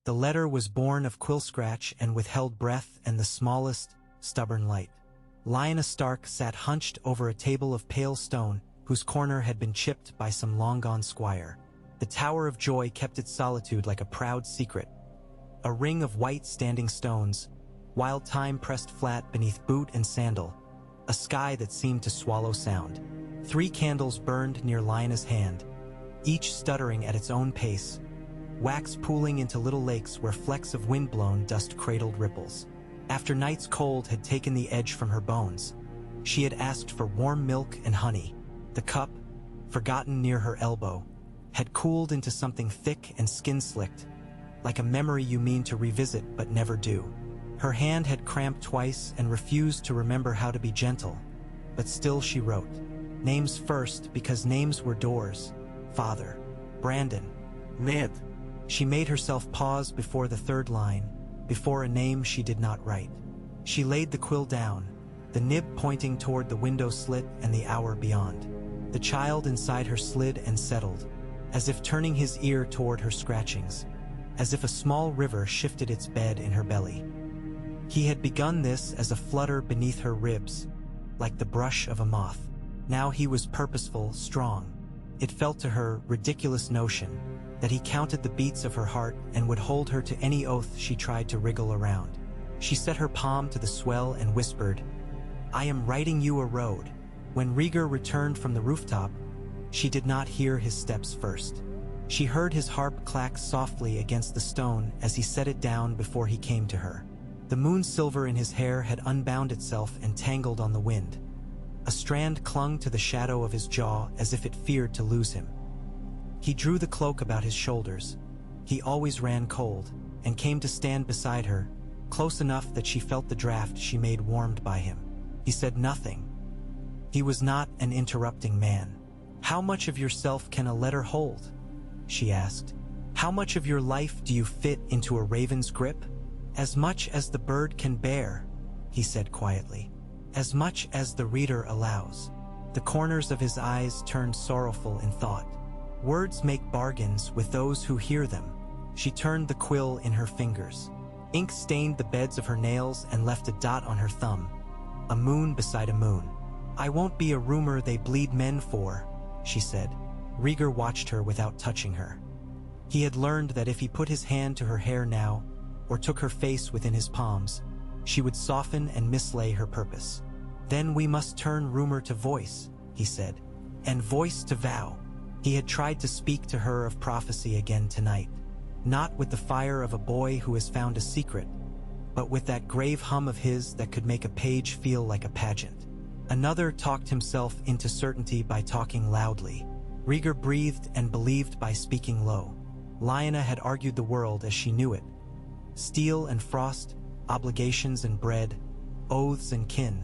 The letter was born of quill scratch and withheld breath and the smallest, stubborn light. Lyanna Stark sat hunched over a table of pale stone, whose corner had been chipped by some long-gone squire. The Tower of Joy kept its solitude like a proud secret, a ring of white standing stones, while time pressed flat beneath boot and sandal, a sky that seemed to swallow sound. 3 candles burned near Lyanna's hand, each stuttering at its own pace, wax pooling into little lakes where flecks of wind-blown dust cradled ripples. After night's cold had taken the edge from her bones, she had asked for warm milk and honey. The cup, forgotten near her elbow, had cooled into something thick and skin-slicked, like a memory you mean to revisit but never do. Her hand had cramped twice and refused to remember how to be gentle, but still she wrote. Names first, because names were doors. Father. Brandon. Ned. She made herself pause before the 3rd line, before a name she did not write. She laid the quill down, the nib pointing toward the window slit and the hour beyond. The child inside her slid and settled, as if turning his ear toward her scratchings, as if a small river shifted its bed in her belly. He had begun this as a flutter beneath her ribs, like the brush of a moth. Now he was purposeful, strong. It felt to her ridiculous notion that he counted the beats of her heart and would hold her to any oath she tried to wriggle around. She set her palm to the swell and whispered, I am writing you a road. When Rieger returned from the rooftop, she did not hear his steps first. She heard his harp clack softly against the stone as he set it down before he came to her. The moon silver in his hair had unbound itself and tangled on the wind. A strand clung to the shadow of his jaw as if it feared to lose him. He drew the cloak about his shoulders. He always ran cold, and came to stand beside her, close enough that she felt the draft she made warmed by him. He said nothing. He was not an interrupting man. How much of yourself can a letter hold? She asked. How much of your life do you fit into a raven's grip? As much as the bird can bear, he said quietly. As much as the reader allows. The corners of his eyes turned sorrowful in thought. Words make bargains with those who hear them. She turned the quill in her fingers. Ink stained the beds of her nails and left a dot on her thumb. A moon beside a moon. I won't be a rumor they bleed men for, she said. Rieger watched her without touching her. He had learned that if he put his hand to her hair now, or took her face within his palms, she would soften and mislay her purpose. Then we must turn rumor to voice, he said, and voice to vow. He had tried to speak to her of prophecy again tonight, not with the fire of a boy who has found a secret, but with that grave hum of his that could make a page feel like a pageant. Another talked himself into certainty by talking loudly. Rieger breathed and believed by speaking low. Lyanna had argued the world as she knew it. Steel and frost, obligations and bread, oaths and kin,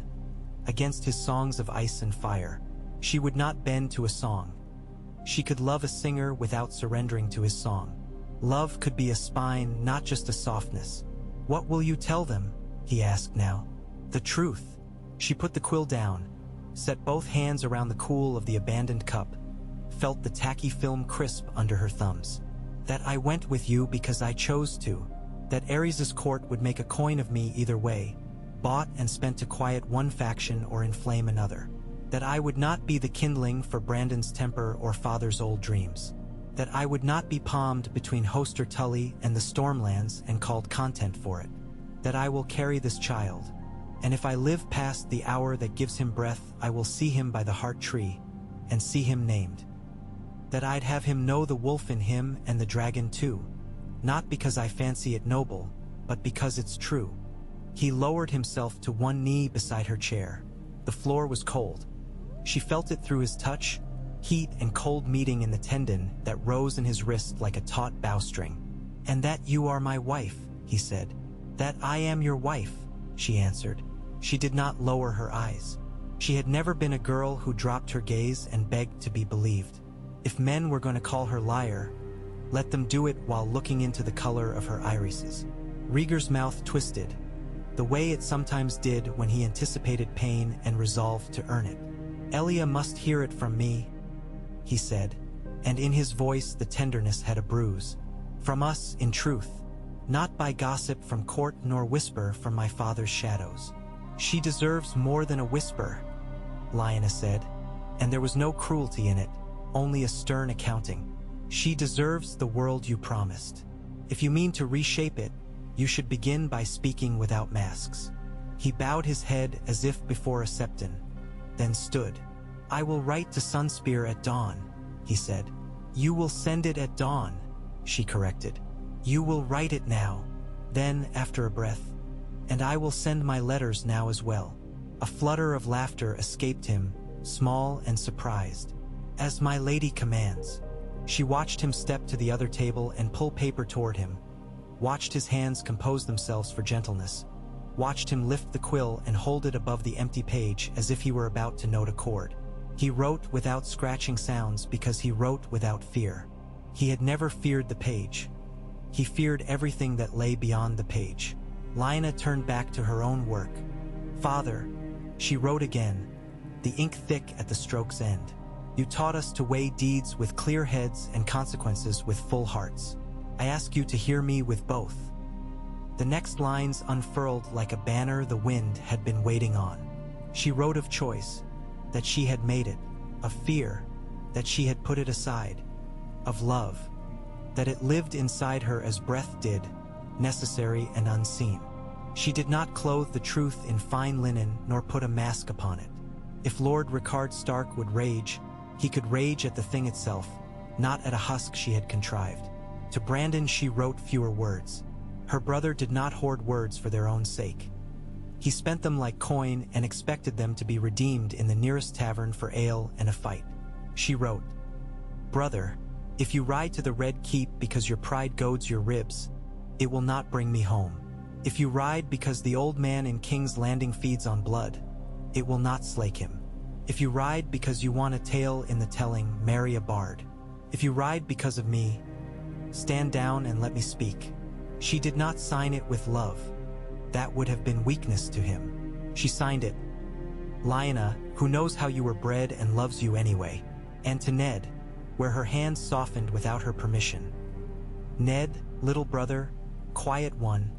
against his songs of ice and fire. She would not bend to a song. She could love a singer without surrendering to his song. Love could be a spine, not just a softness. What will you tell them? He asked now. The truth. She put the quill down, set both hands around the cool of the abandoned cup, felt the tacky film crisp under her thumbs. That I went with you because I chose to. That Ares's court would make a coin of me either way, bought and spent to quiet one faction or inflame another. That I would not be the kindling for Brandon's temper or father's old dreams. That I would not be palmed between Hoster Tully and the Stormlands and called content for it. That I will carry this child, and if I live past the hour that gives him breath, I will see him by the heart tree, and see him named. That I'd have him know the wolf in him and the dragon too, not because I fancy it noble, but because it's true. He lowered himself to one knee beside her chair. The floor was cold. She felt it through his touch, heat and cold meeting in the tendon that rose in his wrist like a taut bowstring. And that you are my wife, he said. That I am your wife, she answered. She did not lower her eyes. She had never been a girl who dropped her gaze and begged to be believed. If men were going to call her liar, let them do it while looking into the color of her irises. Rieger's mouth twisted, the way it sometimes did when he anticipated pain and resolved to earn it. Elia must hear it from me, he said, and in his voice the tenderness had a bruise. From us, in truth. not by gossip from court nor whisper from my father's shadows. She deserves more than a whisper, Lyanna said, and there was no cruelty in it, only a stern accounting. She deserves the world you promised. If you mean to reshape it, you should begin by speaking without masks. He bowed his head as if before a septon, then stood. I will write to Sunspear at dawn, he said. You will send it at dawn, she corrected. You will write it now. Then, after a breath, and I will send my letters now as well. A flutter of laughter escaped him, small and surprised. As my lady commands. She watched him step to the other table and pull paper toward him, watched his hands compose themselves for gentleness, watched him lift the quill and hold it above the empty page as if he were about to note a chord. He wrote without scratching sounds because he wrote without fear. He had never feared the page. He feared everything that lay beyond the page. Lyanna turned back to her own work. Father, she wrote again, the ink thick at the stroke's end. You taught us to weigh deeds with clear heads and consequences with full hearts. I ask you to hear me with both. The next lines unfurled like a banner the wind had been waiting on. She wrote of choice, that she had made it, of fear, that she had put it aside, of love, that it lived inside her as breath did, necessary and unseen. She did not clothe the truth in fine linen nor put a mask upon it. If Lord Rickard Stark would rage, he could rage at the thing itself, not at a husk she had contrived. To Brandon she wrote fewer words. Her brother did not hoard words for their own sake. He spent them like coin and expected them to be redeemed in the nearest tavern for ale and a fight. She wrote, Brother, if you ride to the Red Keep because your pride goads your ribs, it will not bring me home. If you ride because the old man in King's Landing feeds on blood, it will not slake him. If you ride because you want a tale in the telling, marry a bard. If you ride because of me, stand down and let me speak. She did not sign it with love. That would have been weakness to him. She signed it, Lyanna, who knows how you were bred and loves you anyway. And to Ned, where her hands softened without her permission. Ned, little brother, quiet one,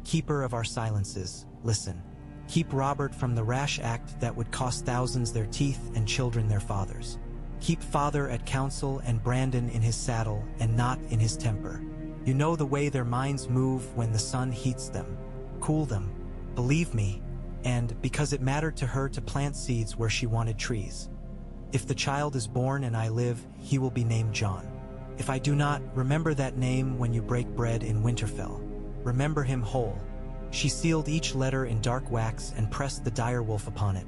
keeper of our silences, listen. Keep Robert from the rash act that would cost thousands their teeth and children their fathers. Keep father at council and Brandon in his saddle and not in his temper. You know the way their minds move when the sun heats them. Cool them, believe me, and because it mattered to her to plant seeds where she wanted trees. If the child is born and I live, he will be named John. If I do not, remember that name when you break bread in Winterfell. Remember him whole. She sealed each letter in dark wax and pressed the direwolf upon it,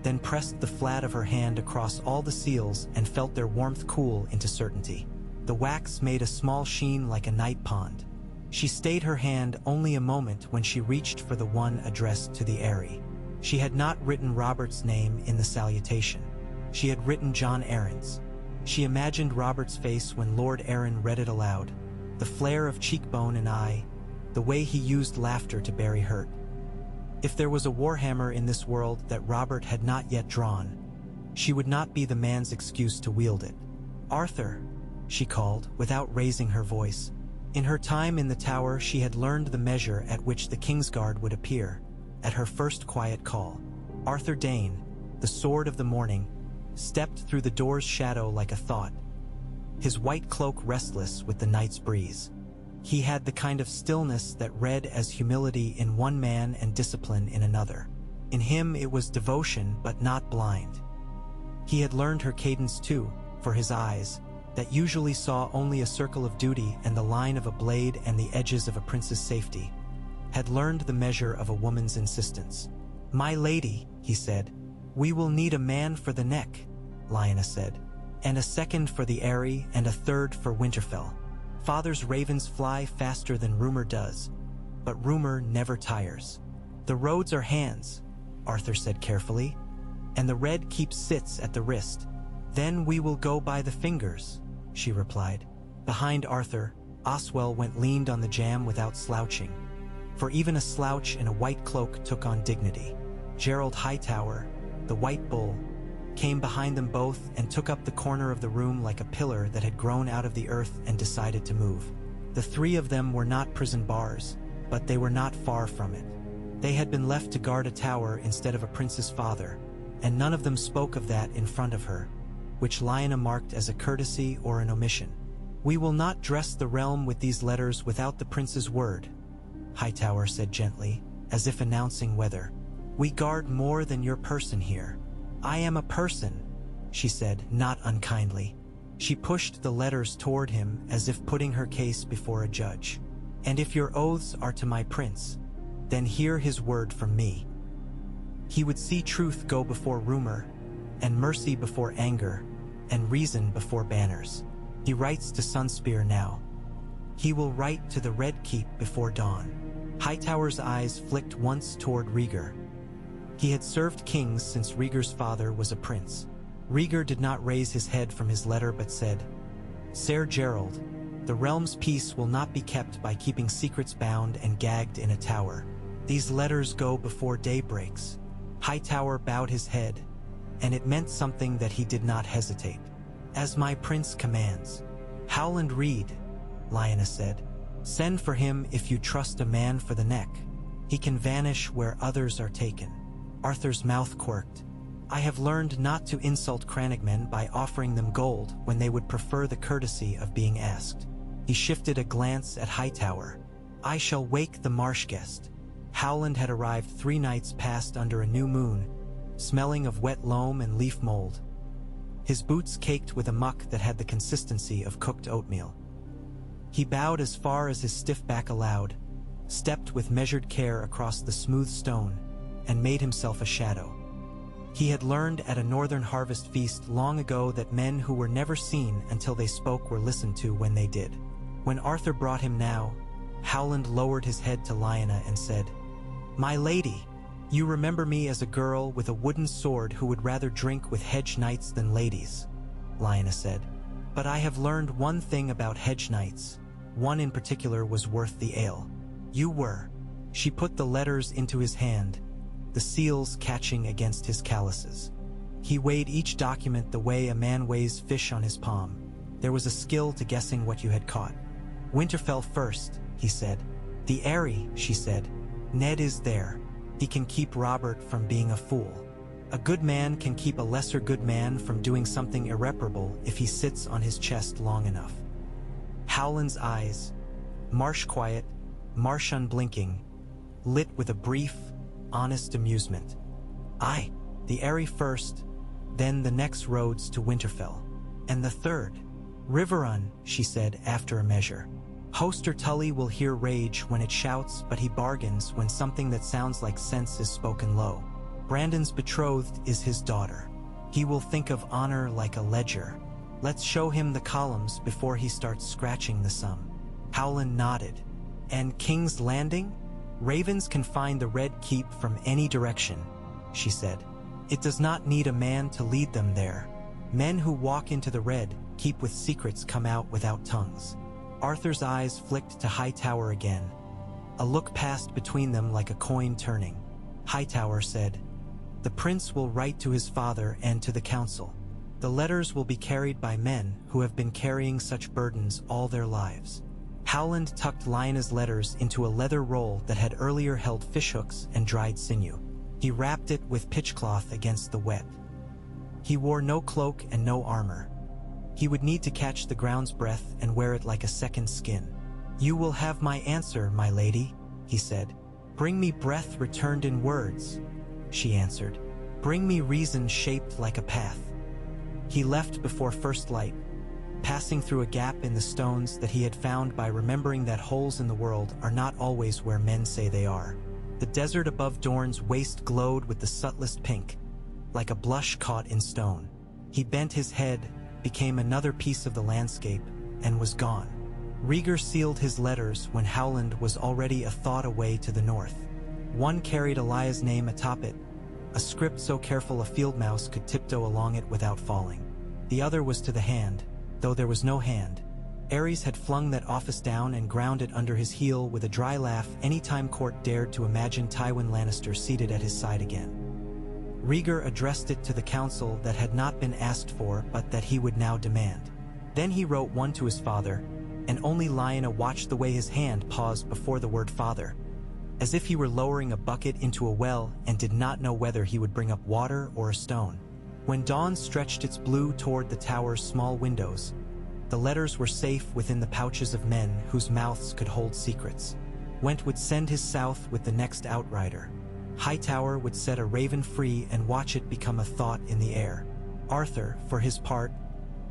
then pressed the flat of her hand across all the seals and felt their warmth cool into certainty. The wax made a small sheen like a night pond. She stayed her hand only a moment when she reached for the one addressed to the Eyrie. She had not written Robert's name in the salutation. She had written John Arryn's. She imagined Robert's face when Lord Arryn read it aloud, the flare of cheekbone and eye, the way he used laughter to bury hurt. If there was a Warhammer in this world that Robert had not yet drawn, she would not be the man's excuse to wield it. Arthur, she called, without raising her voice. In her time in the tower, she had learned the measure at which the Kingsguard would appear, at her first quiet call. Arthur Dane, the sword of the morning, stepped through the door's shadow like a thought, his white cloak restless with the night's breeze. He had the kind of stillness that read as humility in one man and discipline in another. In him it was devotion, but not blind. He had learned her cadence too, for his eyes, that usually saw only a circle of duty and the line of a blade and the edges of a prince's safety, had learned the measure of a woman's insistence. My lady, he said. We will need a man for the neck, Lyanna said, and a second for the Eyrie and a third for Winterfell. Father's ravens fly faster than rumor does, but rumor never tires. The roads are hands, Arthur said carefully, and the Red Keep sits at the wrist. Then we will go by the fingers, she replied. Behind Arthur, Oswell went leaned on the jam without slouching, for even a slouch in a white cloak took on dignity. Gerald Hightower, the White Bull, came behind them both and took up the corner of the room like a pillar that had grown out of the earth and decided to move. The three of them were not prison bars, but they were not far from it. They had been left to guard a tower instead of a prince's father, and none of them spoke of that in front of her, which Lyanna marked as a courtesy or an omission. "We will not dress the realm with these letters without the prince's word," Hightower said gently, as if announcing whether. "We guard more than your person here." "I am a person," she said, not unkindly. She pushed the letters toward him as if putting her case before a judge. "And if your oaths are to my prince, then hear his word from me. He would see truth go before rumor, and mercy before anger, and reason before banners. He writes to Sunspear now. He will write to the Red Keep before dawn." Hightower's eyes flicked once toward Rhaegar. He had served kings since Rhaegar's father was a prince. Rhaegar did not raise his head from his letter but said, "Sir Gerald, the realm's peace will not be kept by keeping secrets bound and gagged in a tower. These letters go before day breaks." Hightower bowed his head, and it meant something that he did not hesitate. "As my prince commands." "Howland Reed," Lyanna said. "Send for him if you trust a man for the neck. He can vanish where others are taken." Arthur's mouth quirked. "I have learned not to insult crannogmen by offering them gold when they would prefer the courtesy of being asked." He shifted a glance at Hightower. "I shall wake the marsh guest." Howland had arrived 3 nights past under a new moon, smelling of wet loam and leaf mold. His boots caked with a muck that had the consistency of cooked oatmeal. He bowed as far as his stiff back allowed, stepped with measured care across the smooth stone, and made himself a shadow. He had learned at a northern harvest feast long ago that men who were never seen until they spoke were listened to when they did. When Arthur brought him now, Howland lowered his head to Lyanna and said, "My lady, you remember me as a girl with a wooden sword who would rather drink with hedge knights than ladies," Lyanna said. "But I have learned one thing about hedge knights. One in particular was worth the ale. You were." She put the letters into his hand, the seals catching against his calluses. He weighed each document the way a man weighs fish on his palm. There was a skill to guessing what you had caught. "Winterfell first," he said. "The Eyrie," she said. "Ned is there. He can keep Robert from being a fool. A good man can keep a lesser good man from doing something irreparable if he sits on his chest long enough." Howland's eyes, marsh quiet, marsh unblinking, lit with a brief, honest amusement. "Aye, the Eyrie first, then the next roads to Winterfell. And the third, Riverrun," she said after a measure. "Hoster Tully will hear rage when it shouts, but he bargains when something that sounds like sense is spoken low. Brandon's betrothed is his daughter. He will think of honor like a ledger. Let's show him the columns before he starts scratching the sum." Howland nodded. "And King's Landing? Ravens can find the Red Keep from any direction," she said. "It does not need a man to lead them there. Men who walk into the Red Keep with secrets come out without tongues." Arthur's eyes flicked to Hightower again. A look passed between them like a coin turning. Hightower said, "The prince will write to his father and to the council. The letters will be carried by men who have been carrying such burdens all their lives." Howland tucked Lyanna's letters into a leather roll that had earlier held fishhooks and dried sinew. He wrapped it with pitchcloth against the wet. He wore no cloak and no armor. He would need to catch the ground's breath and wear it like a second skin. "You will have my answer, my lady," he said. "Bring me breath returned in words," she answered. "Bring me reason shaped like a path." He left before first light, passing through a gap in the stones that he had found by remembering that holes in the world are not always where men say they are. The desert above Dorne's waste glowed with the subtlest pink, like a blush caught in stone. He bent his head, became another piece of the landscape, and was gone. Rhaegar sealed his letters when Howland was already a thought away to the north. One carried Elaya's name atop it, a script so careful a field mouse could tiptoe along it without falling. The other was to the hand, though there was no hand. Aerys had flung that office down and ground it under his heel with a dry laugh any time court dared to imagine Tywin Lannister seated at his side again. Rhaegar addressed it to the council that had not been asked for but that he would now demand. Then he wrote one to his father, and only Lyanna watched the way his hand paused before the word father, as if he were lowering a bucket into a well and did not know whether he would bring up water or a stone. When dawn stretched its blue toward the tower's small windows, the letters were safe within the pouches of men whose mouths could hold secrets. Went would send his south with the next outrider. Hightower would set a raven free and watch it become a thought in the air. Arthur, for his part,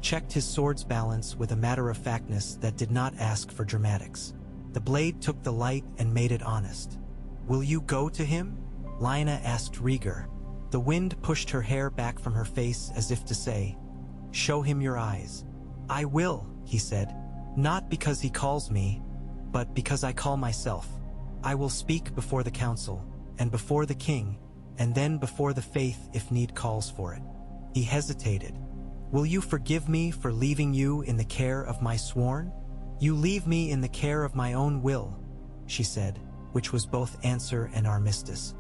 checked his sword's balance with a matter-of-factness that did not ask for dramatics. The blade took the light and made it honest. "Will you go to him?" Lyanna asked Rhaegar. The wind pushed her hair back from her face as if to say, "Show him your eyes." "I will," he said, "not because he calls me, but because I call myself. I will speak before the council, and before the king, and then before the faith if need calls for it." He hesitated. "Will you forgive me for leaving you in the care of my sworn?" "You leave me in the care of my own will," she said, which was both answer and armistice.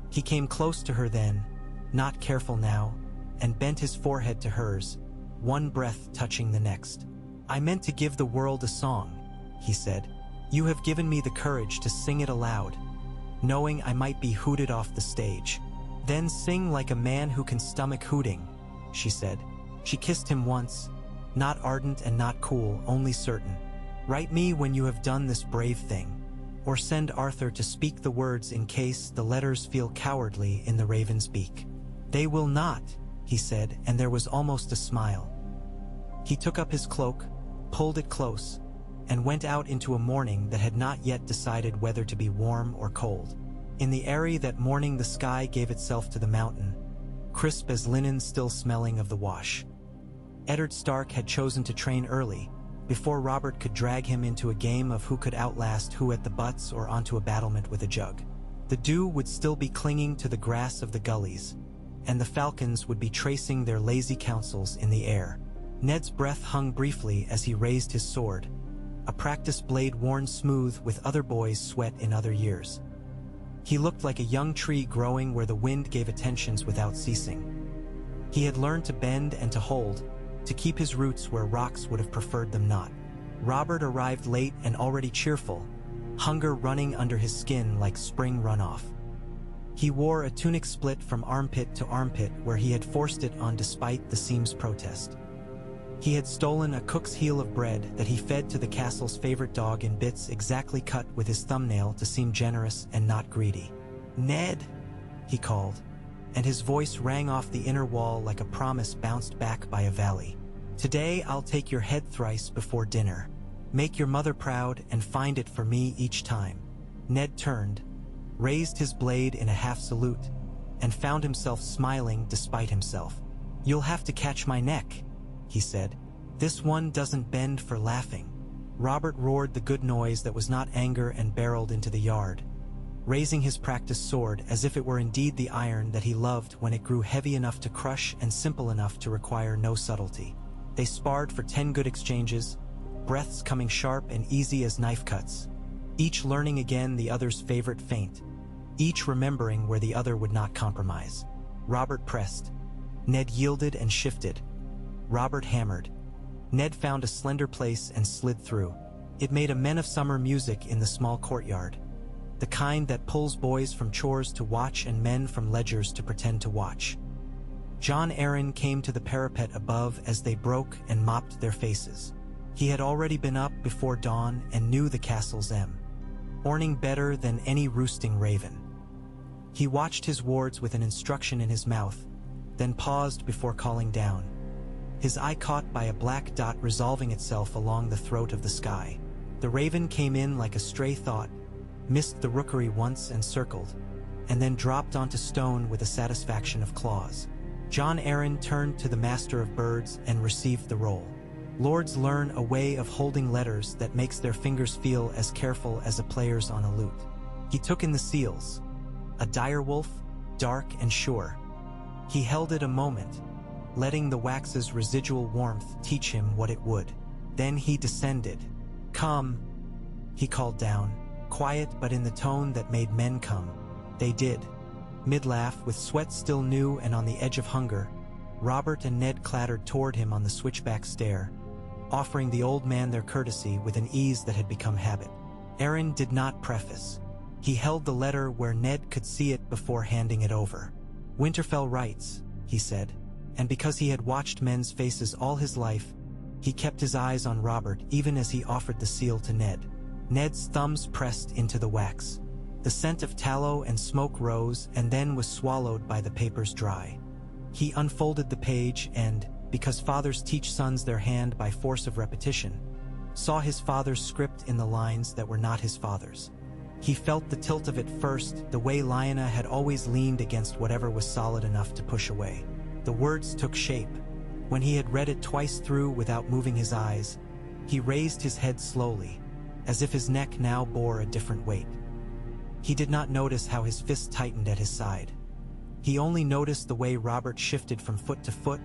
He came close to her then, not careful now, and bent his forehead to hers, one breath touching the next. "I meant to give the world a song," he said. "You have given me the courage to sing it aloud, knowing I might be hooted off the stage." "Then sing like a man who can stomach hooting," she said. She kissed him once, not ardent and not cool, only certain. "Write me when you have done this brave thing, or send Arthur to speak the words in case the letters feel cowardly in the raven's beak." "They will not," he said, and there was almost a smile. He took up his cloak, pulled it close, and went out into a morning that had not yet decided whether to be warm or cold. In the airy that morning the sky gave itself to the mountain, crisp as linen still smelling of the wash. Eddard Stark had chosen to train early, before Robert could drag him into a game of who could outlast who at the butts or onto a battlement with a jug. The dew would still be clinging to the grass of the gullies, and the falcons would be tracing their lazy counsels in the air. Ned's breath hung briefly as he raised his sword, a practice blade worn smooth with other boys' sweat in other years. He looked like a young tree growing where the wind gave attentions without ceasing. He had learned to bend and to hold, to keep his roots where rocks would have preferred them not. Robert arrived late and already cheerful, hunger running under his skin like spring runoff. He wore a tunic split from armpit to armpit where he had forced it on despite the seam's protest. He had stolen a cook's heel of bread that he fed to the castle's favorite dog in bits exactly cut with his thumbnail to seem generous and not greedy. "Ned," he called, and his voice rang off the inner wall like a promise bounced back by a valley. "Today I'll take your head thrice before dinner. Make your mother proud and find it for me each time." Ned turned, raised his blade in a half-salute, and found himself smiling despite himself. "You'll have to catch my neck," he said. "This one doesn't bend for laughing." Robert roared the good noise that was not anger and barreled into the yard, raising his practiced sword as if it were indeed the iron that he loved when it grew heavy enough to crush and simple enough to require no subtlety. They sparred for 10 good exchanges, breaths coming sharp and easy as knife cuts, each learning again the other's favorite feint, each remembering where the other would not compromise. Robert pressed. Ned yielded and shifted. Robert hammered. Ned found a slender place and slid through. It made a men of summer music in the small courtyard, the kind that pulls boys from chores to watch and men from ledgers to pretend to watch. John Arryn came to the parapet above as they broke and mopped their faces. He had already been up before dawn and knew the castle's orning better than any roosting raven. He watched his wards with an instruction in his mouth, then paused before calling down, his eye caught by a black dot resolving itself along the throat of the sky. The raven came in like a stray thought, missed the rookery once and circled, and then dropped onto stone with a satisfaction of claws. John Arryn turned to the master of birds and received the roll. Lords learn a way of holding letters that makes their fingers feel as careful as a player's on a lute. He took in the seals, a direwolf, dark and sure. He held it a moment, letting the wax's residual warmth teach him what it would. Then he descended. "Come," he called down, quiet but in the tone that made men come. They did. Mid-laugh, with sweat still new and on the edge of hunger, Robert and Ned clattered toward him on the switchback stair, offering the old man their courtesy with an ease that had become habit. Aaron did not preface. He held the letter where Ned could see it before handing it over. "Winterfell writes," he said, and because he had watched men's faces all his life, he kept his eyes on Robert even as he offered the seal to Ned. Ned's thumbs pressed into the wax. The scent of tallow and smoke rose and then was swallowed by the paper's dry. He unfolded the page and, because fathers teach sons their hand by force of repetition, saw his father's script in the lines that were not his father's. He felt the tilt of it first, the way Lyanna had always leaned against whatever was solid enough to push away. The words took shape. When he had read it twice through without moving his eyes, he raised his head slowly, as if his neck now bore a different weight. He did not notice how his fist tightened at his side. He only noticed the way Robert shifted from foot to foot,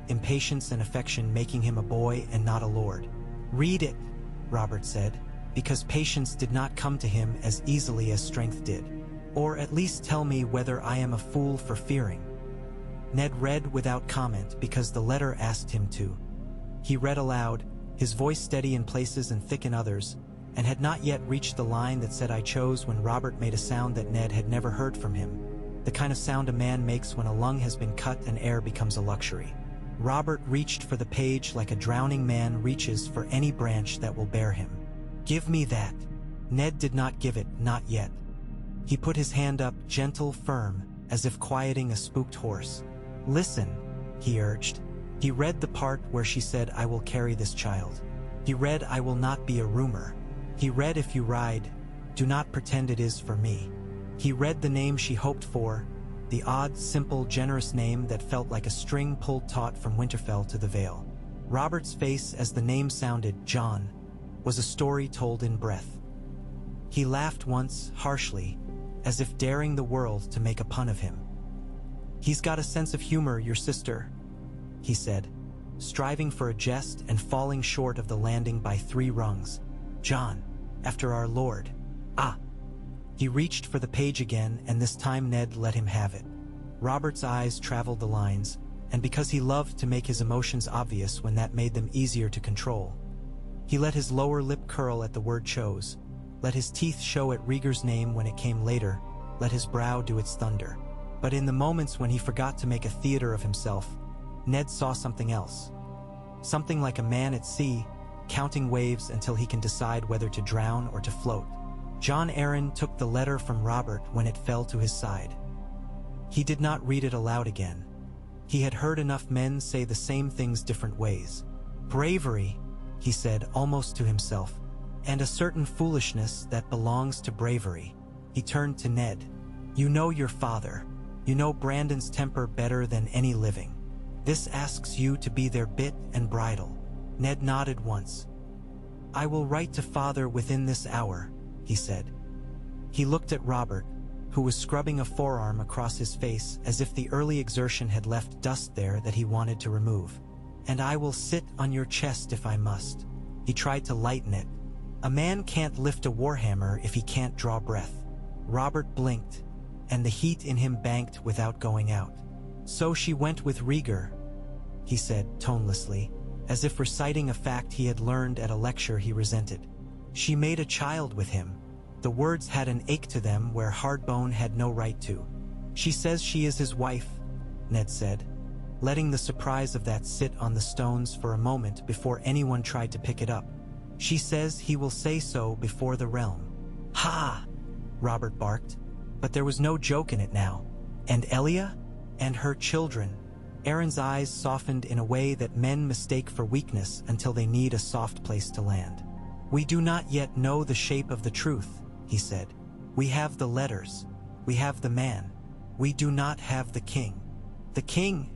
impatience and affection making him a boy and not a lord. "Read it," Robert said, because patience did not come to him as easily as strength did. "Or at least tell me whether I am a fool for fearing." Ned read without comment because the letter asked him to. He read aloud, his voice steady in places and thick in others, and had not yet reached the line that said "I chose" when Robert made a sound that Ned had never heard from him, the kind of sound a man makes when a lung has been cut and air becomes a luxury. Robert reached for the page like a drowning man reaches for any branch that will bear him. "Give me that." Ned did not give it, not yet. He put his hand up, gentle, firm, as if quieting a spooked horse. "Listen," he urged. He read the part where she said, "I will carry this child." He read, "I will not be a rumor." He read, "If you ride, do not pretend it is for me." He read the name she hoped for, the odd, simple, generous name that felt like a string pulled taut from Winterfell to the Vale. Robert's face as the name sounded, John, was a story told in breath. He laughed once, harshly, as if daring the world to make a pun of him. "He's got a sense of humor, your sister," he said, striving for a jest and falling short of the landing by 3 rungs. "John, after our Lord." "Ah!" He reached for the page again, and this time Ned let him have it. Robert's eyes traveled the lines, and because he loved to make his emotions obvious when that made them easier to control, he let his lower lip curl at the word "chose," let his teeth show at Rhaegar's name when it came later, let his brow do its thunder. But in the moments when he forgot to make a theater of himself, Ned saw something else. Something like a man at sea, counting waves until he can decide whether to drown or to float. John Arryn took the letter from Robert when it fell to his side. He did not read it aloud again. He had heard enough men say the same things different ways. "Bravery," he said almost to himself, "and a certain foolishness that belongs to bravery." He turned to Ned. "You know your father. You know Brandon's temper better than any living. This asks you to be their bit and bridle." Ned nodded once. "I will write to father within this hour," he said. He looked at Robert, who was scrubbing a forearm across his face as if the early exertion had left dust there that he wanted to remove. "And I will sit on your chest if I must." He tried to lighten it. "A man can't lift a warhammer if he can't draw breath." Robert blinked, and the heat in him banked without going out. "So she went with Rhaegar," he said tonelessly, as if reciting a fact he had learned at a lecture he resented. "She made a child with him." The words had an ache to them where Hardbone had no right to. "She says she is his wife," Ned said, letting the surprise of that sit on the stones for a moment before anyone tried to pick it up. "She says he will say so before the realm." "Ha!" Robert barked, but there was no joke in it now. "And Elia? And her children?" Aaron's eyes softened in a way that men mistake for weakness until they need a soft place to land. "We do not yet know the shape of the truth," he said. "We have the letters. We have the man. We do not have the king." "The king,"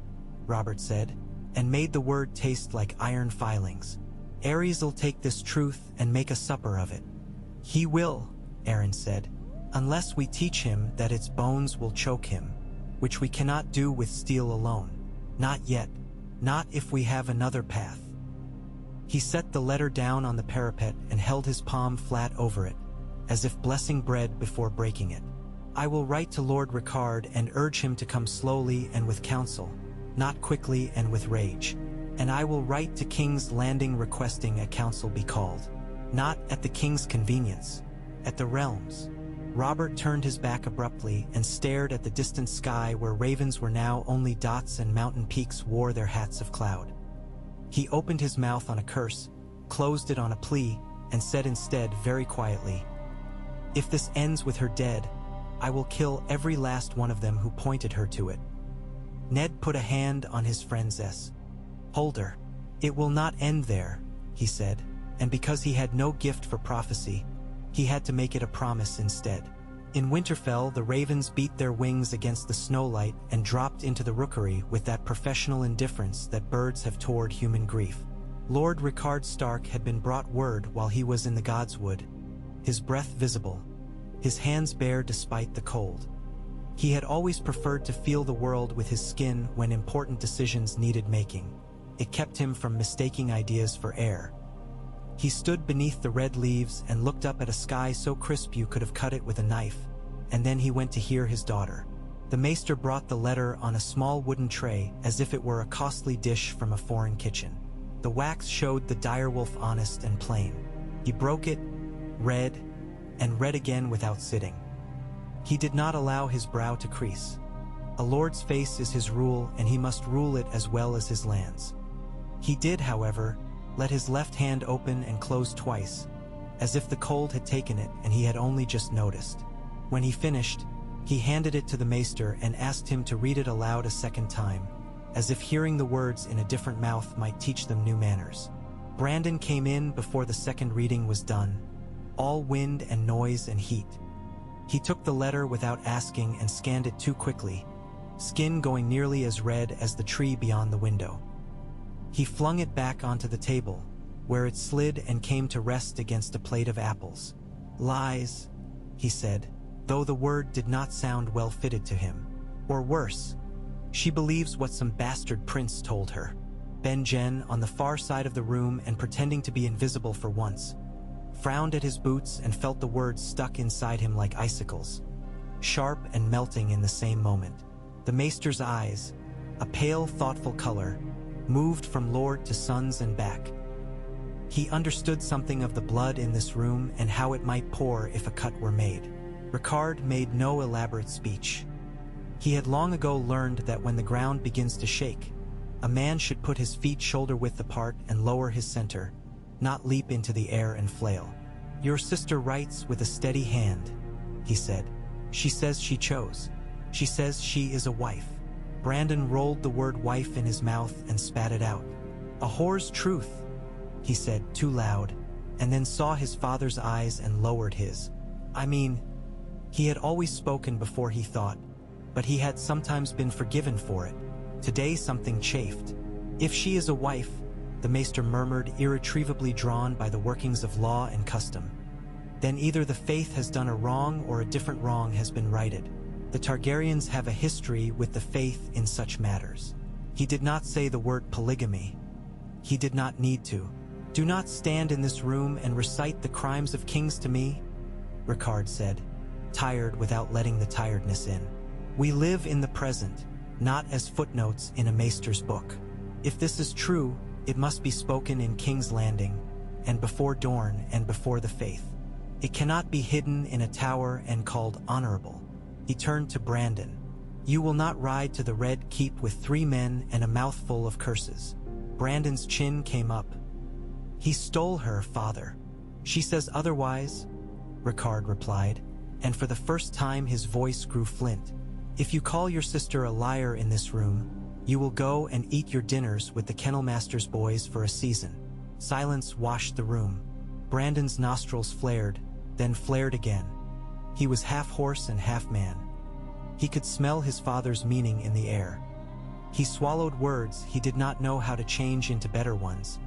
Robert said, and made the word taste like iron filings. "Ares'll take this truth and make a supper of it." "He will," Aaron said, "unless we teach him that its bones will choke him, which we cannot do with steel alone. Not yet. Not if we have another path." He set the letter down on the parapet and held his palm flat over it, as if blessing bread before breaking it. "I will write to Lord Rickard and urge him to come slowly and with counsel, not quickly and with rage." And I will write to King's Landing requesting a council be called. Not at the king's convenience, at the realm's. Robert turned his back abruptly and stared at the distant sky where ravens were now only dots and mountain peaks wore their hats of cloud. He opened his mouth on a curse, closed it on a plea, and said instead very quietly, "If this ends with her dead, I will kill every last one of them who pointed her to it." Ned put a hand on his friend's s. "Hold her. It will not end there," he said, and because he had no gift for prophecy, he had to make it a promise instead. In Winterfell, the ravens beat their wings against the snowlight and dropped into the rookery with that professional indifference that birds have toward human grief. Lord Rickard Stark had been brought word while he was in the Godswood, his breath visible, his hands bare despite the cold. He had always preferred to feel the world with his skin when important decisions needed making. It kept him from mistaking ideas for air. He stood beneath the red leaves and looked up at a sky so crisp you could have cut it with a knife, and then he went to hear his daughter. The maester brought the letter on a small wooden tray as if it were a costly dish from a foreign kitchen. The wax showed the direwolf honest and plain. He broke it, read, and read again without sitting. He did not allow his brow to crease. A lord's face is his rule, and he must rule it as well as his lands. He did, however, let his left hand open and close twice, as if the cold had taken it and he had only just noticed. When he finished, he handed it to the maester and asked him to read it aloud a second time, as if hearing the words in a different mouth might teach them new manners. Brandon came in before the second reading was done, all wind and noise and heat. He took the letter without asking and scanned it too quickly, skin going nearly as red as the tree beyond the window. He flung it back onto the table, where it slid and came to rest against a plate of apples. "Lies," he said, though the word did not sound well fitted to him. "Or worse, she believes what some bastard prince told her." Ben-Jen, on the far side of the room and pretending to be invisible for once, frowned at his boots and felt the words stuck inside him like icicles, sharp and melting in the same moment. The maester's eyes, a pale, thoughtful color, moved from lord to sons and back. He understood something of the blood in this room and how it might pour if a cut were made. Rickard made no elaborate speech. He had long ago learned that when the ground begins to shake, a man should put his feet shoulder-width apart and lower his center, not leap into the air and flail. "Your sister writes with a steady hand," he said. "She says she chose. She says she is a wife." Brandon rolled the word wife in his mouth and spat it out. "A whore's truth," he said, too loud, and then saw his father's eyes and lowered his. I mean, he had always spoken before he thought, but he had sometimes been forgiven for it. Today something chafed. "If she is a wife," the maester murmured, irretrievably drawn by the workings of law and custom, "then either the faith has done a wrong or a different wrong has been righted. The Targaryens have a history with the faith in such matters." He did not say the word polygamy. He did not need to. "Do not stand in this room and recite the crimes of kings to me," Rickard said, tired without letting the tiredness in. "We live in the present, not as footnotes in a maester's book. If this is true, it must be spoken in King's Landing, and before Dorne and before the faith. It cannot be hidden in a tower and called honorable." He turned to Brandon. "You will not ride to the Red Keep with 3 men and a mouthful of curses." Brandon's chin came up. "He stole her, father. She says otherwise," Rickard replied, and for the first time his voice grew flint. "If you call your sister a liar in this room, you will go and eat your dinners with the Kennelmaster's boys for a season." Silence washed the room. Brandon's nostrils flared, then flared again. He was half horse and half man. He could smell his father's meaning in the air. He swallowed words he did not know how to change into better ones,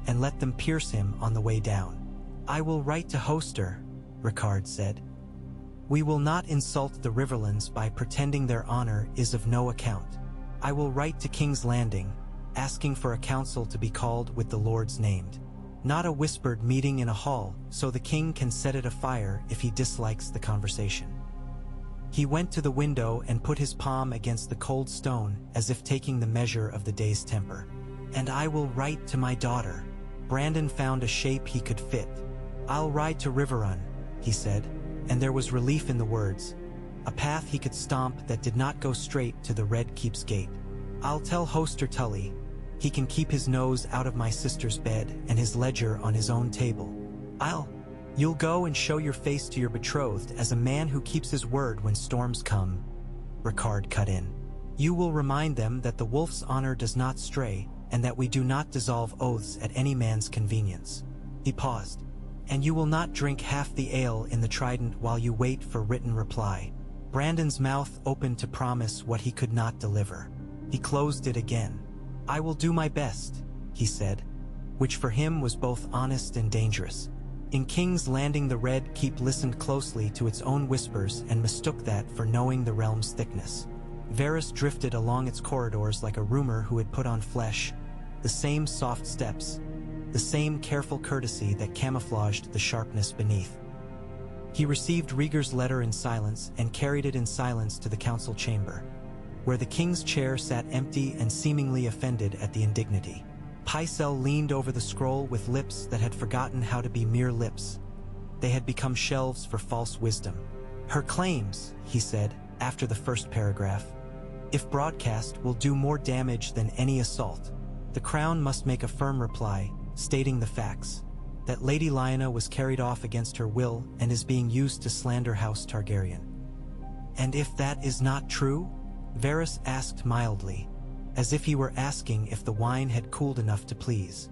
and let them pierce him on the way down. "I will write to Hoster," Rickard said. "We will not insult the Riverlands by pretending their honor is of no account. I will write to King's Landing, asking for a council to be called with the lords named. Not a whispered meeting in a hall, so the king can set it afire if he dislikes the conversation." He went to the window and put his palm against the cold stone as if taking the measure of the day's temper. "And I will write to my daughter." Brandon found a shape he could fit. "I'll ride to Riverrun," he said, and there was relief in the words. A path he could stomp that did not go straight to the Red Keep's gate. "I'll tell Hoster Tully. He can keep his nose out of my sister's bed and his ledger on his own table. You'll go and show your face to your betrothed as a man who keeps his word when storms come," Ricard cut in. "You will remind them that the wolf's honor does not stray, and that we do not dissolve oaths at any man's convenience." He paused. "And you will not drink half the ale in the Trident while you wait for written reply." Brandon's mouth opened to promise what he could not deliver. He closed it again. "I will do my best," he said, which for him was both honest and dangerous. In King's Landing, the Red Keep listened closely to its own whispers and mistook that for knowing the realm's thickness. Varys drifted along its corridors like a rumor who had put on flesh, the same soft steps, the same careful courtesy that camouflaged the sharpness beneath. He received Rhaegar's letter in silence and carried it in silence to the council chamber, where the king's chair sat empty and seemingly offended at the indignity. Pycelle leaned over the scroll with lips that had forgotten how to be mere lips. They had become shelves for false wisdom. "Her claims," he said, after the first paragraph, "if broadcast, will do more damage than any assault. The crown must make a firm reply, stating the facts, that Lady Lyanna was carried off against her will and is being used to slander House Targaryen." "And if that is not true?" Varys asked mildly, as if he were asking if the wine had cooled enough to please.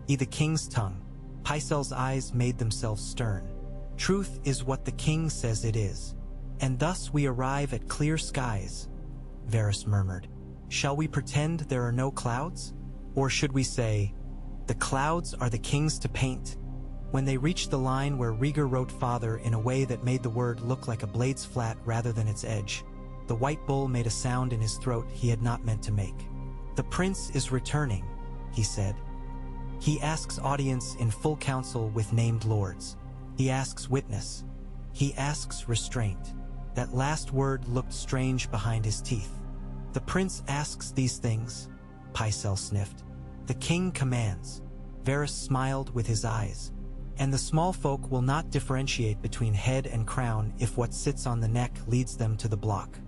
The king's tongue. Pycelle's eyes made themselves stern. "Truth is what the king says it is. And thus we arrive at clear skies," Varys murmured. "Shall we pretend there are no clouds? Or should we say, the clouds are the king's to paint?" When they reached the line where Rhaegar wrote father in a way that made the word look like a blade's flat rather than its edge, the white bull made a sound in his throat he had not meant to make. "The prince is returning," he said. "He asks audience in full council with named lords. He asks witness. He asks restraint." That last word looked strange behind his teeth. "The prince asks these things," Pycelle sniffed. "The king commands." Varys smiled with his eyes. "And the small folk will not differentiate between head and crown if what sits on the neck leads them to the block.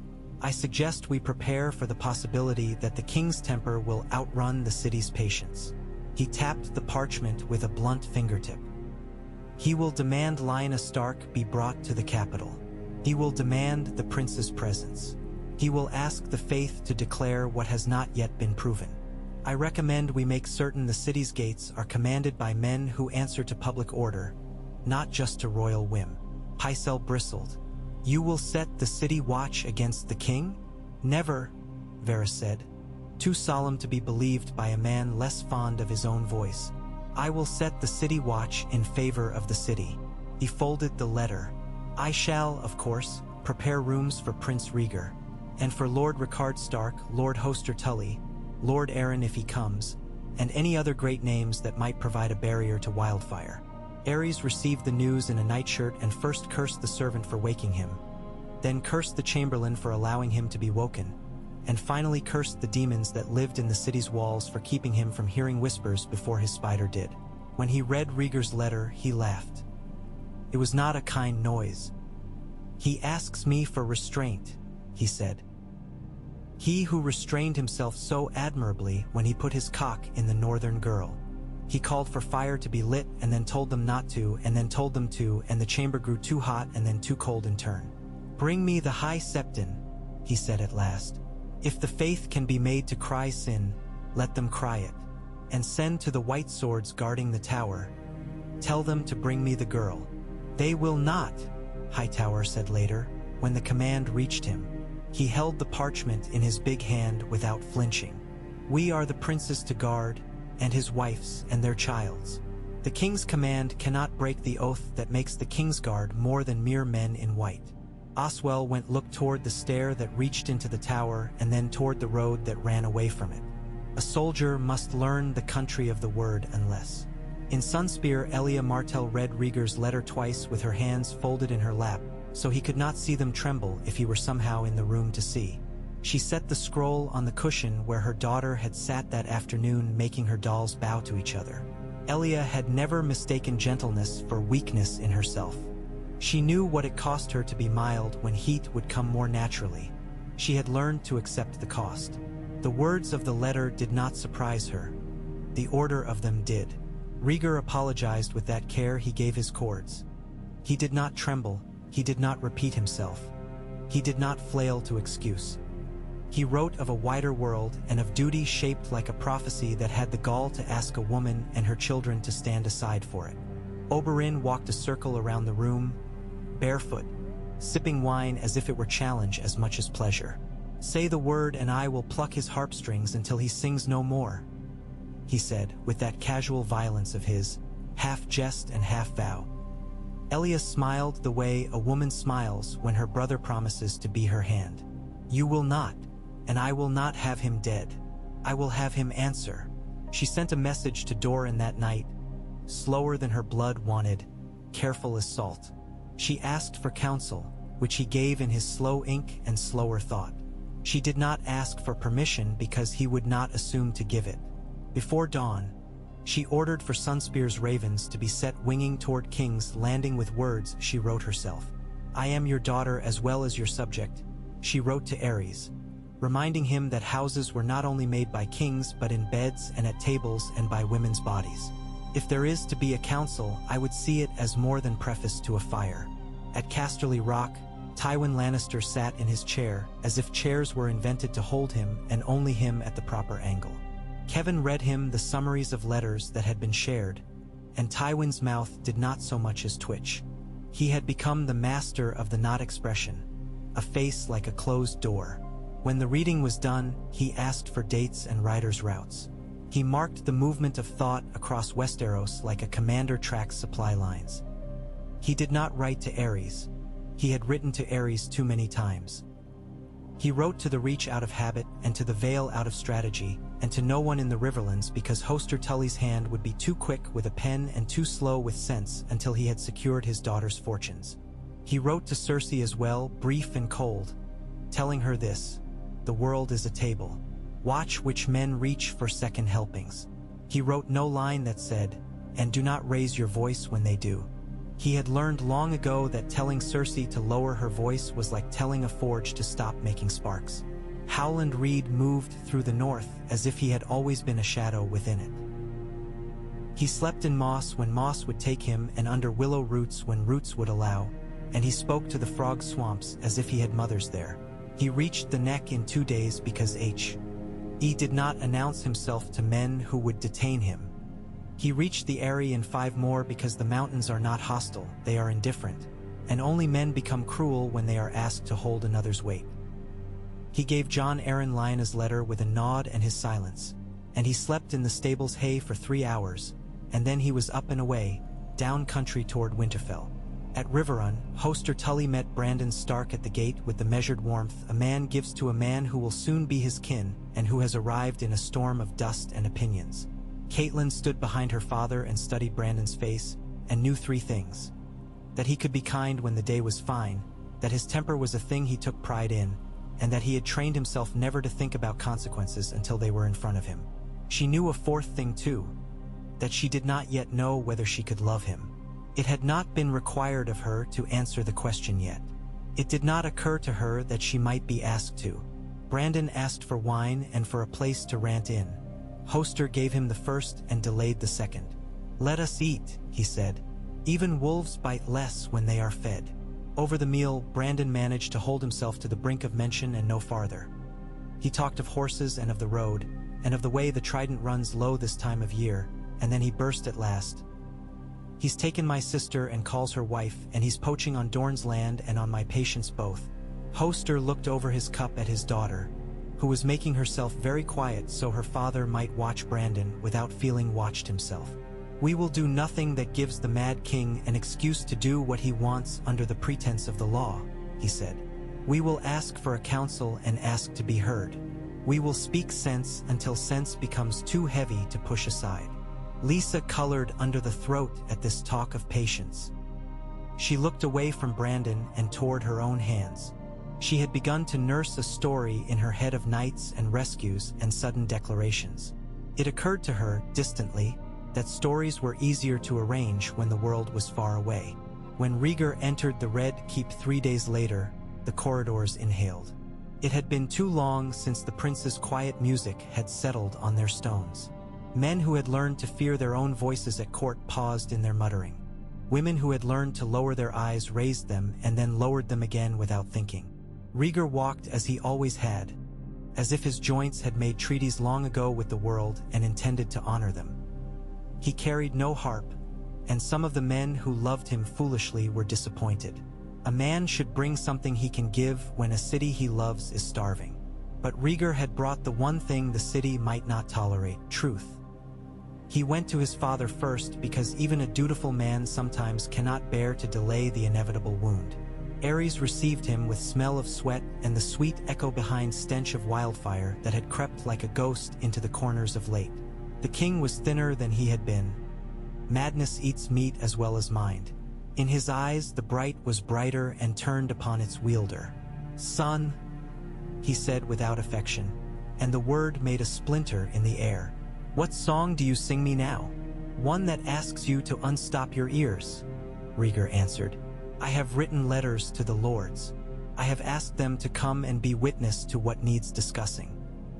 I suggest we prepare for the possibility that the king's temper will outrun the city's patience." He tapped the parchment with a blunt fingertip. "He will demand Lyanna Stark be brought to the capital. He will demand the prince's presence. He will ask the faith to declare what has not yet been proven. I recommend we make certain the city's gates are commanded by men who answer to public order, not just to royal whim." Pycelle bristled. "You will set the city watch against the king?" "Never," Varys said, too solemn to be believed by a man less fond of his own voice. "I will set the city watch in favor of the city." He folded the letter. "I shall, of course, prepare rooms for Prince Rhaegar, and for Lord Ricard Stark, Lord Hoster Tully, Lord Aaron if he comes, and any other great names that might provide a barrier to wildfire." Aerys received the news in a nightshirt and first cursed the servant for waking him, then cursed the chamberlain for allowing him to be woken, and finally cursed the demons that lived in the city's walls for keeping him from hearing whispers before his spider did. When he read Rhaegar's letter, he laughed. It was not a kind noise. "He asks me for restraint," he said. "He who restrained himself so admirably when he put his cock in the northern girl. He called for fire to be lit and then told them not to and then told them to, and the chamber grew too hot and then too cold in turn. 'Bring me the high septon,' he said at last. 'If the faith can be made to cry sin, let them cry it. And send to the white swords guarding the tower. Tell them to bring me the girl.' 'They will not,' Hightower said later, when the command reached him. He held the parchment in his big hand without flinching. 'We are the princes to guard, and his wife's and their child's. The king's command cannot break the oath that makes the king's guard more than mere men in white.' Oswell went look toward the stair that reached into the tower and then toward the road that ran away from it. A soldier must learn the country of the word unless. In Sunspear, Elia Martell read Rhaegar's letter twice with her hands folded in her lap, so he could not see them tremble if he were somehow in the room to see. She set the scroll on the cushion where her daughter had sat that afternoon, making her dolls bow to each other. Elia had never mistaken gentleness for weakness in herself. She knew what it cost her to be mild when heat would come more naturally. She had learned to accept the cost. The words of the letter did not surprise her. The order of them did. Rieger apologized with that care he gave his chords. He did not tremble, he did not repeat himself. He did not flail to excuse. He wrote of a wider world and of duty shaped like a prophecy that had the gall to ask a woman and her children to stand aside for it. Oberyn walked a circle around the room, barefoot, sipping wine as if it were challenge as much as pleasure. "Say the word and I will pluck his harpstrings until he sings no more," he said, with that casual violence of his, half jest and half vow. Elia smiled the way a woman smiles when her brother promises to be her hand. "You will not, and I will not have him dead. I will have him answer." She sent a message to Doran that night, slower than her blood wanted, careful as salt. She asked for counsel, which he gave in his slow ink and slower thought. She did not ask for permission because he would not assume to give it. Before dawn, she ordered for Sunspear's ravens to be set winging toward King's Landing with words she wrote herself. "I am your daughter as well as your subject," she wrote to Ares, reminding him that houses were not only made by kings but in beds and at tables and by women's bodies. "If there is to be a council, I would see it as more than preface to a fire." At Casterly Rock, Tywin Lannister sat in his chair, as if chairs were invented to hold him and only him at the proper angle. Kevin read him the summaries of letters that had been shared, and Tywin's mouth did not so much as twitch. He had become the master of the not expression, a face like a closed door. When the reading was done, he asked for dates and riders' routes. He marked the movement of thought across Westeros like a commander tracks supply lines. He did not write to Ares. He had written to Ares too many times. He wrote to the Reach out of habit and to the Vale out of strategy, and to no one in the Riverlands because Hoster Tully's hand would be too quick with a pen and too slow with sense until he had secured his daughter's fortunes. He wrote to Cersei as well, brief and cold, telling her this: "The world is a table. Watch which men reach for second helpings." He wrote no line that said, "And do not raise your voice when they do." He had learned long ago that telling Cersei to lower her voice was like telling a forge to stop making sparks. Howland Reed moved through the north as if he had always been a shadow within it. He slept in moss when moss would take him and under willow roots when roots would allow, and he spoke to the frog swamps as if he had mothers there. He reached the neck in 2 days because He did not announce himself to men who would detain him. He reached the Eyrie in 5 more because the mountains are not hostile, they are indifferent, and only men become cruel when they are asked to hold another's weight. He gave Jon Arryn Lyanna's letter with a nod and his silence, and he slept in the stable's hay for 3 hours, and then he was up and away, down country toward Winterfell. At Riverrun, Hoster Tully met Brandon Stark at the gate with the measured warmth a man gives to a man who will soon be his kin and who has arrived in a storm of dust and opinions. Catelyn stood behind her father and studied Brandon's face, and knew 3 things. That he could be kind when the day was fine, that his temper was a thing he took pride in, and that he had trained himself never to think about consequences until they were in front of him. She knew a 4th thing too, that she did not yet know whether she could love him. It had not been required of her to answer the question yet. It did not occur to her that she might be asked to. Brandon asked for wine and for a place to rant in. Hoster gave him the first and delayed the second. "Let us eat," he said. "Even wolves bite less when they are fed." Over the meal, Brandon managed to hold himself to the brink of mention and no farther. He talked of horses and of the road, and of the way the Trident runs low this time of year, and then he burst at last. "He's taken my sister and calls her wife, and he's poaching on Dorne's land and on my patience both." Hoster looked over his cup at his daughter, who was making herself very quiet so her father might watch Brandon without feeling watched himself. "We will do nothing that gives the Mad King an excuse to do what he wants under the pretense of the law," he said. "We will ask for a council and ask to be heard. We will speak sense until sense becomes too heavy to push aside." Lisa colored under the throat at this talk of patience. She looked away from Brandon and toward her own hands. She had begun to nurse a story in her head of knights and rescues and sudden declarations. It occurred to her, distantly, that stories were easier to arrange when the world was far away. When Rieger entered the Red Keep 3 days later, the corridors inhaled. It had been too long since the prince's quiet music had settled on their stones. Men who had learned to fear their own voices at court paused in their muttering. Women who had learned to lower their eyes raised them and then lowered them again without thinking. Rieger walked as he always had, as if his joints had made treaties long ago with the world and intended to honor them. He carried no harp, and some of the men who loved him foolishly were disappointed. A man should bring something he can give when a city he loves is starving. But Rieger had brought the one thing the city might not tolerate: truth. He went to his father first because even a dutiful man sometimes cannot bear to delay the inevitable wound. Ares received him with smell of sweat and the sweet echo behind stench of wildfire that had crept like a ghost into the corners of late. The king was thinner than he had been. Madness eats meat as well as mind. In his eyes the bright was brighter and turned upon its wielder. "Son," he said without affection, and the word made a splinter in the air. "What song do you sing me now?" "One that asks you to unstop your ears," Rieger answered. "I have written letters to the lords. I have asked them to come and be witness to what needs discussing.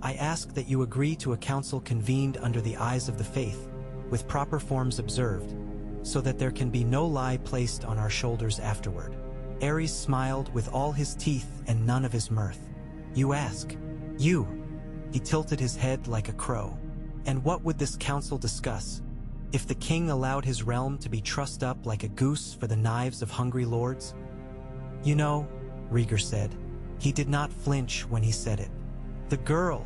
I ask that you agree to a council convened under the eyes of the faith, with proper forms observed, so that there can be no lie placed on our shoulders afterward." Ares smiled with all his teeth and none of his mirth. "You ask? You?" He tilted his head like a crow. "And what would this council discuss? If the king allowed his realm to be trussed up like a goose for the knives of hungry lords?" "You know," Rieger said. He did not flinch when he said it. "The girl,"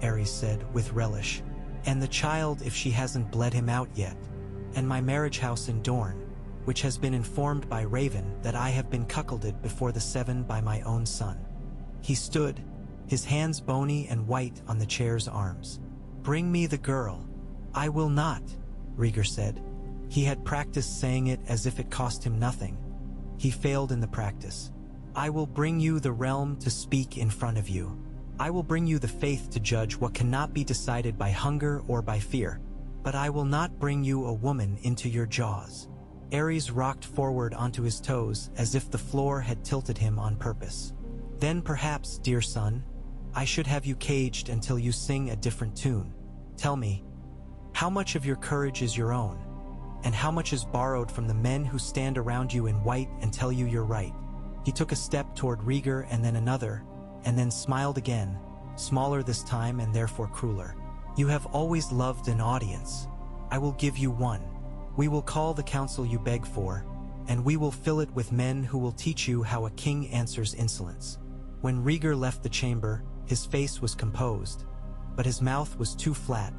Ares said with relish, "and the child if she hasn't bled him out yet, and my marriage house in Dorne, which has been informed by Raven that I have been cuckolded before the 7 by my own son." He stood, his hands bony and white on the chair's arms. "Bring me the girl." "I will not," Rieger said. He had practiced saying it as if it cost him nothing. He failed in the practice. "I will bring you the realm to speak in front of you. I will bring you the faith to judge what cannot be decided by hunger or by fear. But I will not bring you a woman into your jaws." Ares rocked forward onto his toes as if the floor had tilted him on purpose. "Then perhaps, dear son, I should have you caged until you sing a different tune. Tell me, how much of your courage is your own, and how much is borrowed from the men who stand around you in white and tell you you're right?" He took a step toward Rieger and then another, and then smiled again, smaller this time and therefore crueler. "You have always loved an audience. I will give you one. We will call the council you beg for, and we will fill it with men who will teach you how a king answers insolence." When Rieger left the chamber, his face was composed, but his mouth was too flat,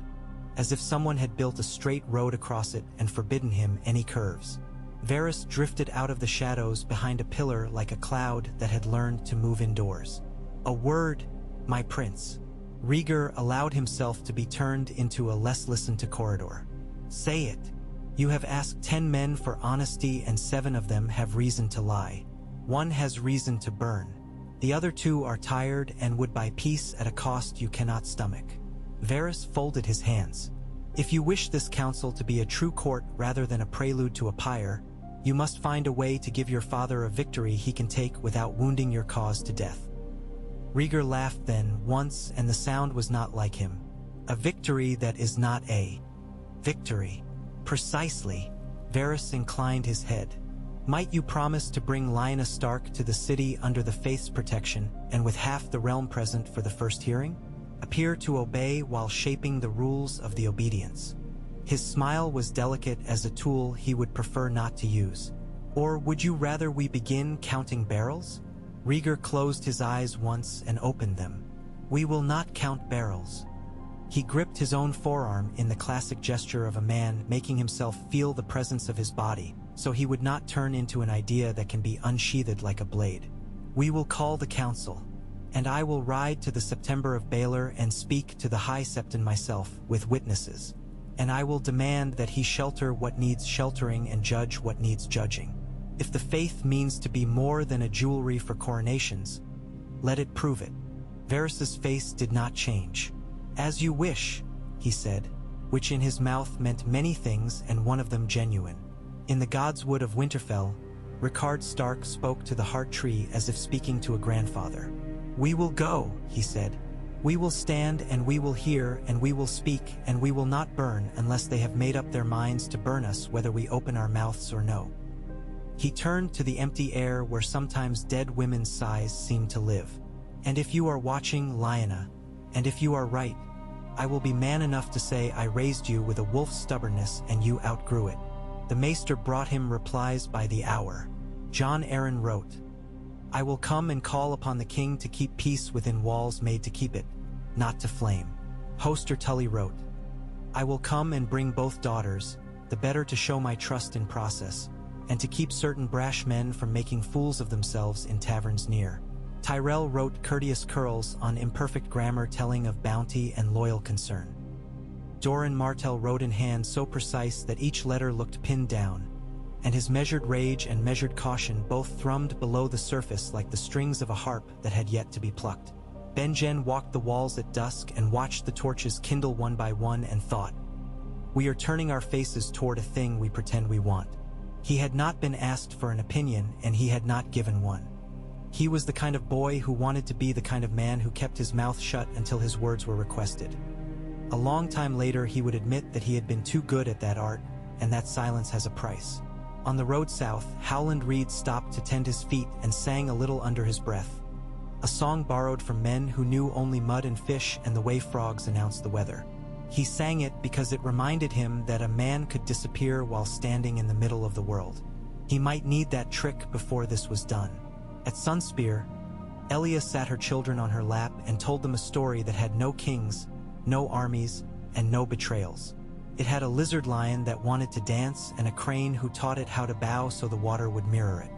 as if someone had built a straight road across it and forbidden him any curves. Varys drifted out of the shadows behind a pillar like a cloud that had learned to move indoors. "A word, my prince." Rieger allowed himself to be turned into a less listened-to corridor. "Say it. You have asked 10 men for honesty and 7 of them have reason to lie. 1 has reason to burn. The other 2 are tired and would buy peace at a cost you cannot stomach." Varys folded his hands. "If you wish this council to be a true court rather than a prelude to a pyre, you must find a way to give your father a victory he can take without wounding your cause to death." Rieger laughed then, once, and the sound was not like him. "A victory that is not a victory." "Precisely." Varys inclined his head. "Might you promise to bring Lyanna Stark to the city under the faith's protection, and with half the realm present for the first hearing? Appear to obey while shaping the rules of the obedience." His smile was delicate as a tool he would prefer not to use. "Or would you rather we begin counting barrels?" Rieger closed his eyes once and opened them. "We will not count barrels." He gripped his own forearm in the classic gesture of a man making himself feel the presence of his body, so he would not turn into an idea that can be unsheathed like a blade. "We will call the council, and I will ride to the September of Baelor and speak to the High Septon myself with witnesses, and I will demand that he shelter what needs sheltering and judge what needs judging. If the faith means to be more than a jewelry for coronations, Let it prove it." Varys's face did not change. "As you wish," he said, which in his mouth meant many things and one of them genuine. In the God's Wood of Winterfell, Rickard Stark spoke to the heart tree as if speaking to a grandfather. "We will go," he said. "We will stand and we will hear and we will speak and we will not burn unless they have made up their minds to burn us whether we open our mouths or no." He turned to the empty air where sometimes dead women's sighs seemed to live. "And if you are watching, Lyanna, and if you are right, I will be man enough to say I raised you with a wolf's stubbornness and you outgrew it." The maester brought him replies by the hour. Jon Arryn wrote, "I will come and call upon the king to keep peace within walls made to keep it, not to flame." Hoster Tully wrote, "I will come and bring both daughters, the better to show my trust in process, and to keep certain brash men from making fools of themselves in taverns near." Tyrell wrote courteous curls on imperfect grammar telling of bounty and loyal concern. Doran Martell wrote in hand so precise that each letter looked pinned down, and his measured rage and measured caution both thrummed below the surface like the strings of a harp that had yet to be plucked. Benjen walked the walls at dusk and watched the torches kindle one by one and thought, "We are turning our faces toward a thing we pretend we want." He had not been asked for an opinion and he had not given one. He was the kind of boy who wanted to be the kind of man who kept his mouth shut until his words were requested. A long time later he would admit that he had been too good at that art, and that silence has a price. On the road south, Howland Reed stopped to tend his feet and sang a little under his breath. A song borrowed from men who knew only mud and fish and the way frogs announced the weather. He sang it because it reminded him that a man could disappear while standing in the middle of the world. He might need that trick before this was done. At Sunspear, Elia sat her children on her lap and told them a story that had no kings, no armies, and no betrayals. It had a lizard lion that wanted to dance and a crane who taught it how to bow so the water would mirror it.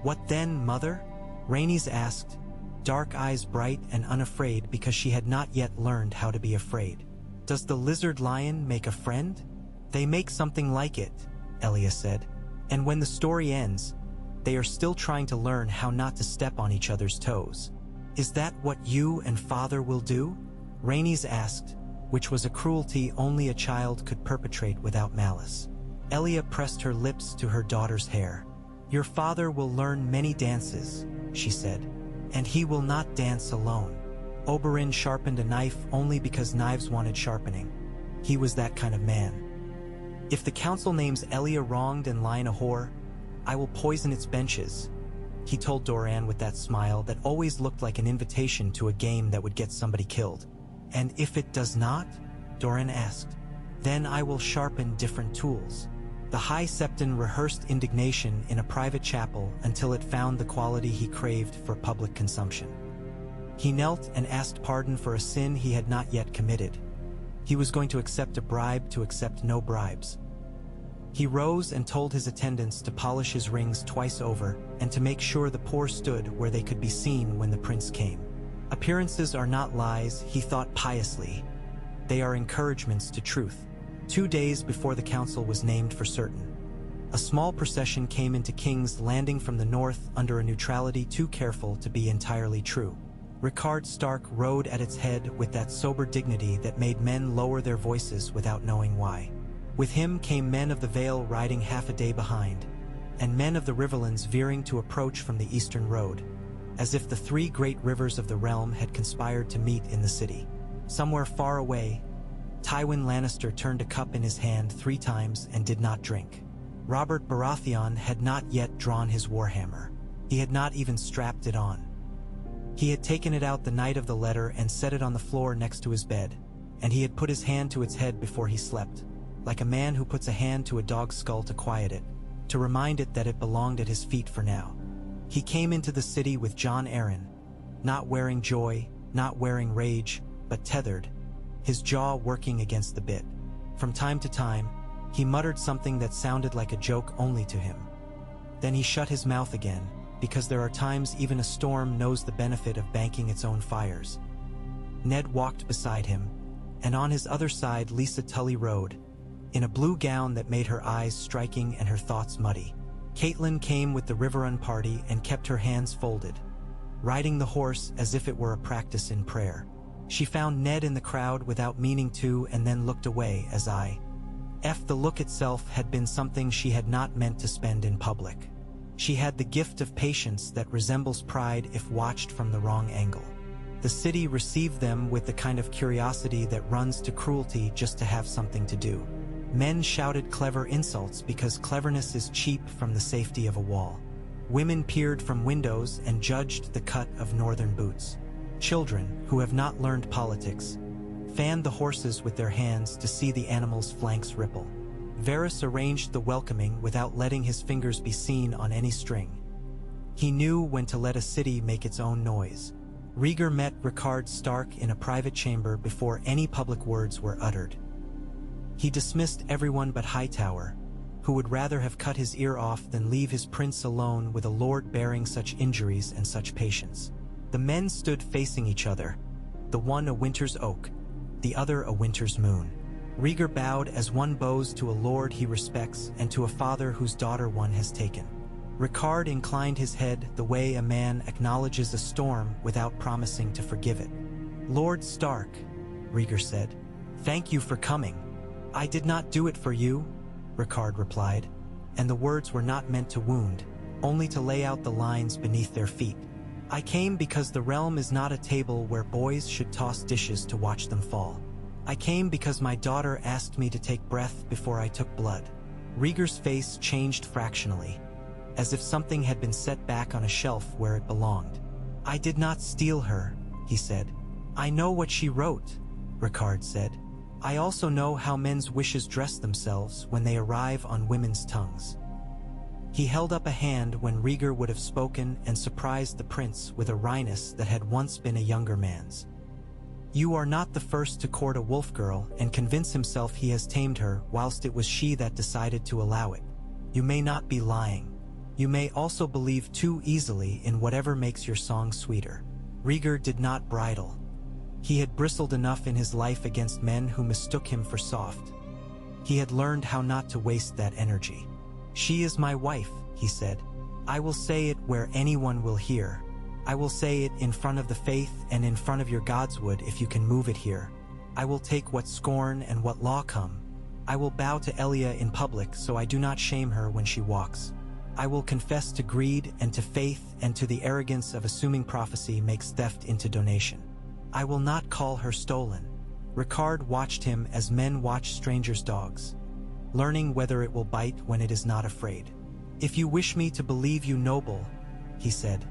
"What then, mother?" Rhaenys asked, dark eyes bright and unafraid because she had not yet learned how to be afraid. "Does the lizard lion make a friend?" "They make something like it," Elia said. "And when the story ends, they are still trying to learn how not to step on each other's toes." "Is that what you and father will do?" Rhaenys asked, which was a cruelty only a child could perpetrate without malice. Elia pressed her lips to her daughter's hair. "Your father will learn many dances," she said, "and he will not dance alone." Oberyn sharpened a knife only because knives wanted sharpening. He was that kind of man. "If the council names Elia wronged and Lyanna whore, I will poison its benches," he told Doran with that smile that always looked like an invitation to a game that would get somebody killed. "And if it does not?" Doran asked. "Then I will sharpen different tools." The High Septon rehearsed indignation in a private chapel until it found the quality he craved for public consumption. He knelt and asked pardon for a sin he had not yet committed. He was going to accept a bribe to accept no bribes. He rose and told his attendants to polish his rings twice over and to make sure the poor stood where they could be seen when the prince came. Appearances are not lies, he thought piously. They are encouragements to truth. 2 days before the council was named for certain, a small procession came into King's Landing from the north under a neutrality too careful to be entirely true. Rickard Stark rode at its head with that sober dignity that made men lower their voices without knowing why. With him came men of the Vale riding half a day behind, and men of the Riverlands veering to approach from the eastern road, as if the 3 great rivers of the realm had conspired to meet in the city. Somewhere far away, Tywin Lannister turned a cup in his hand 3 times and did not drink. Robert Baratheon had not yet drawn his warhammer. He had not even strapped it on. He had taken it out the night of the letter and set it on the floor next to his bed, and he had put his hand to its head before he slept, like a man who puts a hand to a dog's skull to quiet it, to remind it that it belonged at his feet for now. He came into the city with Jon Arryn, not wearing joy, not wearing rage, but tethered, his jaw working against the bit. From time to time, he muttered something that sounded like a joke only to him. Then he shut his mouth again, because there are times even a storm knows the benefit of banking its own fires. Ned walked beside him, and on his other side Lisa Tully rode, in a blue gown that made her eyes striking and her thoughts muddy. Catelyn came with the Riverrun party and kept her hands folded. riding the horse as if it were a practice in prayer. She found Ned in the crowd without meaning to and then looked away as the look itself had been something she had not meant to spend in public. She had the gift of patience that resembles pride if watched from the wrong angle. The city received them with the kind of curiosity that runs to cruelty just to have something to do. Men shouted clever insults because cleverness is cheap from the safety of a wall. Women peered from windows and judged the cut of northern boots. Children, who have not learned politics, fanned the horses with their hands to see the animals' flanks ripple. Varys arranged the welcoming without letting his fingers be seen on any string. He knew when to let a city make its own noise. Rhaegar met Rickard Stark in a private chamber before any public words were uttered. He dismissed everyone but Hightower, who would rather have cut his ear off than leave his prince alone with a lord bearing such injuries and such patience. The men stood facing each other, the one a winter's oak, the other a winter's moon. Rhaegar bowed as one bows to a lord he respects and to a father whose daughter one has taken. Rickard inclined his head the way a man acknowledges a storm without promising to forgive it. "Lord Stark," Rhaegar said, "thank you for coming." "I did not do it for you," Rickard replied, and the words were not meant to wound, only to lay out the lines beneath their feet. "I came because the realm is not a table where boys should toss dishes to watch them fall. I came because my daughter asked me to take breath before I took blood." Rhaegar's face changed fractionally, as if something had been set back on a shelf where it belonged. "I did not steal her," he said. "I know what she wrote," Rickard said. "I also know how men's wishes dress themselves when they arrive on women's tongues." He held up a hand when Rhaegar would have spoken and surprised the prince with a wryness that had once been a younger man's. "You are not the first to court a wolf girl and convince himself he has tamed her whilst it was she that decided to allow it. You may not be lying. You may also believe too easily in whatever makes your song sweeter." Rhaegar did not bridle. He had bristled enough in his life against men who mistook him for soft. He had learned how not to waste that energy. "She is my wife," he said. "I will say it where anyone will hear. I will say it in front of the faith and in front of your godswood if you can move it here. I will take what scorn and what law come. I will bow to Elia in public so I do not shame her when she walks. I will confess to greed and to faith and to the arrogance of assuming prophecy makes theft into donation. I will not call her stolen." Rickard watched him as men watch strangers' dogs, learning whether it will bite when it is not afraid. "If you wish me to believe you noble," he said,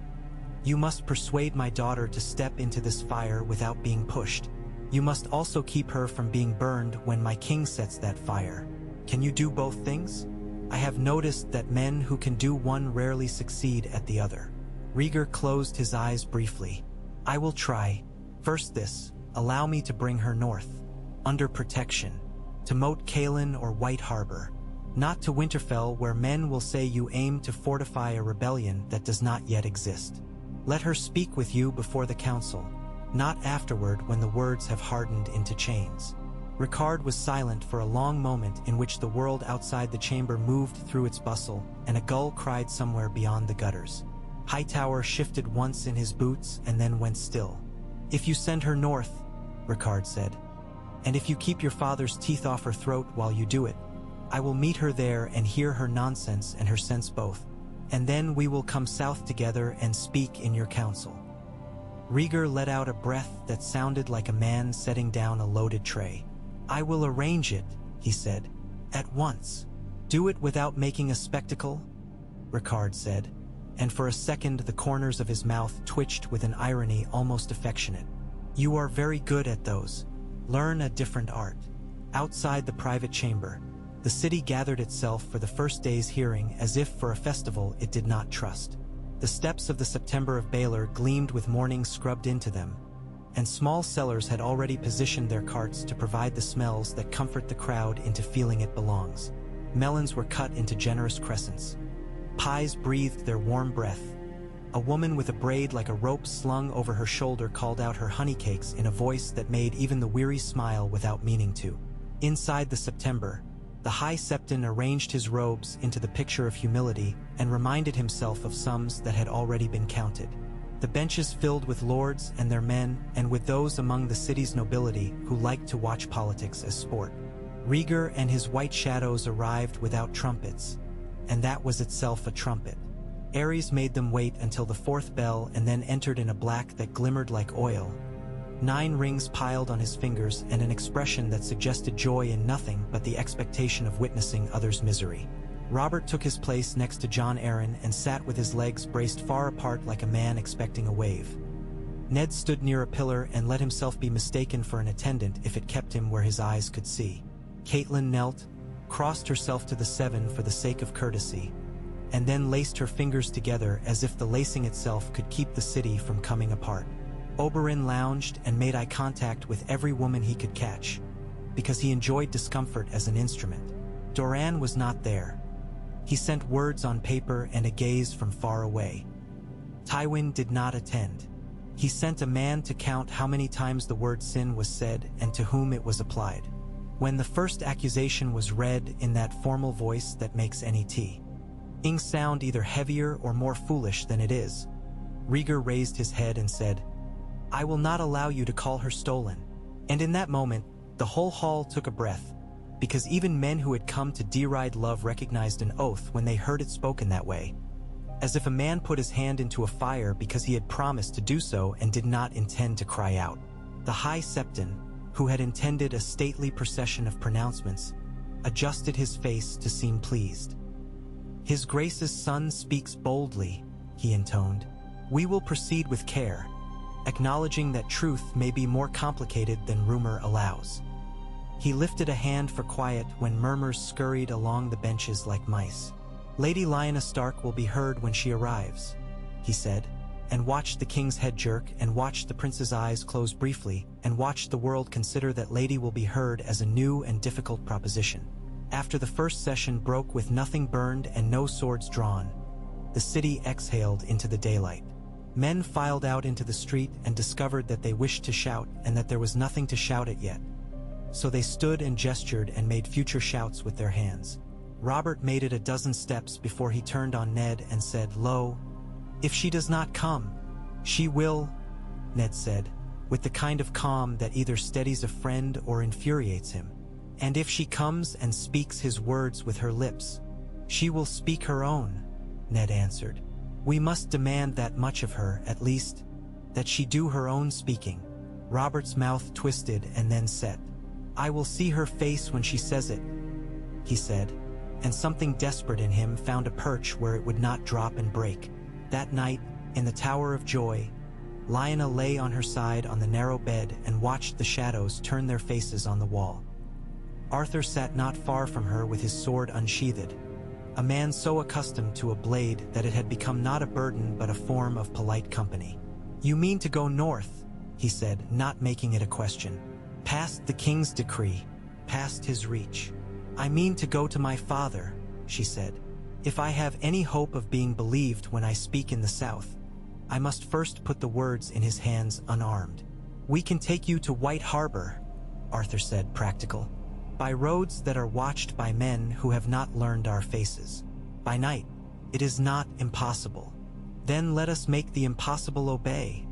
"you must persuade my daughter to step into this fire without being pushed. You must also keep her from being burned when my king sets that fire. Can you do both things? I have noticed that men who can do one rarely succeed at the other." Rhaegar closed his eyes briefly. "I will try. First this, allow me to bring her north, under protection, to Moat Cailin or White Harbor, not to Winterfell where men will say you aim to fortify a rebellion that does not yet exist. Let her speak with you before the council, not afterward when the words have hardened into chains." Rickard was silent for a long moment in which the world outside the chamber moved through its bustle and a gull cried somewhere beyond the gutters. Hightower shifted once in his boots and then went still. "If you send her north," Rickard said, "and if you keep your father's teeth off her throat while you do it, I will meet her there and hear her nonsense and her sense both, and then we will come south together and speak in your council." Rhaegar let out a breath that sounded like a man setting down a loaded tray. "I will arrange it," he said, "at once." "Do it without making a spectacle?" Rickard said, and for a second the corners of his mouth twitched with an irony almost affectionate. "You are very good at those. Learn a different art." Outside the private chamber, the city gathered itself for the first day's hearing as if for a festival it did not trust. The steps of the September of Baelor gleamed with morning scrubbed into them, and small sellers had already positioned their carts to provide the smells that comfort the crowd into feeling it belongs. Melons were cut into generous crescents. Pies breathed their warm breath. A woman with a braid like a rope slung over her shoulder called out her honeycakes in a voice that made even the weary smile without meaning to. Inside the September, the High Septon arranged his robes into the picture of humility and reminded himself of sums that had already been counted. the benches filled with lords and their men, and with those among the city's nobility who liked to watch politics as sport. Rhaegar and his white shadows arrived without trumpets, and that was itself a trumpet. Ares made them wait until the fourth bell and then entered in a black that glimmered like oil. 9 rings piled on his fingers and an expression that suggested joy in nothing but the expectation of witnessing others' misery. Robert took his place next to Jon Arryn and sat with his legs braced far apart like a man expecting a wave. Ned stood near a pillar and let himself be mistaken for an attendant if it kept him where his eyes could see. Catelyn knelt, crossed herself to the 7 for the sake of courtesy, and then laced her fingers together as if the lacing itself could keep the city from coming apart. Oberyn lounged and made eye contact with every woman he could catch, because he enjoyed discomfort as an instrument. Doran was not there. He sent words on paper and a gaze from far away. Tywin did not attend. He sent a man to count how many times the word sin was said and to whom it was applied. When the first accusation was read in that formal voice that makes any ing sound either heavier or more foolish than it is, Rhaegar raised his head and said, "I will not allow you to call her stolen." And in that moment, the whole hall took a breath, because even men who had come to deride love recognized an oath when they heard it spoken that way, as if a man put his hand into a fire because he had promised to do so and did not intend to cry out. The High Septon, who had intended a stately procession of pronouncements, adjusted his face to seem pleased. "His Grace's son speaks boldly," he intoned. "We will proceed with care, acknowledging that truth may be more complicated than rumor allows." He lifted a hand for quiet when murmurs scurried along the benches like mice. "Lady Lyanna Stark will be heard when she arrives," he said, and watched the king's head jerk and watched the prince's eyes close briefly and watched the world consider that lady will be heard as a new and difficult proposition. After the first session broke with nothing burned and no swords drawn, the city exhaled into the daylight. Men filed out into the street and discovered that they wished to shout and that there was nothing to shout at yet. So they stood and gestured and made future shouts with their hands. Robert made it a dozen steps before he turned on Ned and said, "Lo, if she does not come, she will," Ned said, with the kind of calm that either steadies a friend or infuriates him. "And if she comes and speaks his words with her lips, she will speak her own," Ned answered. "We must demand that much of her, at least, that she do her own speaking." Robert's mouth twisted and then set. "I will see her face when she says it," he said, and something desperate in him found a perch where it would not drop and break. That night, in the Tower of Joy, Lyanna lay on her side on the narrow bed and watched the shadows turn their faces on the wall. Arthur sat not far from her with his sword unsheathed, a man so accustomed to a blade that it had become not a burden but a form of polite company. "You mean to go north," he said, not making it a question. "Past the king's decree, past his reach." "I mean to go to my father," she said. "If I have any hope of being believed when I speak in the south, I must first put the words in his hands unarmed." "We can take you to White Harbor," Arthur said, practical. "By roads that are watched by men who have not learned our faces. By night, it is not impossible." "Then let us make the impossible obey,"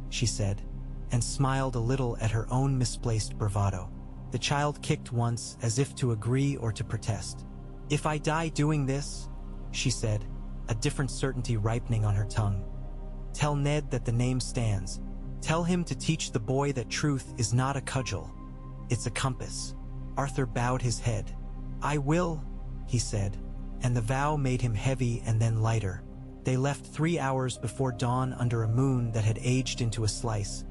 she said, and smiled a little at her own misplaced bravado. The child kicked once as if to agree or to protest. "If I die doing this," she said, a different certainty ripening on her tongue, "tell Ned that the name stands. Tell him to teach the boy that truth is not a cudgel, it's a compass." Arthur bowed his head. "I will," he said, and the vow made him heavy and then lighter. They left 3 hours before dawn under a moon that had aged into a slice,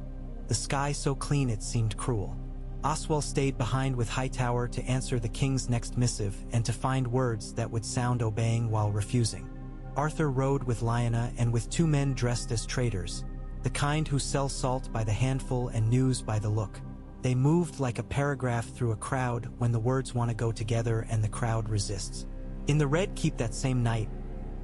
the sky so clean it seemed cruel. Oswell stayed behind with Hightower to answer the king's next missive and to find words that would sound obeying while refusing. Arthur rode with Lyanna and with 2 men dressed as traders, the kind who sell salt by the handful and news by the look. They moved like a paragraph through a crowd when the words want to go together and the crowd resists. In the Red Keep that same night,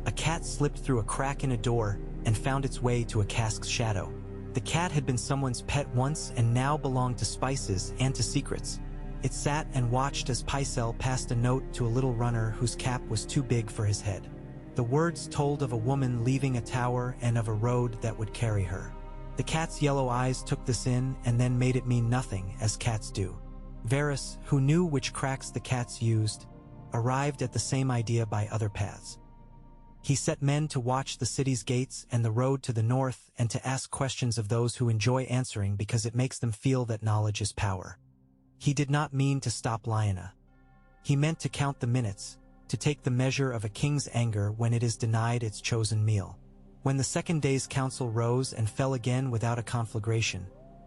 a cat slipped through a crack in a door and found its way to a cask's shadow. The cat had been someone's pet once and now belonged to spices and to secrets. It sat and watched as Pycelle passed a note to a little runner whose cap was too big for his head. The words told of a woman leaving a tower and of a road that would carry her. The cat's yellow eyes took this in and then made it mean nothing, as cats do. Varys, who knew which cracks the cats used, arrived at the same idea by other paths. He set men to watch the city's gates and the road to the north and to ask questions of those who enjoy answering because it makes them feel that knowledge is power. He did not mean to stop Lyanna. He meant to count the minutes, to take the measure of a king's anger when it is denied its chosen meal. When the second day's council rose and fell again without a conflagration,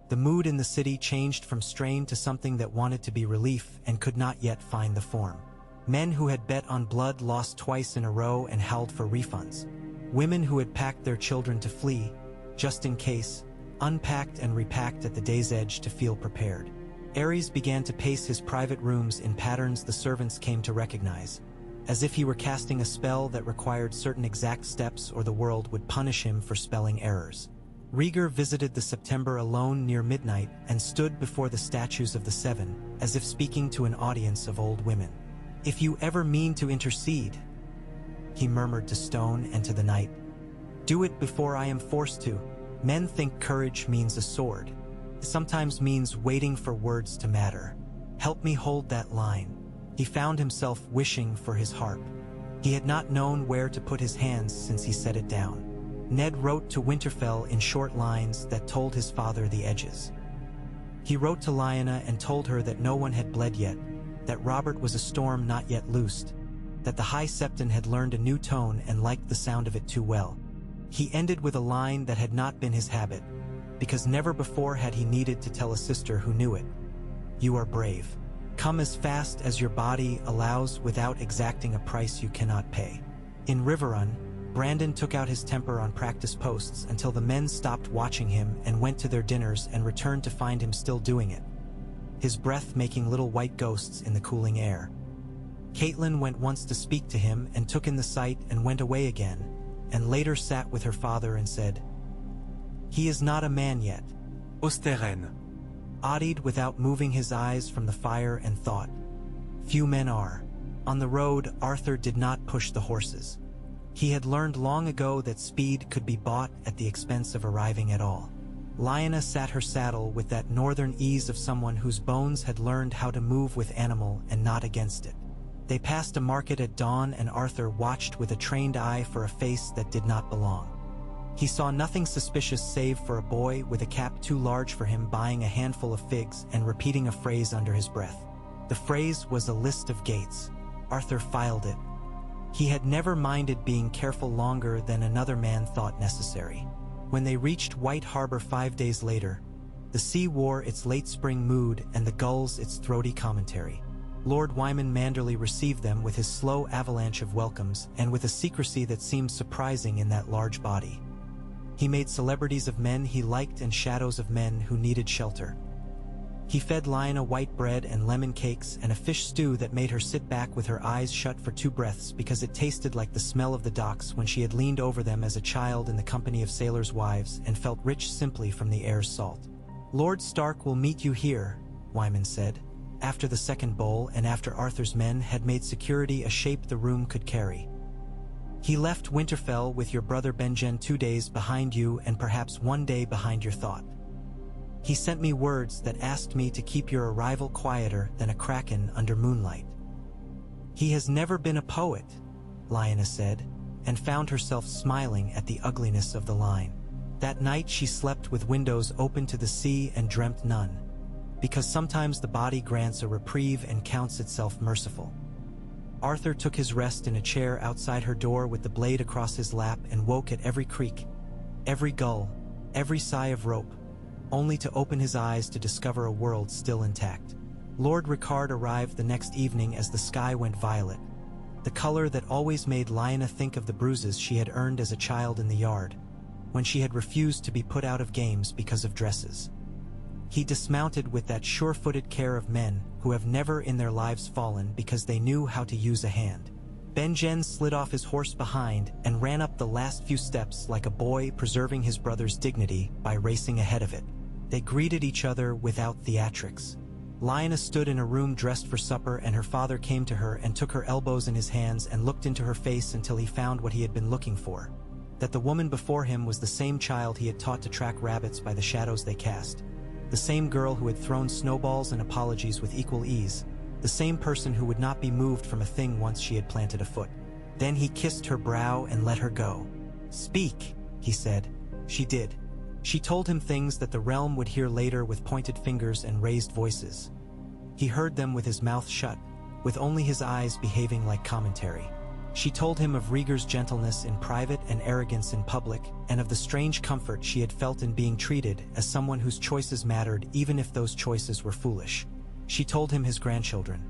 the mood in the city changed from strain to something that wanted to be relief and could not yet find the form. Men who had bet on blood lost twice in a row and howled for refunds. Women who had packed their children to flee, just in case, unpacked and repacked at the day's edge to feel prepared. Ares began to pace his private rooms in patterns the servants came to recognize, as if he were casting a spell that required certain exact steps or the world would punish him for spelling errors. Rhaegar visited the September alone near midnight and stood before the statues of the Seven, as if speaking to an audience of old women. "If you ever mean to intercede," he murmured to stone and to the night, "do it before I am forced to. Men think courage means a sword. It sometimes means waiting for words to matter. Help me hold that line." He found himself wishing for his harp. He had not known where to put his hands since he set it down. Ned wrote to Winterfell in short lines that told his father the edges. He wrote to Lyanna and told her that no one had bled yet, that Robert was a storm not yet loosed, that the High Septon had learned a new tone and liked the sound of it too well. He ended with a line that had not been his habit, because never before had he needed to tell a sister who knew it. "You are brave. Come as fast as your body allows without exacting a price you cannot pay." In Riverrun, Brandon took out his temper on practice posts until the men stopped watching him and went to their dinners and returned to find him still doing it, his breath making little white ghosts in the cooling air. Catelyn went once to speak to him and took in the sight and went away again, and later sat with her father and said, "He is not a man yet." Osteren. Adied without moving his eyes from the fire and thought, "Few men are." On the road, Arthur did not push the horses. He had learned long ago that speed could be bought at the expense of arriving at all. Lyanna sat her saddle with that northern ease of someone whose bones had learned how to move with animal and not against it. They passed a market at dawn and Arthur watched with a trained eye for a face that did not belong. He saw nothing suspicious save for a boy with a cap too large for him buying a handful of figs and repeating a phrase under his breath. The phrase was a list of gates. Arthur filed it. He had never minded being careful longer than another man thought necessary. When they reached White Harbor 5 days later, the sea wore its late spring mood and the gulls its throaty commentary. Lord Wyman Manderley received them with his slow avalanche of welcomes and with a secrecy that seemed surprising in that large body. He made celebrities of men he liked and shadows of men who needed shelter. He fed Lyanna white bread and lemon cakes and a fish stew that made her sit back with her eyes shut for 2 breaths because it tasted like the smell of the docks when she had leaned over them as a child in the company of sailors' wives and felt rich simply from the air's salt. "Lord Stark will meet you here," Wyman said, after the second bowl and after Arthur's men had made security a shape the room could carry. "He left Winterfell with your brother Benjen 2 days behind you and perhaps 1 day behind your thought. He sent me words that asked me to keep your arrival quieter than a kraken under moonlight." "He has never been a poet," Lyanna said, and found herself smiling at the ugliness of the line. That night she slept with windows open to the sea and dreamt none, because sometimes the body grants a reprieve and counts itself merciful. Arthur took his rest in a chair outside her door with the blade across his lap and woke at every creak, every gull, every sigh of rope, only to open his eyes to discover a world still intact. Lord Ricard arrived the next evening as the sky went violet, the color that always made Lyanna think of the bruises she had earned as a child in the yard, when she had refused to be put out of games because of dresses. He dismounted with that sure-footed care of men who have never in their lives fallen because they knew how to use a hand. Benjen slid off his horse behind and ran up the last few steps like a boy preserving his brother's dignity by racing ahead of it. They greeted each other without theatrics. Lyanna stood in a room dressed for supper, and her father came to her and took her elbows in his hands and looked into her face until he found what he had been looking for. That the woman before him was the same child he had taught to track rabbits by the shadows they cast. The same girl who had thrown snowballs and apologies with equal ease. The same person who would not be moved from a thing once she had planted a foot. Then he kissed her brow and let her go. "Speak," he said. She did. She told him things that the realm would hear later with pointed fingers and raised voices. He heard them with his mouth shut, with only his eyes behaving like commentary. She told him of Rhaegar's gentleness in private and arrogance in public, and of the strange comfort she had felt in being treated as someone whose choices mattered even if those choices were foolish. She told him his grandchildren.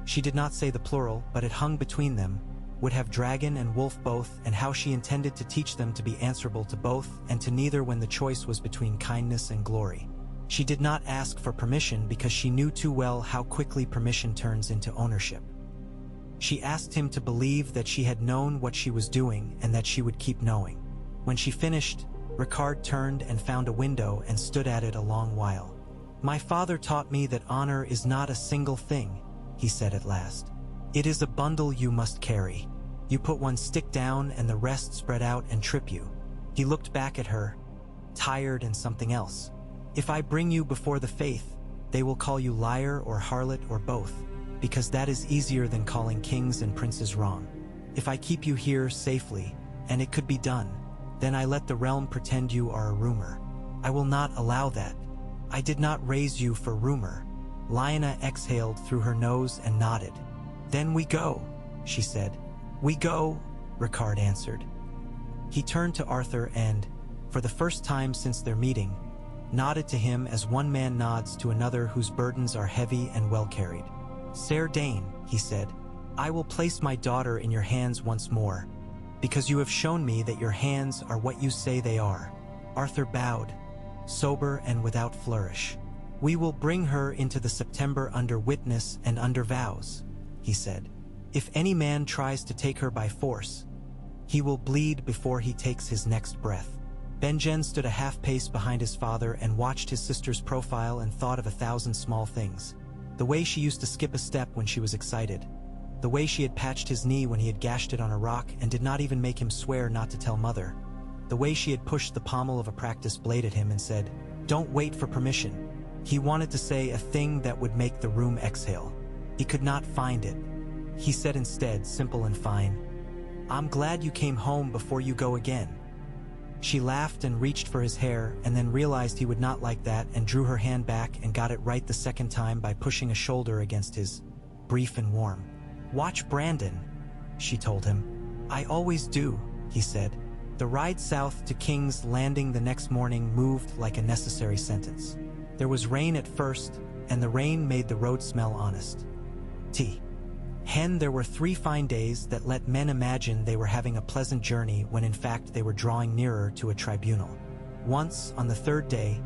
She did not say the plural, but it hung between them, would have dragon and wolf both, and how she intended to teach them to be answerable to both and to neither when the choice was between kindness and glory. She did not ask for permission because she knew too well how quickly permission turns into ownership. She asked him to believe that she had known what she was doing and that she would keep knowing. When she finished, Ricard turned and found a window and stood at it a long while. "My father taught me that honor is not a single thing," he said at last. "It is a bundle you must carry. You put one stick down and the rest spread out and trip you." He looked back at her, tired and something else. "If I bring you before the faith, they will call you liar or harlot or both, because that is easier than calling kings and princes wrong. If I keep you here safely, and it could be done, then I let the realm pretend you are a rumor. I will not allow that. I did not raise you for rumor." Lyanna exhaled through her nose and nodded. "Then we go," she said. "We go," Ricard answered. He turned to Arthur and, for the first time since their meeting, nodded to him as one man nods to another whose burdens are heavy and well carried. "Ser Dane," he said, "I will place my daughter in your hands once more, because you have shown me that your hands are what you say they are." Arthur bowed, sober and without flourish. "We will bring her into the September under witness and under vows," he said. "If any man tries to take her by force, he will bleed before he takes his next breath." Benjen stood a half pace behind his father and watched his sister's profile and thought of 1,000 small things. The way she used to skip a step when she was excited. The way she had patched his knee when he had gashed it on a rock and did not even make him swear not to tell mother. The way she had pushed the pommel of a practice blade at him and said, "Don't wait for permission." He wanted to say a thing that would make the room exhale. He could not find it. He said instead, simple and fine, "I'm glad you came home before you go again." She laughed and reached for his hair and then realized he would not like that and drew her hand back and got it right the second time by pushing a shoulder against his, brief and warm. "Watch Brandon," she told him. "I always do," he said. The ride south to King's Landing the next morning moved like a necessary sentence. There was rain at first, and the rain made the road smell honest. There were 3 fine days that let men imagine they were having a pleasant journey when in fact they were drawing nearer to a tribunal. Once, on the 3rd day,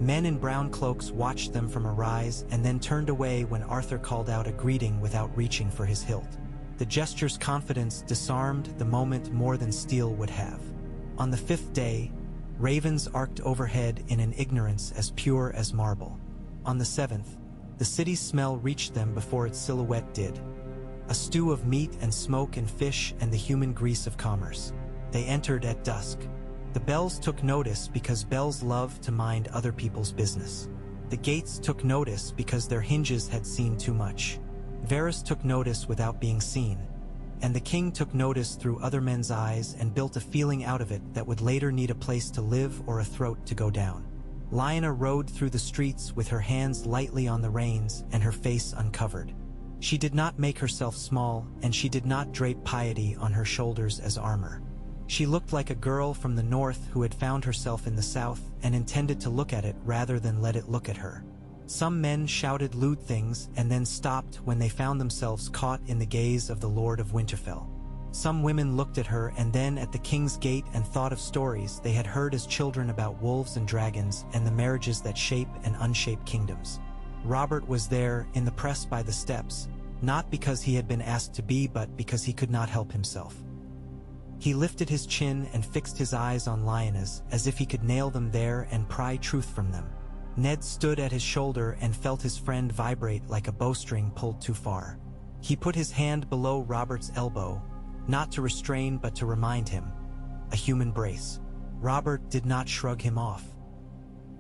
men in brown cloaks watched them from a rise and then turned away when Arthur called out a greeting without reaching for his hilt. The gesture's confidence disarmed the moment more than steel would have. On the 5th day, ravens arced overhead in an ignorance as pure as marble. On the 7th, the city's smell reached them before its silhouette did. A stew of meat and smoke and fish and the human grease of commerce. They entered at dusk. The bells took notice because bells love to mind other people's business. The gates took notice because their hinges had seen too much. Varys took notice without being seen. And the king took notice through other men's eyes and built a feeling out of it that would later need a place to live or a throat to go down. Lyanna rode through the streets with her hands lightly on the reins and her face uncovered. She did not make herself small, and she did not drape piety on her shoulders as armor. She looked like a girl from the north who had found herself in the south and intended to look at it rather than let it look at her. Some men shouted lewd things and then stopped when they found themselves caught in the gaze of the Lord of Winterfell. Some women looked at her and then at the king's gate and thought of stories they had heard as children about wolves and dragons and the marriages that shape and unshape kingdoms. Robert was there, in the press by the steps, not because he had been asked to be, but because he could not help himself. He lifted his chin and fixed his eyes on Lyanna's as if he could nail them there and pry truth from them. Ned stood at his shoulder and felt his friend vibrate like a bowstring pulled too far. He put his hand below Robert's elbow, not to restrain but to remind him. A human brace. Robert did not shrug him off.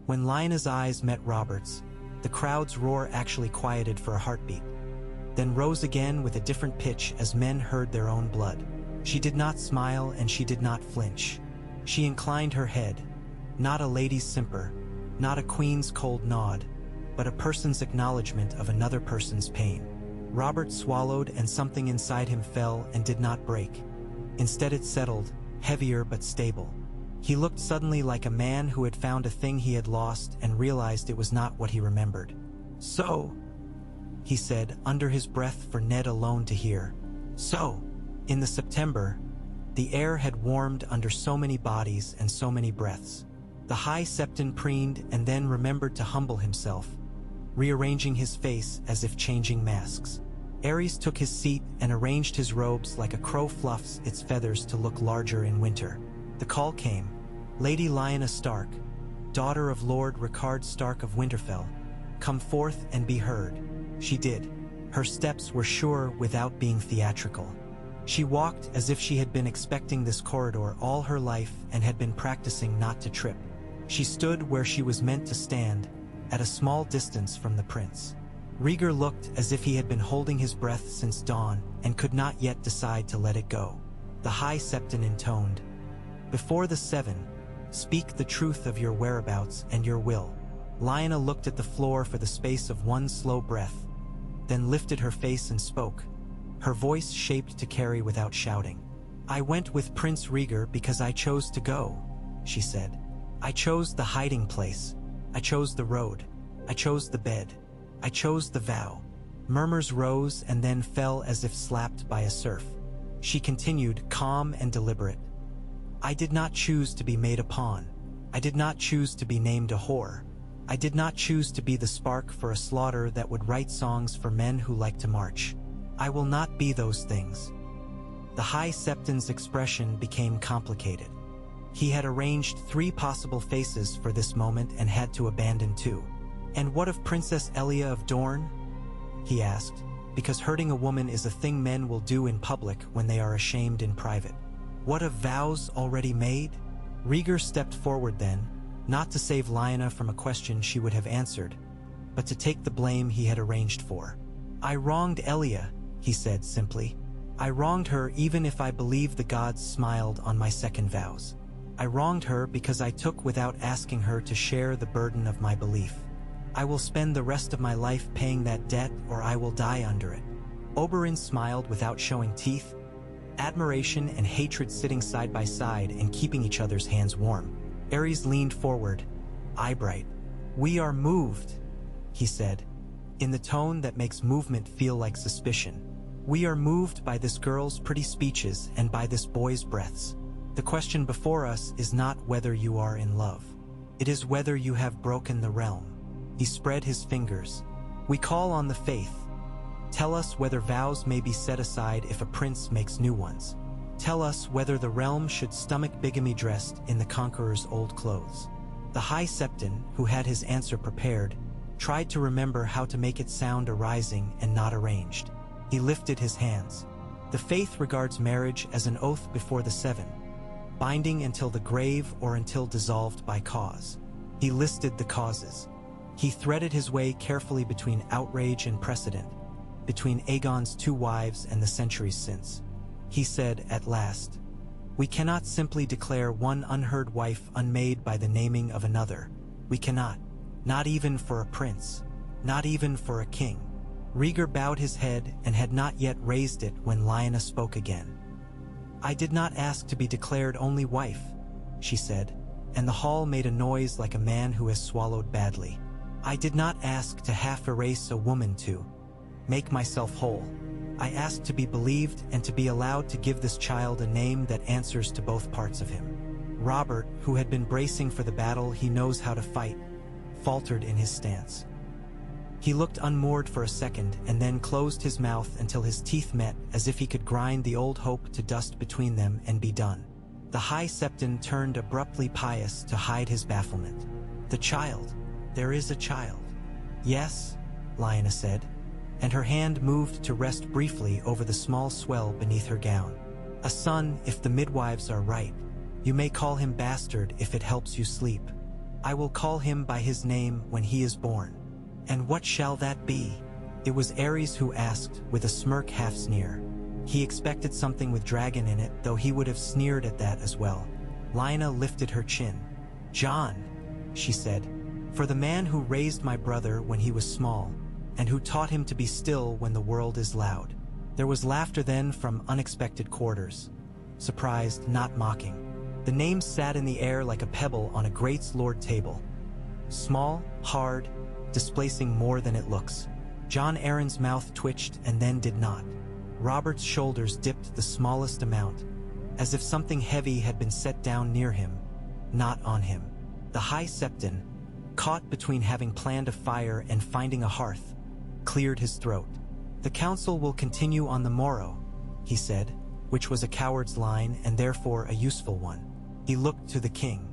When Lyanna's eyes met Robert's, the crowd's roar actually quieted for a heartbeat, then rose again with a different pitch as men heard their own blood. She did not smile and she did not flinch. She inclined her head, not a lady's simper, not a queen's cold nod, but a person's acknowledgement of another person's pain. Robert swallowed and something inside him fell and did not break. Instead it settled, heavier but stable. He looked suddenly like a man who had found a thing he had lost and realized it was not what he remembered. "So," he said under his breath for Ned alone to hear. "So." In the September, the air had warmed under so many bodies and so many breaths. The High Septon preened and then remembered to humble himself, rearranging his face as if changing masks. Ares took his seat and arranged his robes like a crow fluffs its feathers to look larger in winter. The call came. "Lady Lyanna Stark, daughter of Lord Rickard Stark of Winterfell, come forth and be heard." She did. Her steps were sure without being theatrical. She walked as if she had been expecting this corridor all her life and had been practicing not to trip. She stood where she was meant to stand, at a small distance from the prince. Rhaegar looked as if he had been holding his breath since dawn and could not yet decide to let it go. The High Septon intoned, "Before the Seven, speak the truth of your whereabouts and your will." Lyanna looked at the floor for the space of one slow breath, then lifted her face and spoke, her voice shaped to carry without shouting. "I went with Prince Rhaegar because I chose to go," she said. "I chose the hiding place. I chose the road. I chose the bed. I chose the vow." Murmurs rose and then fell as if slapped by a surf. She continued, calm and deliberate. "I did not choose to be made a pawn. I did not choose to be named a whore. I did not choose to be the spark for a slaughter that would write songs for men who like to march. I will not be those things." The High Septon's expression became complicated. He had arranged 3 possible faces for this moment and had to abandon 2. "And what of Princess Elia of Dorne?" he asked, because hurting a woman is a thing men will do in public when they are ashamed in private. "What of vows already made?" Rhaegar stepped forward then, not to save Lyanna from a question she would have answered, but to take the blame he had arranged for. "I wronged Elia," he said simply. "I wronged her even if I believe the gods smiled on my second vows. I wronged her because I took without asking her to share the burden of my belief. I will spend the rest of my life paying that debt or I will die under it." Oberyn smiled without showing teeth, admiration and hatred sitting side by side and keeping each other's hands warm. Ares leaned forward, eye bright. "We are moved," he said, in the tone that makes movement feel like suspicion. "We are moved by this girl's pretty speeches and by this boy's breaths. The question before us is not whether you are in love. It is whether you have broken the realm." He spread his fingers. "We call on the faith. Tell us whether vows may be set aside if a prince makes new ones. Tell us whether the realm should stomach bigamy dressed in the conqueror's old clothes." The High Septon, who had his answer prepared, tried to remember how to make it sound arising and not arranged. He lifted his hands. "The faith regards marriage as an oath before the Seven, binding until the grave or until dissolved by cause." He listed the causes. He threaded his way carefully between outrage and precedent, between Aegon's 2 wives and the centuries since. He said at last, "We cannot simply declare one unheard wife unmade by the naming of another. We cannot. Not even for a prince. Not even for a king." Rhaegar bowed his head and had not yet raised it when Lyanna spoke again. "I did not ask to be declared only wife," she said, and the hall made a noise like a man who has swallowed badly. "I did not ask to half erase a woman to make myself whole. I asked to be believed and to be allowed to give this child a name that answers to both parts of him." Robert, who had been bracing for the battle he knows how to fight, faltered in his stance. He looked unmoored for a second and then closed his mouth until his teeth met as if he could grind the old hope to dust between them and be done. The High Septon turned abruptly pious to hide his bafflement. The there is a child." "Yes," Lyanna said, and her hand moved to rest briefly over the small swell beneath her gown. "A son, if the midwives are right. You may call him Bastard if it helps you sleep. I will call him by his name when he is born." "And what shall that be?" It was Ares who asked, with a smirk half sneer. He expected something with dragon in it, though he would have sneered at that as well. Lyanna lifted her chin. "John," she said, "for the man who raised my brother when he was small, and who taught him to be still when the world is loud." There was laughter then from unexpected quarters. Surprised, not mocking. The name sat in the air like a pebble on a great lord table. Small, hard, displacing more than it looks. John Aaron's mouth twitched and then did not. Robert's shoulders dipped the smallest amount, as if something heavy had been set down near him, not on him. The High Septon, caught between having planned a fire and finding a hearth, cleared his throat. "The council will continue on the morrow," he said, which was a coward's line and therefore a useful one. He looked to the king.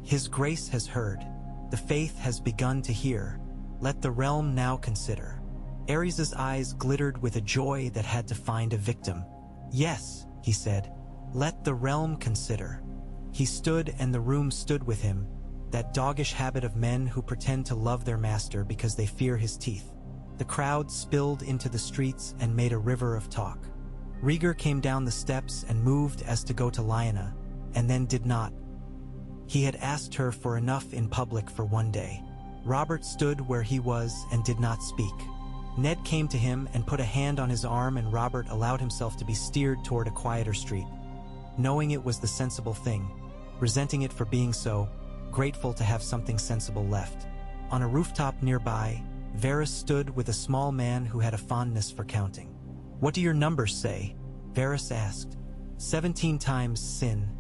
"His grace has heard. The faith has begun to hear. Let the realm now consider." Ares's eyes glittered with a joy that had to find a victim. "Yes," he said, "let the realm consider." He stood and the room stood with him, that doggish habit of men who pretend to love their master because they fear his teeth. The crowd spilled into the streets and made a river of talk. Rhaegar came down the steps and moved as to go to Lyanna, and then did not. He had asked her for enough in public for one day. Robert stood where he was and did not speak. Ned came to him and put a hand on his arm, and Robert allowed himself to be steered toward a quieter street, knowing it was the sensible thing, resenting it for being so, grateful to have something sensible left. On a rooftop nearby, Varys stood with a small man who had a fondness for counting. "What do your numbers say?" Varys asked. 17 times sin.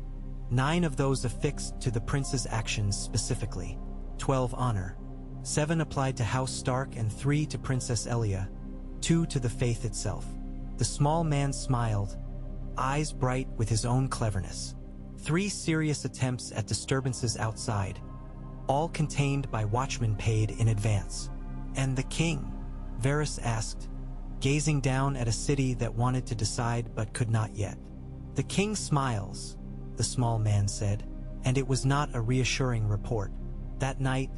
9 of those affixed to the prince's actions specifically. 12 honor. 7 applied to House Stark and 3 to Princess Elia. 2 to the faith itself. The small man smiled, eyes bright with his own cleverness. 3 serious attempts at disturbances outside, all contained by watchmen paid in advance. "And the king?" Varys asked, gazing down at a city that wanted to decide but could not yet. "The king smiles," the small man said, and it was not a reassuring report. That night,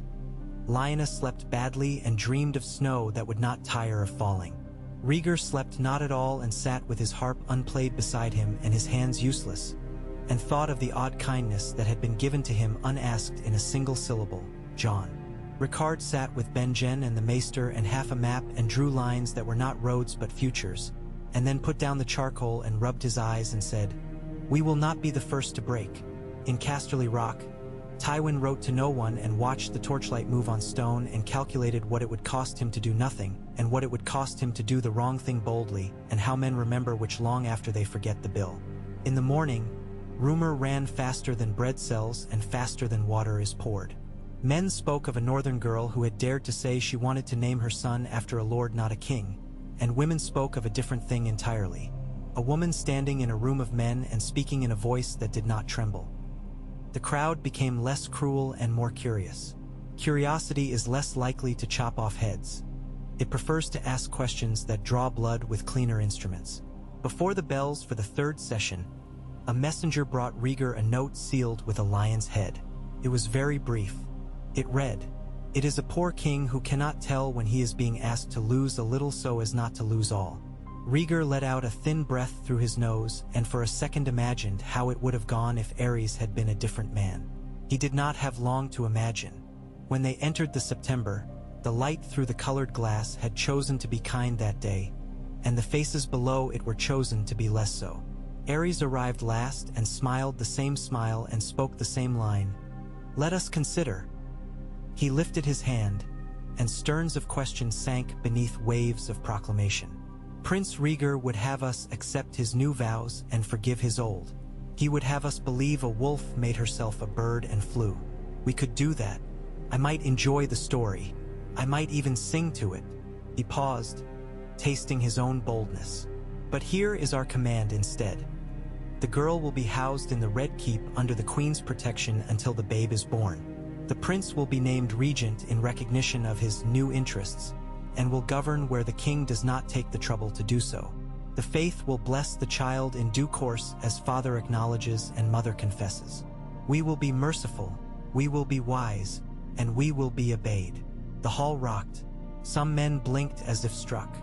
Lyanna slept badly and dreamed of snow that would not tire of falling. Rhaegar slept not at all and sat with his harp unplayed beside him and his hands useless, and thought of the odd kindness that had been given to him unasked in a single syllable, "John." Ricard sat with Benjen and the maester and half a map and drew lines that were not roads but futures, and then put down the charcoal and rubbed his eyes and said, "We will not be the first to break." In Casterly Rock, Tywin wrote to no one and watched the torchlight move on stone and calculated what it would cost him to do nothing, and what it would cost him to do the wrong thing boldly, and how men remember which long after they forget the bill. In the morning, rumor ran faster than bread sells and faster than water is poured. Men spoke of a northern girl who had dared to say she wanted to name her son after a lord not a king, and women spoke of a different thing entirely. A woman standing in a room of men and speaking in a voice that did not tremble. The crowd became less cruel and more curious. Curiosity is less likely to chop off heads. It prefers to ask questions that draw blood with cleaner instruments. Before the bells for the 3rd session, a messenger brought Rhaegar a note sealed with a lion's head. It was very brief. It read, "It is a poor king who cannot tell when he is being asked to lose a little so as not to lose all." Rhaegar let out a thin breath through his nose and for a second imagined how it would have gone if Ares had been a different man. He did not have long to imagine. When they entered the September, the light through the colored glass had chosen to be kind that day, and the faces below it were chosen to be less so. Ares arrived last and smiled the same smile and spoke the same line. "Let us consider." He lifted his hand, and sterns of question sank beneath waves of proclamation. Prince Rhaegar would have us accept his new vows and forgive his old. He would have us believe a wolf made herself a bird and flew. We could do that. I might enjoy the story. I might even sing to it. He paused, tasting his own boldness. But here is our command instead. The girl will be housed in the Red Keep under the Queen's protection until the babe is born. The prince will be named regent in recognition of his new interests, and will govern where the king does not take the trouble to do so. The faith will bless the child in due course as father acknowledges and mother confesses. We will be merciful, we will be wise, and we will be obeyed. The hall rocked. Some men blinked as if struck.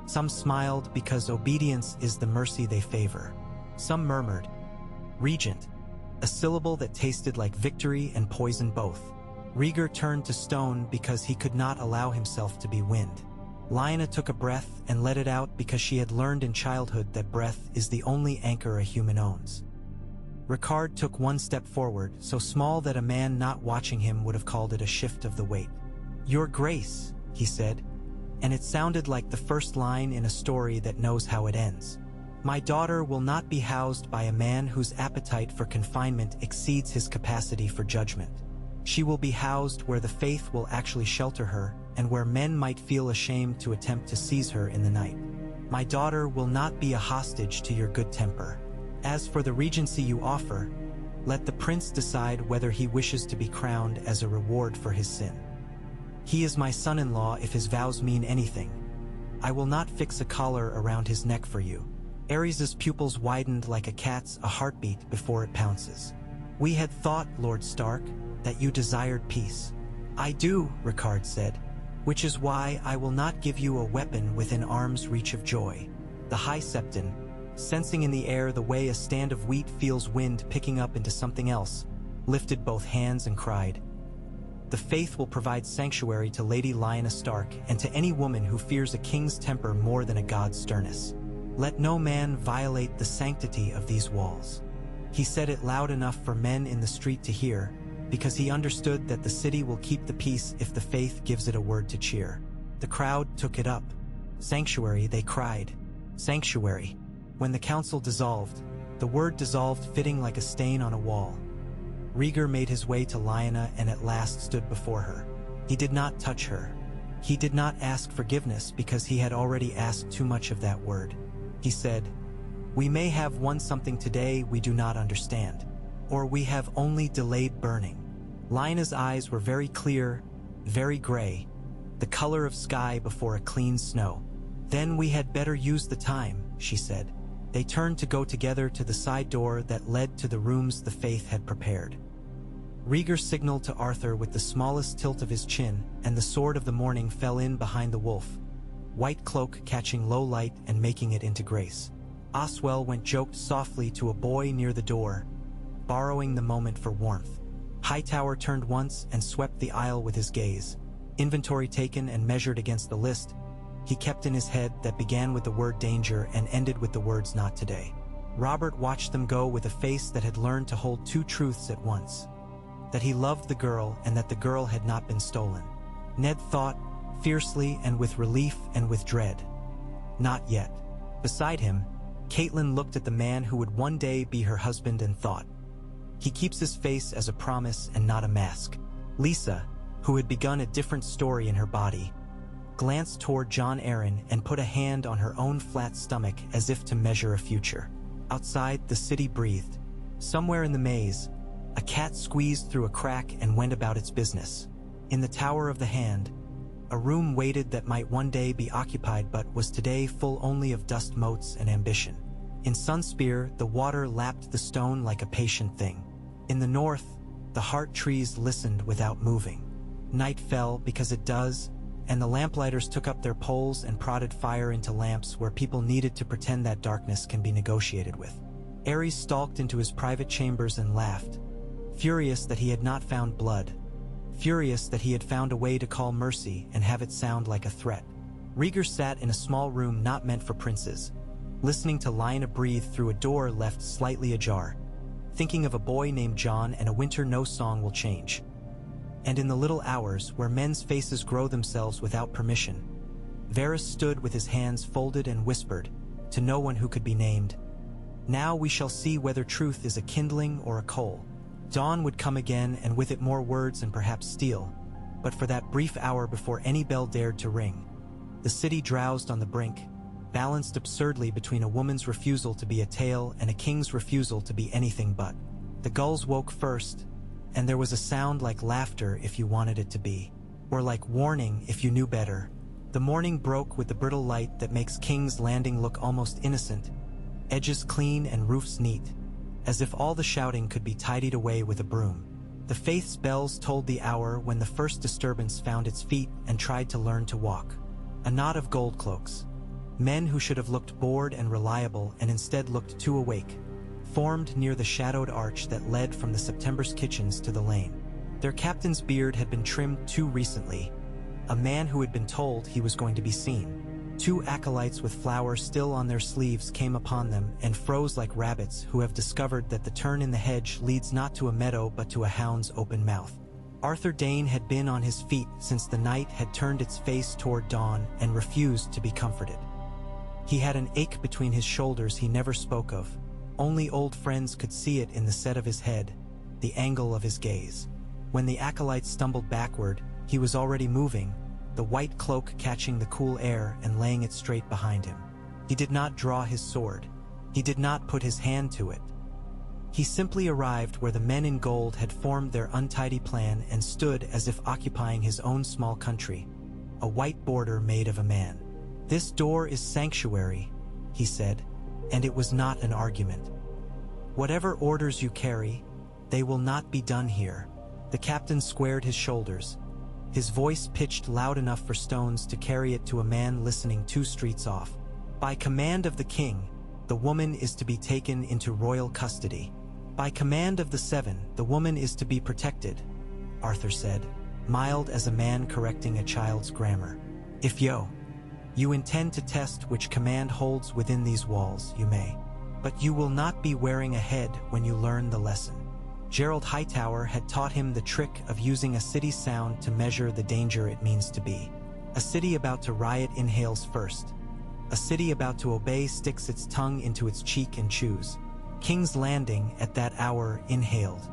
Some smiled because obedience is the mercy they favor. Some murmured, "Regent," a syllable that tasted like victory and poison both. Rhaegar turned to stone because he could not allow himself to be wind. Lyanna took a breath and let it out because she had learned in childhood that breath is the only anchor a human owns. Ricard took one step forward, so small that a man not watching him would have called it a shift of the weight. "Your Grace," he said, and it sounded like the first line in a story that knows how it ends. "My daughter will not be housed by a man whose appetite for confinement exceeds his capacity for judgment. She will be housed where the faith will actually shelter her, and where men might feel ashamed to attempt to seize her in the night. My daughter will not be a hostage to your good temper. As for the regency you offer, let the prince decide whether he wishes to be crowned as a reward for his sin. He is my son-in-law if his vows mean anything. I will not fix a collar around his neck for you." Aerys's pupils widened like a cat's a heartbeat before it pounces. "We had thought, Lord Stark, that you desired peace." "I do," Ricard said, "which is why I will not give you a weapon within arm's reach of joy." The High Septon, sensing in the air the way a stand of wheat feels wind picking up into something else, lifted both hands and cried, "The faith will provide sanctuary to Lady Lyanna Stark and to any woman who fears a king's temper more than a god's sternness. Let no man violate the sanctity of these walls." He said it loud enough for men in the street to hear, because he understood that the city will keep the peace if the faith gives it a word to cheer. The crowd took it up. "Sanctuary," they cried. "Sanctuary." When the council dissolved, the word dissolved fitting like a stain on a wall. Rhaegar made his way to Lyanna and at last stood before her. He did not touch her. He did not ask forgiveness because he had already asked too much of that word. He said, "We may have won something today we do not understand, or we have only delayed burning." Lyanna's eyes were very clear, very gray, the color of sky before a clean snow. "Then we had better use the time," she said. They turned to go together to the side door that led to the rooms the faith had prepared. Rhaegar signaled to Arthur with the smallest tilt of his chin, and the sword of the morning fell in behind the wolf, white cloak catching low light and making it into grace. Oswell went joked softly to a boy near the door, borrowing the moment for warmth. Hightower turned once and swept the aisle with his gaze. Inventory taken and measured against the list, he kept in his head that began with the word danger and ended with the words not today. Robert watched them go with a face that had learned to hold two truths at once, that he loved the girl and that the girl had not been stolen. Ned thought, fiercely and with relief and with dread. Not yet. Beside him, Catelyn looked at the man who would one day be her husband and thought, he keeps his face as a promise and not a mask. Lisa, who had begun a different story in her body, glanced toward Jon Arryn and put a hand on her own flat stomach as if to measure a future. Outside, the city breathed. Somewhere in the maze, a cat squeezed through a crack and went about its business. In the Tower of the Hand, a room waited that might one day be occupied but was today full only of dust motes and ambition. In Sunspear, the water lapped the stone like a patient thing. In the north, the heart trees listened without moving. Night fell because it does, and the lamplighters took up their poles and prodded fire into lamps where people needed to pretend that darkness can be negotiated with. Aerys stalked into his private chambers and laughed, furious that he had not found blood, furious that he had found a way to call mercy and have it sound like a threat. Rhaegar sat in a small room not meant for princes, listening to Lyanna breathe through a door left slightly ajar, thinking of a boy named John and a winter no song will change. And in the little hours where men's faces grow themselves without permission, Varys stood with his hands folded and whispered, to no one who could be named, "Now we shall see whether truth is a kindling or a coal." Dawn would come again, and with it more words and perhaps steel, but for that brief hour before any bell dared to ring, the city drowsed on the brink, balanced absurdly between a woman's refusal to be a tale and a king's refusal to be anything but. The gulls woke first, and there was a sound like laughter if you wanted it to be, or like warning if you knew better. The morning broke with the brittle light that makes King's Landing look almost innocent, edges clean and roofs neat, as if all the shouting could be tidied away with a broom. The faith's bells told the hour when the first disturbance found its feet and tried to learn to walk. A knot of gold cloaks, men who should have looked bored and reliable and instead looked too awake, formed near the shadowed arch that led from the September's kitchens to the lane. Their captain's beard had been trimmed too recently, a man who had been told he was going to be seen. Two acolytes with flowers still on their sleeves came upon them and froze like rabbits who have discovered that the turn in the hedge leads not to a meadow but to a hound's open mouth. Arthur Dane had been on his feet since the night had turned its face toward dawn and refused to be comforted. He had an ache between his shoulders he never spoke of. Only old friends could see it in the set of his head, the angle of his gaze. When the acolyte stumbled backward, he was already moving, the white cloak catching the cool air and laying it straight behind him. He did not draw his sword. He did not put his hand to it. He simply arrived where the men in gold had formed their untidy plan and stood as if occupying his own small country, a white border made of a man. "This door is sanctuary," he said, and it was not an argument. "Whatever orders you carry, they will not be done here." The captain squared his shoulders, his voice pitched loud enough for stones to carry it to a man listening 2 streets off. "By command of the king, the woman is to be taken into royal custody. By command of the 7, the woman is to be protected," Arthur said, mild as a man correcting a child's grammar. "If you intend to test which command holds within these walls, you may. But you will not be wearing a head when you learn the lesson." Gerald Hightower had taught him the trick of using a city's sound to measure the danger it means to be. A city about to riot inhales first. A city about to obey sticks its tongue into its cheek and chews. King's Landing, at that hour, inhaled.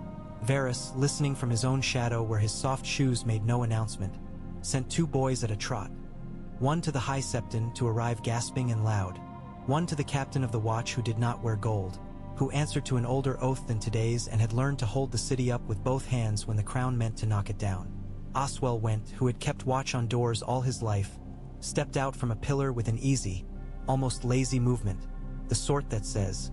Varys, listening from his own shadow where his soft shoes made no announcement, sent 2 boys at a trot. One to the High Septon to arrive gasping and loud. One to the captain of the watch who did not wear gold, who answered to an older oath than today's and had learned to hold the city up with both hands when the crown meant to knock it down. Oswell went, who had kept watch on doors all his life, stepped out from a pillar with an easy, almost lazy movement, the sort that says,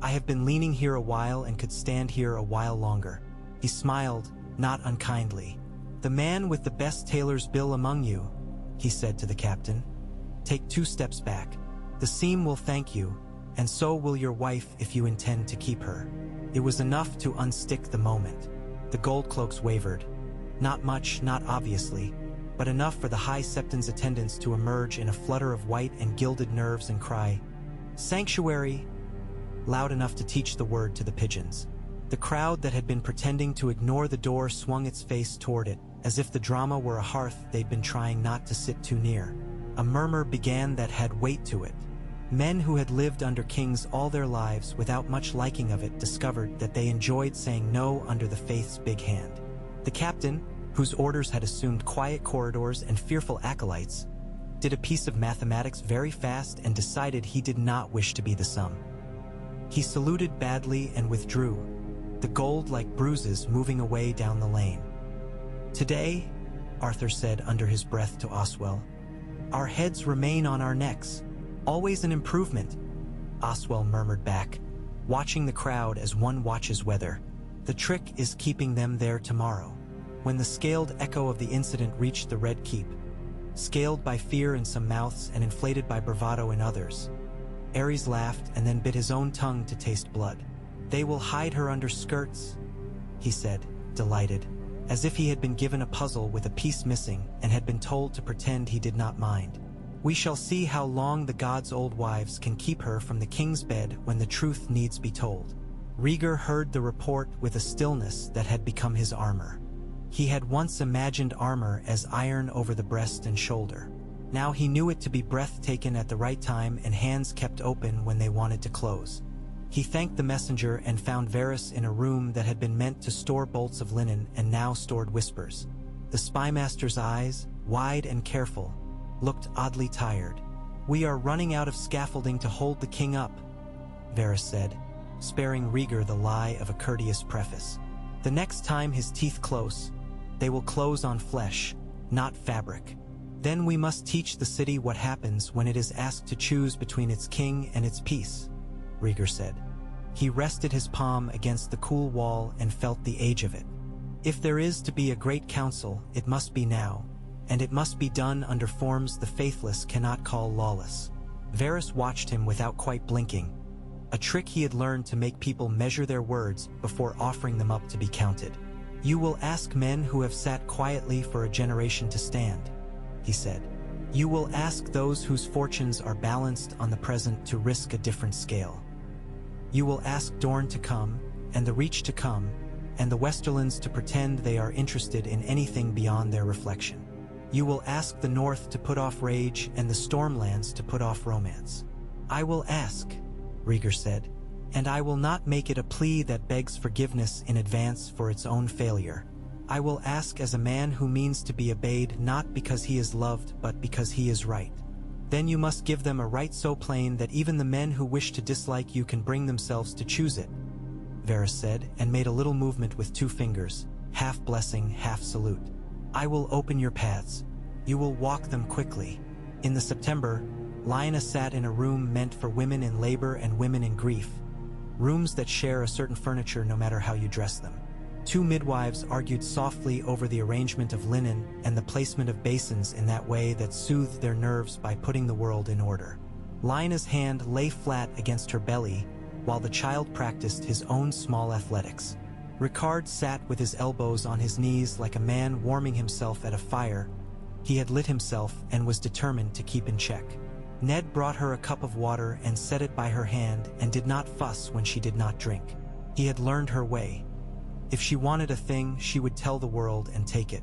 "I have been leaning here a while and could stand here a while longer." He smiled, not unkindly. "The man with the best tailor's bill among you," he said to the captain. "Take 2 steps back. The seam will thank you, and so will your wife if you intend to keep her." It was enough to unstick the moment. The gold cloaks wavered. Not much, not obviously, but enough for the High Septon's attendants to emerge in a flutter of white and gilded nerves and cry, "Sanctuary!" loud enough to teach the word to the pigeons. The crowd that had been pretending to ignore the door swung its face toward it, as if the drama were a hearth they'd been trying not to sit too near. A murmur began that had weight to it. Men who had lived under kings all their lives without much liking of it discovered that they enjoyed saying no under the faith's big hand. The captain, whose orders had assumed quiet corridors and fearful acolytes, did a piece of mathematics very fast and decided he did not wish to be the sum. He saluted badly and withdrew, the gold like bruises moving away down the lane. "Today," Arthur said under his breath to Oswell, "our heads remain on our necks. Always an improvement," Oswell murmured back, watching the crowd as one watches weather. "The trick is keeping them there tomorrow." When the scaled echo of the incident reached the Red Keep, scaled by fear in some mouths and inflated by bravado in others, Ares laughed and then bit his own tongue to taste blood. "They will hide her under skirts," he said, delighted, as if he had been given a puzzle with a piece missing and had been told to pretend he did not mind. "We shall see how long the gods' old wives can keep her from the king's bed when the truth needs be told." Rhaegar heard the report with a stillness that had become his armor. He had once imagined armor as iron over the breast and shoulder. Now he knew it to be breath taken at the right time and hands kept open when they wanted to close. He thanked the messenger and found Varys in a room that had been meant to store bolts of linen and now stored whispers. The spymaster's eyes, wide and careful, looked oddly tired. "We are running out of scaffolding to hold the king up," Varys said, sparing Rhaegar the lie of a courteous preface. The next time his teeth close, they will close on flesh, not fabric. Then we must teach the city what happens when it is asked to choose between its king and its peace, Rhaegar said. He rested his palm against the cool wall and felt the age of it. If there is to be a great council, it must be now, and it must be done under forms the faithless cannot call lawless. Varys watched him without quite blinking, a trick he had learned to make people measure their words before offering them up to be counted. You will ask men who have sat quietly for a generation to stand, he said. You will ask those whose fortunes are balanced on the present to risk a different scale. You will ask Dorne to come, and the Reach to come, and the Westerlands to pretend they are interested in anything beyond their reflection. You will ask the North to put off rage and the Stormlands to put off romance. I will ask, Rhaegar said, and I will not make it a plea that begs forgiveness in advance for its own failure. I will ask as a man who means to be obeyed not because he is loved but because he is right. Then you must give them a right so plain that even the men who wish to dislike you can bring themselves to choose it, Varys said, and made a little movement with 2 fingers, half blessing, half salute. I will open your paths. You will walk them quickly. In the September, Lyanna sat in a room meant for women in labor and women in grief, rooms that share a certain furniture no matter how you dress them. 2 midwives argued softly over the arrangement of linen and the placement of basins in that way that soothed their nerves by putting the world in order. Lyanna's hand lay flat against her belly, while the child practiced his own small athletics. Ricard sat with his elbows on his knees like a man warming himself at a fire. He had lit himself and was determined to keep in check. Ned brought her a cup of water and set it by her hand and did not fuss when she did not drink. He had learned her way. If she wanted a thing, she would tell the world and take it.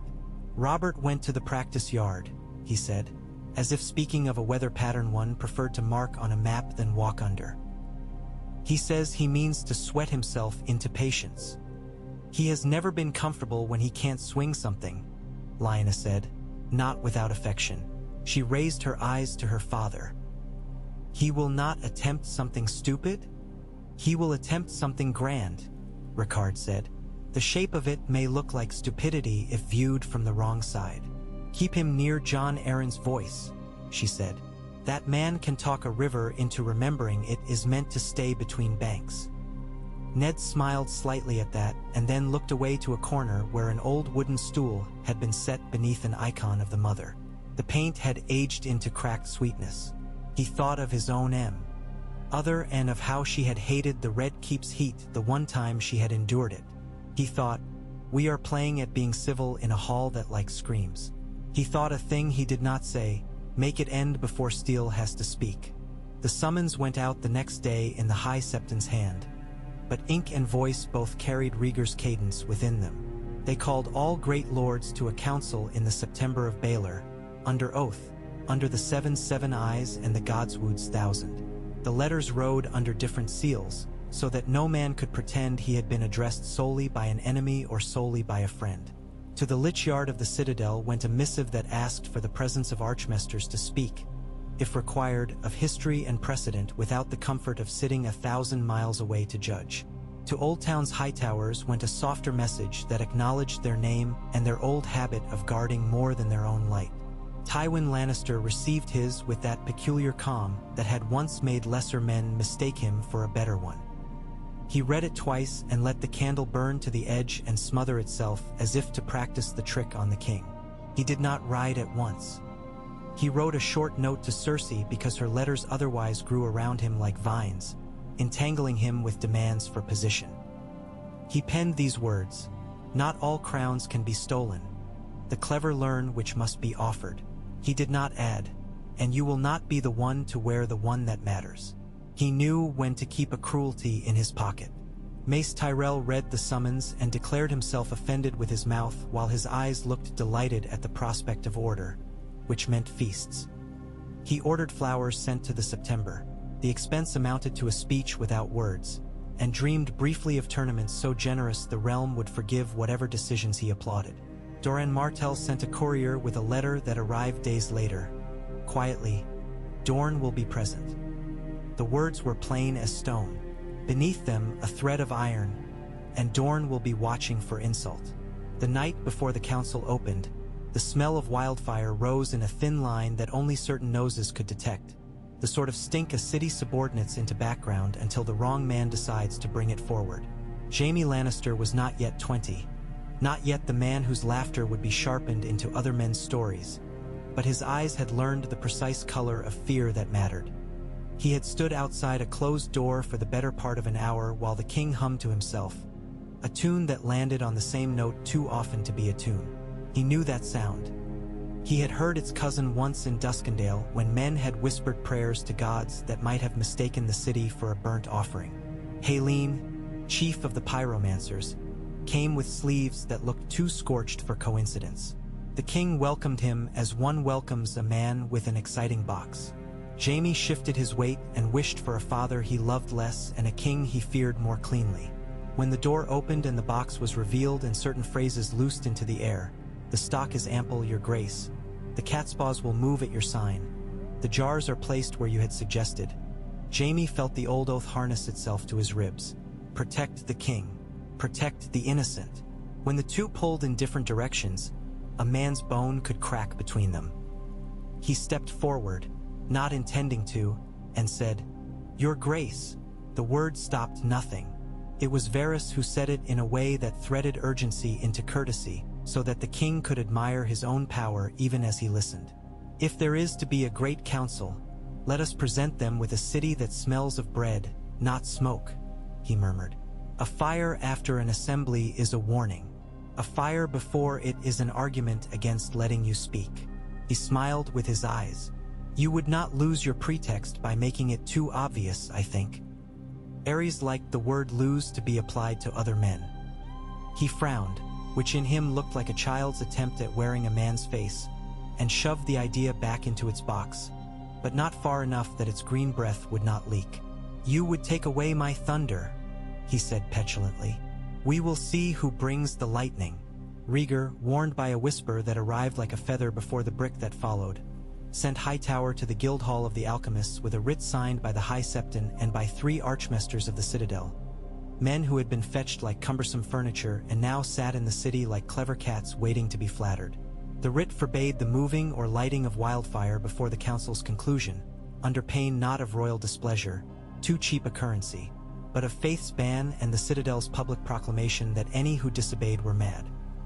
Robert went to the practice yard, he said, as if speaking of a weather pattern one preferred to mark on a map than walk under. He says he means to sweat himself into patience. He has never been comfortable when he can't swing something, Lyanna said, not without affection. She raised her eyes to her father. He will not attempt something stupid? He will attempt something grand, Ricard said. The shape of it may look like stupidity if viewed from the wrong side. Keep him near Jon Arryn's voice, she said. That man can talk a river into remembering it is meant to stay between banks. Ned smiled slightly at that and then looked away to a corner where an old wooden stool had been set beneath an icon of the mother. The paint had aged into cracked sweetness. He thought of his own other and of how she had hated the Red Keep's heat the one time she had endured it. He thought, we are playing at being civil in a hall that like screams. He thought a thing he did not say, make it end before Steel has to speak. The summons went out the next day in the High Septon's hand, but ink and voice both carried Rhaegar's cadence within them. They called all great lords to a council in the September of Baelor, under oath, under the 7 eyes and the Godswood's 1,000. The letters rode under different seals, so that no man could pretend he had been addressed solely by an enemy or solely by a friend. To the lich yard of the citadel went a missive that asked for the presence of archmesters to speak, if required, of history and precedent without the comfort of sitting 1,000 miles away to judge. To Old Town's high towers went a softer message that acknowledged their name and their old habit of guarding more than their own light. Tywin Lannister received his with that peculiar calm that had once made lesser men mistake him for a better one. He read it twice and let the candle burn to the edge and smother itself as if to practice the trick on the king. He did not ride at once. He wrote a short note to Cersei because her letters otherwise grew around him like vines, entangling him with demands for position. He penned these words, "Not all crowns can be stolen. The clever learn which must be offered." He did not add, "And you will not be the one to wear the one that matters." He knew when to keep a cruelty in his pocket. Mace Tyrell read the summons and declared himself offended with his mouth while his eyes looked delighted at the prospect of order, which meant feasts. He ordered flowers sent to the September. The expense amounted to a speech without words, and dreamed briefly of tournaments so generous the realm would forgive whatever decisions he applauded. Doran Martell sent a courier with a letter that arrived days later. Quietly, "Dorne will be present." The words were plain as stone. Beneath them, a thread of iron, and Dorn will be watching for insult." The night before the council opened, the smell of wildfire rose in a thin line that only certain noses could detect, the sort of stink a city subordinates into background until the wrong man decides to bring it forward. Jaime Lannister was not yet 20, not yet the man whose laughter would be sharpened into other men's stories, but his eyes had learned the precise color of fear that mattered. He had stood outside a closed door for the better part of an hour while the king hummed to himself, a tune that landed on the same note too often to be a tune. He knew that sound. He had heard its cousin once in Duskendale when men had whispered prayers to gods that might have mistaken the city for a burnt offering. Haleen, chief of the pyromancers, came with sleeves that looked too scorched for coincidence. The king welcomed him as one welcomes a man with an exciting box. Jaime shifted his weight and wished for a father he loved less and a king he feared more cleanly. When the door opened and the box was revealed and certain phrases loosed into the air, "The stock is ample, your grace. The catspaws will move at your sign. The jars are placed where you had suggested." Jaime felt the old oath harness itself to his ribs. Protect the king. Protect the innocent. When the two pulled in different directions, a man's bone could crack between them. He stepped forward, not intending to, and said, "Your grace." The word stopped nothing. It was Varys who said it in a way that threaded urgency into courtesy, so that the king could admire his own power even as he listened. "If there is to be a great council, let us present them with a city that smells of bread, not smoke," he murmured. "A fire after an assembly is a warning. A fire before it is an argument against letting you speak." He smiled with his eyes. "You would not lose your pretext by making it too obvious, I think." Aerys liked the word lose to be applied to other men. He frowned, which in him looked like a child's attempt at wearing a man's face, and shoved the idea back into its box, but not far enough that its green breath would not leak. "You would take away my thunder," he said petulantly. "We will see who brings the lightning." Rhaegar, warned by a whisper that arrived like a feather before the brick that followed, sent Hightower to the Guildhall of the Alchemists with a writ signed by the High Septon and by 3 archmasters of the Citadel, men who had been fetched like cumbersome furniture and now sat in the city like clever cats waiting to be flattered. The writ forbade the moving or lighting of wildfire before the council's conclusion, under pain not of royal displeasure, too cheap a currency, but of faith's ban and the Citadel's public proclamation that any who disobeyed were mad.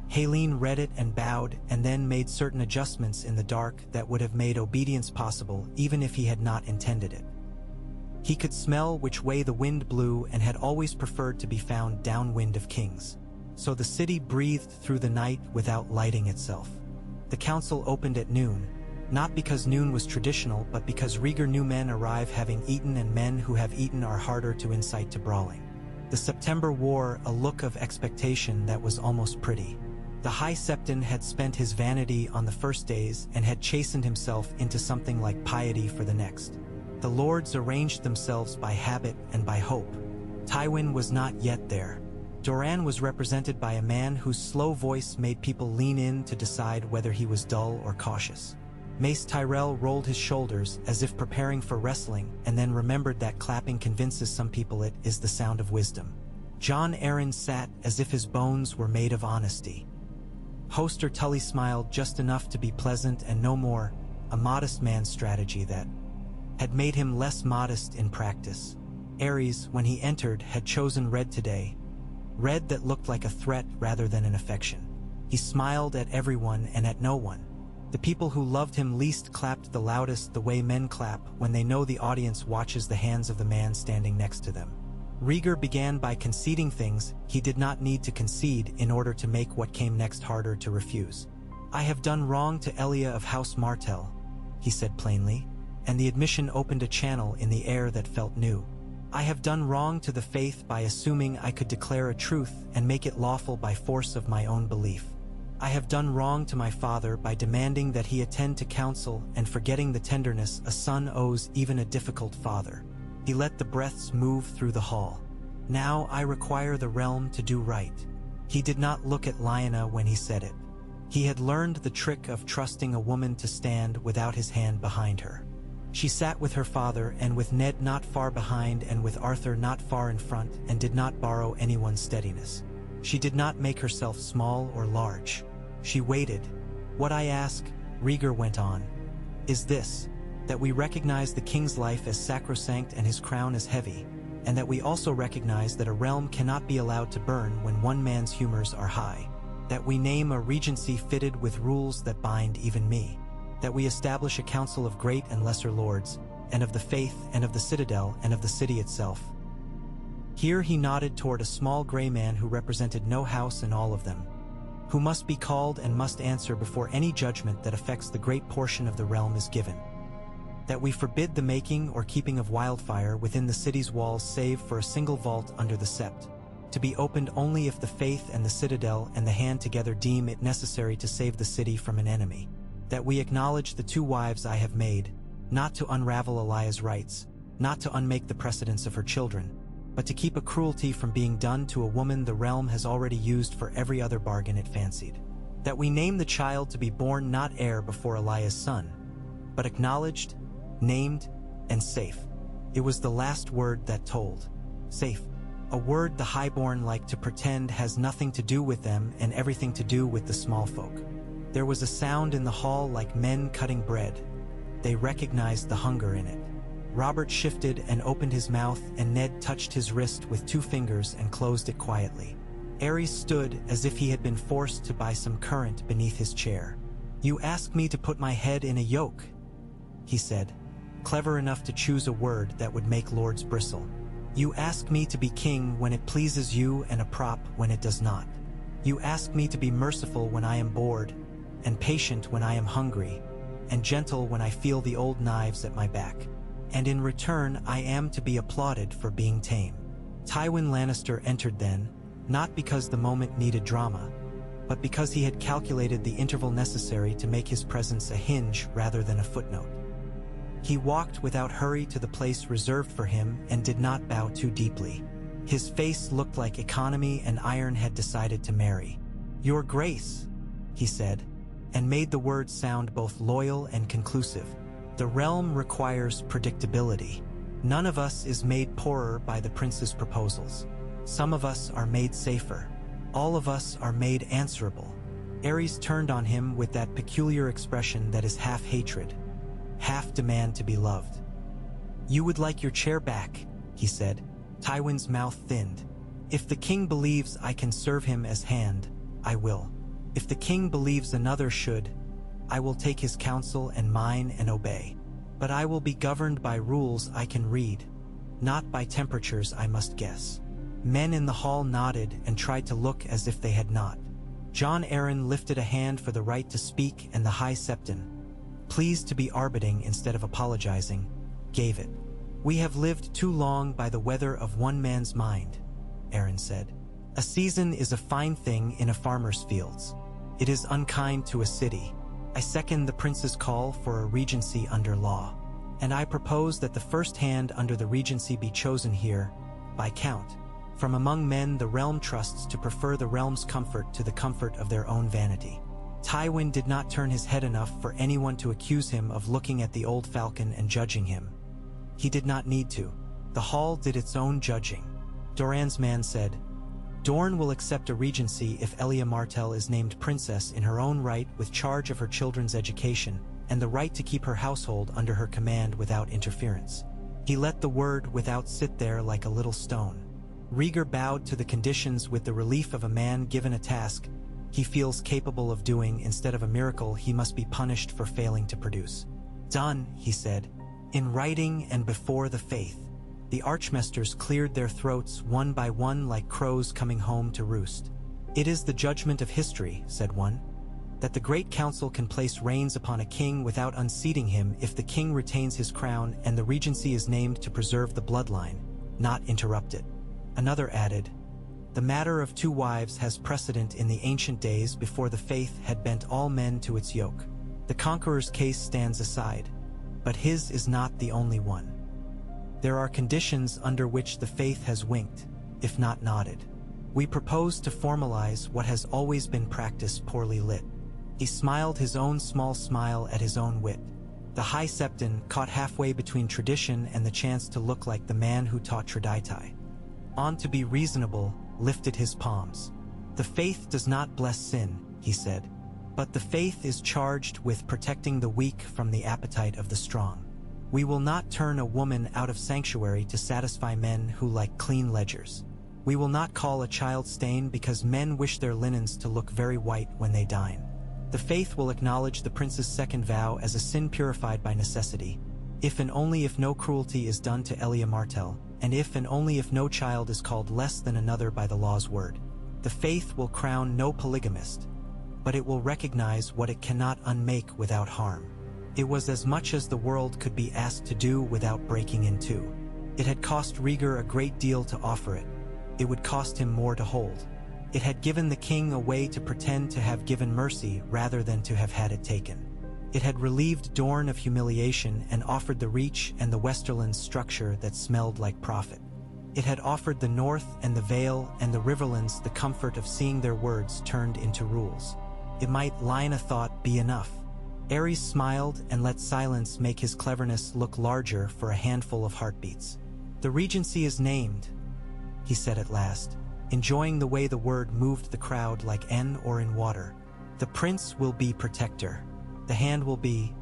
Haleen read it and bowed, and then made certain adjustments in the dark that would have made obedience possible even if he had not intended it. He could smell which way the wind blew and had always preferred to be found downwind of kings. So the city breathed through the night without lighting itself. The council opened at noon, not because noon was traditional, but because Rhaegar knew men arrive having eaten and men who have eaten are harder to incite to brawling. The September wore a look of expectation that was almost pretty. The High Septon had spent his vanity on the first days and had chastened himself into something like piety for the next. The lords arranged themselves by habit and by hope. Tywin was not yet there. Doran was represented by a man whose slow voice made people lean in to decide whether he was dull or cautious. Mace Tyrell rolled his shoulders as if preparing for wrestling and then remembered that clapping convinces some people it is the sound of wisdom. Jon Arryn sat as if his bones were made of honesty. Hoster Tully smiled just enough to be pleasant and no more, a modest man's strategy that had made him less modest in practice. Aerys, when he entered, had chosen red today, red that looked like a threat rather than an affection. He smiled at everyone and at no one. The people who loved him least clapped the loudest the way men clap when they know the audience watches the hands of the man standing next to them. Rhaegar began by conceding things he did not need to concede in order to make what came next harder to refuse. "I have done wrong to Elia of House Martell," he said plainly, and the admission opened a channel in the air that felt new. "I have done wrong to the faith by assuming I could declare a truth and make it lawful by force of my own belief. I have done wrong to my father by demanding that he attend to counsel and forgetting the tenderness a son owes even a difficult father." He let the breaths move through the hall. "Now I require the realm to do right." He did not look at Lyanna when he said it. He had learned the trick of trusting a woman to stand without his hand behind her. She sat with her father, and with Ned not far behind, and with Arthur not far in front, and did not borrow anyone's steadiness. She did not make herself small or large. She waited. "What I ask," Rhaegar went on, "is this, that we recognize the king's life as sacrosanct and his crown as heavy, and that we also recognize that a realm cannot be allowed to burn when one man's humors are high. That we name a regency fitted with rules that bind even me. That we establish a council of great and lesser lords, and of the faith, and of the citadel, and of the city itself." Here he nodded toward a small gray man who represented no house in all of them, who must be called and must answer before any judgment that affects the great portion of the realm is given. That we forbid the making or keeping of wildfire within the city's walls save for a single vault under the sept, to be opened only if the faith and the citadel and the hand together deem it necessary to save the city from an enemy. That we acknowledge the 2 wives I have made, not to unravel Elia's rights, not to unmake the precedents of her children, but to keep a cruelty from being done to a woman the realm has already used for every other bargain it fancied. That we name the child to be born not heir before Elia's son, but acknowledged, named, and safe. It was the last word that told. Safe. A word the highborn like to pretend has nothing to do with them and everything to do with the small folk. There was a sound in the hall like men cutting bread. They recognized the hunger in it. Robert shifted and opened his mouth, and Ned touched his wrist with 2 fingers and closed it quietly. Aerys stood as if he had been forced to by some current beneath his chair. "You ask me to put my head in a yoke," he said, clever enough to choose a word that would make lords bristle. "You ask me to be king when it pleases you and a prop when it does not. You ask me to be merciful when I am bored, and patient when I am hungry, and gentle when I feel the old knives at my back. And in return I am to be applauded for being tame." Tywin Lannister entered then, not because the moment needed drama, but because he had calculated the interval necessary to make his presence a hinge rather than a footnote. He walked without hurry to the place reserved for him and did not bow too deeply. His face looked like economy and iron had decided to marry. "Your Grace," he said, and made the words sound both loyal and conclusive. "The realm requires predictability. None of us is made poorer by the prince's proposals. Some of us are made safer. All of us are made answerable." Aerys turned on him with that peculiar expression that is half hatred, half demand to be loved. "You would like your chair back," he said. Tywin's mouth thinned. "If the king believes I can serve him as hand, I will. If the king believes another should, I will take his counsel and mine and obey. But I will be governed by rules I can read, not by temperatures I must guess." Men in the hall nodded and tried to look as if they had not. Jon Arryn lifted a hand for the right to speak, and the High Septon, pleased to be arbiting instead of apologizing, gave it. "We have lived too long by the weather of one man's mind," Arryn said. "A season is a fine thing in a farmer's fields. It is unkind to a city. I second the prince's call for a regency under law, and I propose that the first hand under the regency be chosen here, by count. From among men the realm trusts to prefer the realm's comfort to the comfort of their own vanity." Tywin did not turn his head enough for anyone to accuse him of looking at the old falcon and judging him. He did not need to. The hall did its own judging. Doran's man said, "Dorne will accept a regency if Elia Martell is named princess in her own right with charge of her children's education and the right to keep her household under her command without interference." He let the word without sit there like a little stone. Rhaegar bowed to the conditions with the relief of a man given a task he feels capable of doing instead of a miracle he must be punished for failing to produce. "Done," he said, "in writing and before the faith." The Archmesters cleared their throats one by one like crows coming home to roost. "It is the judgment of history," said one, "that the Great Council can place reins upon a king without unseating him if the king retains his crown and the regency is named to preserve the bloodline, not interrupt it." Another added, "The matter of 2 wives has precedent in the ancient days before the faith had bent all men to its yoke. The conqueror's case stands aside, but his is not the only one. There are conditions under which the faith has winked, if not nodded. We propose to formalize what has always been practiced poorly lit." He smiled his own small smile at his own wit. The High Septon, caught halfway between tradition and the chance to look like the man who taught Traditai. On to be reasonable, lifted his palms. The faith does not bless sin, he said, but the faith is charged with protecting the weak from the appetite of the strong. We will not turn a woman out of sanctuary to satisfy men who like clean ledgers. We will not call a child stain because men wish their linens to look very white when they dine. The faith will acknowledge the prince's second vow as a sin purified by necessity, if and only if no cruelty is done to Elia Martel, and if and only if no child is called less than another by the law's word. The faith will crown no polygamist, but it will recognize what it cannot unmake without harm. It was as much as the world could be asked to do without breaking in two. It had cost Rieger a great deal to offer it. It would cost him more to hold. It had given the king a way to pretend to have given mercy rather than to have had it taken. It had relieved Dorne of humiliation and offered the Reach and the Westerlands structure that smelled like profit. It had offered the North and the Vale and the Riverlands the comfort of seeing their words turned into rules. It might, Lyanna thought, be enough. Ares smiled and let silence make his cleverness look larger for a handful of heartbeats. The Regency is named, he said at last, enjoying the way the word moved the crowd like N or in water. The prince will be protector. The hand will be...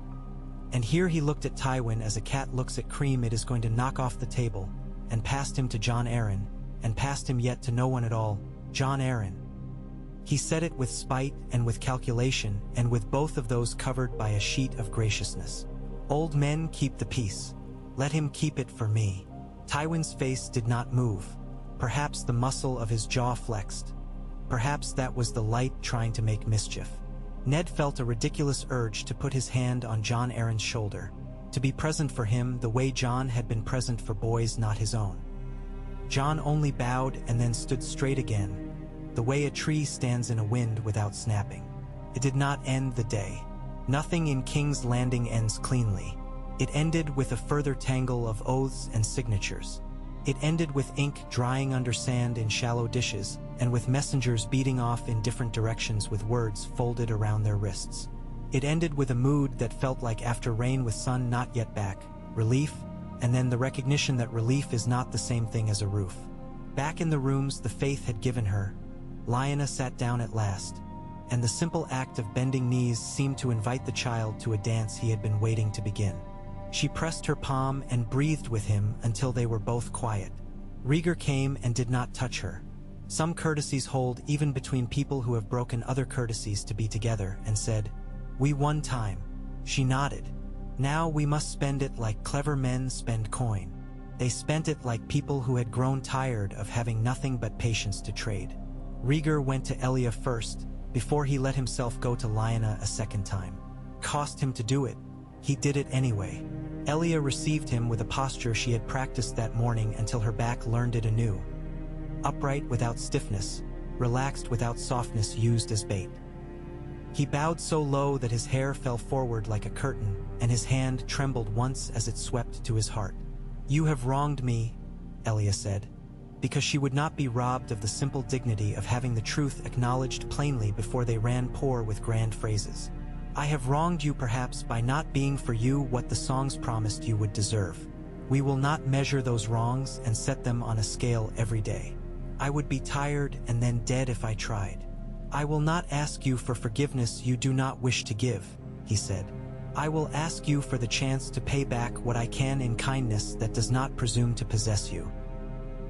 And here he looked at Tywin as a cat looks at cream it is going to knock off the table, and passed him to Jon Arryn, and passed him yet to no one at all, Jon Arryn. He said it with spite and with calculation, and with both of those covered by a sheet of graciousness. Old men keep the peace. Let him keep it for me. Tywin's face did not move. Perhaps the muscle of his jaw flexed. Perhaps that was the light trying to make mischief. Ned felt a ridiculous urge to put his hand on Jon Arryn's shoulder, to be present for him the way Jon had been present for boys not his own. Jon only bowed and then stood straight again, the way a tree stands in a wind without snapping. It did not end the day. Nothing in King's Landing ends cleanly. It ended with a further tangle of oaths and signatures. It ended with ink drying under sand in shallow dishes, and with messengers beating off in different directions with words folded around their wrists. It ended with a mood that felt like after rain with sun not yet back, relief, and then the recognition that relief is not the same thing as a roof. Back in the rooms the faith had given her, Lyanna sat down at last, and the simple act of bending knees seemed to invite the child to a dance he had been waiting to begin. She pressed her palm and breathed with him until they were both quiet. Rieger came and did not touch her. Some courtesies hold even between people who have broken other courtesies to be together, and said, "We one time." She nodded. Now we must spend it like clever men spend coin. They spent it like people who had grown tired of having nothing but patience to trade. Rieger went to Elia first, before he let himself go to Lyanna a second time. Cost him to do it. He did it anyway. Elia received him with a posture she had practiced that morning until her back learned it anew. Upright without stiffness, relaxed without softness used as bait. He bowed so low that his hair fell forward like a curtain, and his hand trembled once as it swept to his heart. "You have wronged me," Elia said, because she would not be robbed of the simple dignity of having the truth acknowledged plainly before they ran poor with grand phrases. "I have wronged you perhaps by not being for you what the songs promised you would deserve. We will not measure those wrongs and set them on a scale every day. I would be tired and then dead if I tried. I will not ask you for forgiveness you do not wish to give," he said. "I will ask you for the chance to pay back what I can in kindness that does not presume to possess you.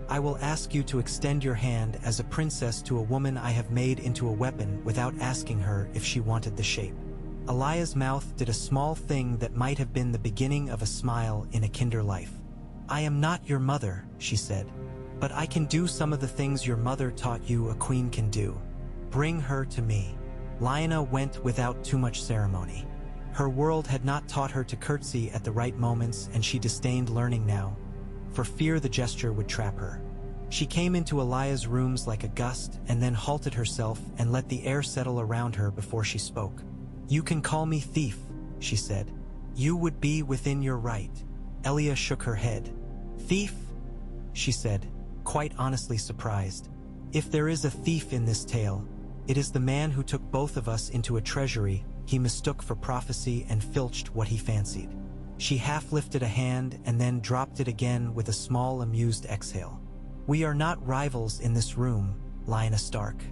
I will ask you to extend your hand as a princess to a woman I have made into a weapon without asking her if she wanted the shape." Elia's mouth did a small thing that might have been the beginning of a smile in a kinder life. "I am not your mother," she said, "but I can do some of the things your mother taught you a queen can do. Bring her to me." Lyanna went without too much ceremony. Her world had not taught her to curtsy at the right moments, and she disdained learning now, for fear the gesture would trap her. She came into Elia's rooms like a gust and then halted herself and let the air settle around her before she spoke. "You can call me thief," she said. "You would be within your right." Elia shook her head. "Thief?" she said, quite honestly surprised. "If there is a thief in this tale, it is the man who took both of us into a treasury, he mistook for prophecy and filched what he fancied. She half lifted a hand and then dropped it again with a small amused exhale. "We are not rivals in this room, Lyanna Stark.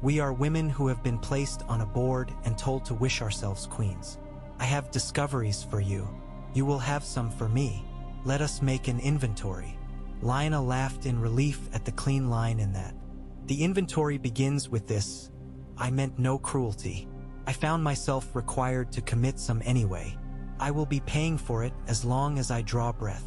We are women who have been placed on a board and told to wish ourselves queens. I have discoveries for you. You will have some for me. Let us make an inventory." Lyanna laughed in relief at the clean line in that. "The inventory begins with this. I meant no cruelty. I found myself required to commit some anyway. I will be paying for it as long as I draw breath."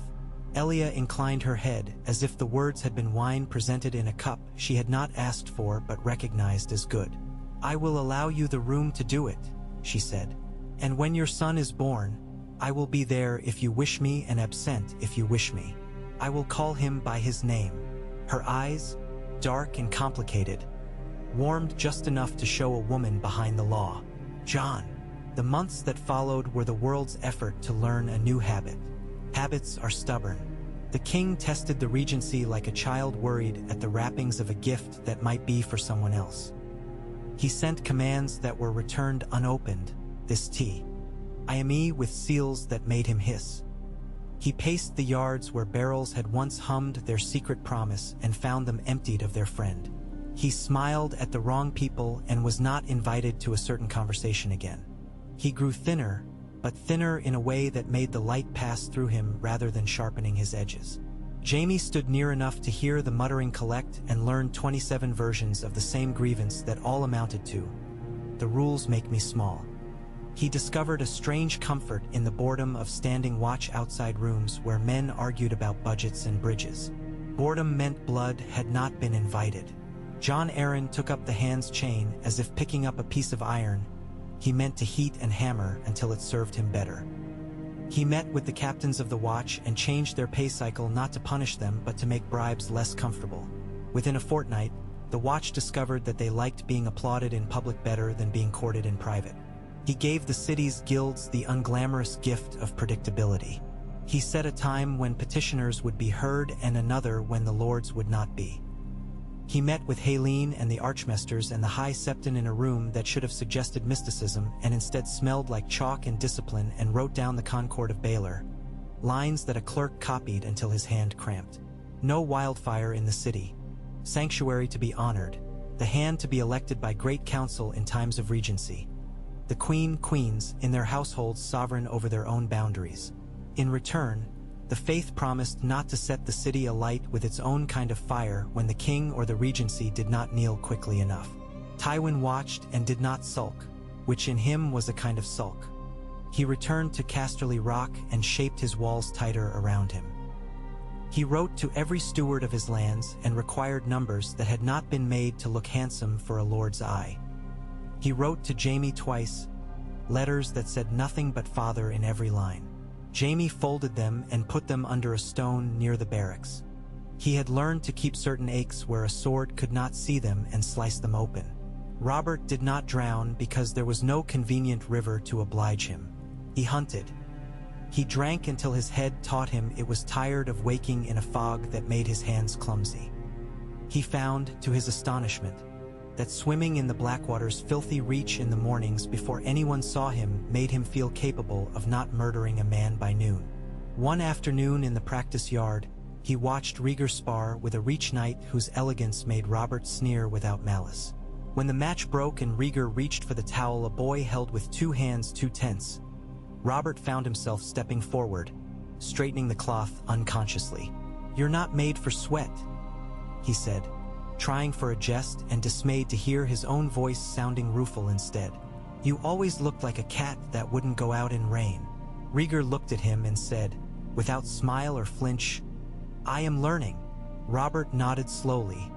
Elia inclined her head as if the words had been wine presented in a cup she had not asked for but recognized as good. "I will allow you the room to do it," she said. "And when your son is born, I will be there if you wish me and absent if you wish me. I will call him by his name." Her eyes, dark and complicated, warmed just enough to show a woman behind the law. John. The months that followed were the world's effort to learn a new habit. Habits are stubborn. The king tested the regency like a child worried at the wrappings of a gift that might be for someone else. He sent commands that were returned unopened. "This tea. I am with seals that made him hiss." He paced the yards where barrels had once hummed their secret promise and found them emptied of their friend. He smiled at the wrong people and was not invited to a certain conversation again. He grew thinner, but thinner in a way that made the light pass through him rather than sharpening his edges. Jaime stood near enough to hear the muttering collect and learn 27 versions of the same grievance that all amounted to, "The rules make me small." He discovered a strange comfort in the boredom of standing watch outside rooms where men argued about budgets and bridges. Boredom meant blood had not been invited. John Aaron took up the hand's chain as if picking up a piece of iron. He meant to heat and hammer until it served him better. He met with the captains of the watch and changed their pay cycle not to punish them but to make bribes less comfortable. Within a fortnight, the watch discovered that they liked being applauded in public better than being courted in private. He gave the city's guilds the unglamorous gift of predictability. He set a time when petitioners would be heard and another when the lords would not be. He met with Helene and the Archmesters and the High Septon in a room that should have suggested mysticism and instead smelled like chalk and discipline, and wrote down the Concord of Baylor, lines that a clerk copied until his hand cramped. No wildfire in the city. Sanctuary to be honored. The hand to be elected by great council in times of regency. The queens in their households sovereign over their own boundaries. In return, the faith promised not to set the city alight with its own kind of fire when the king or the regency did not kneel quickly enough. Tywin watched and did not sulk, which in him was a kind of sulk. He returned to Casterly Rock and shaped his walls tighter around him. He wrote to every steward of his lands and required numbers that had not been made to look handsome for a lord's eye. He wrote to Jaime twice, letters that said nothing but father in every line. Jaime folded them and put them under a stone near the barracks. He had learned to keep certain aches where a sword could not see them and slice them open. Robert did not drown because there was no convenient river to oblige him. He hunted. He drank until his head taught him it was tired of waking in a fog that made his hands clumsy. He found, to his astonishment, that swimming in the Blackwater's filthy reach in the mornings before anyone saw him made him feel capable of not murdering a man by noon. One afternoon in the practice yard, he watched Rhaegar spar with a reach knight whose elegance made Robert sneer without malice. When the match broke and Rhaegar reached for the towel a boy held with two hands too tense, Robert found himself stepping forward, straightening the cloth unconsciously. "You're not made for sweat," he said, trying for a jest and dismayed to hear his own voice sounding rueful instead. "You always looked like a cat that wouldn't go out in rain." Rhaegar looked at him and said, without smile or flinch, "I am learning." Robert nodded slowly,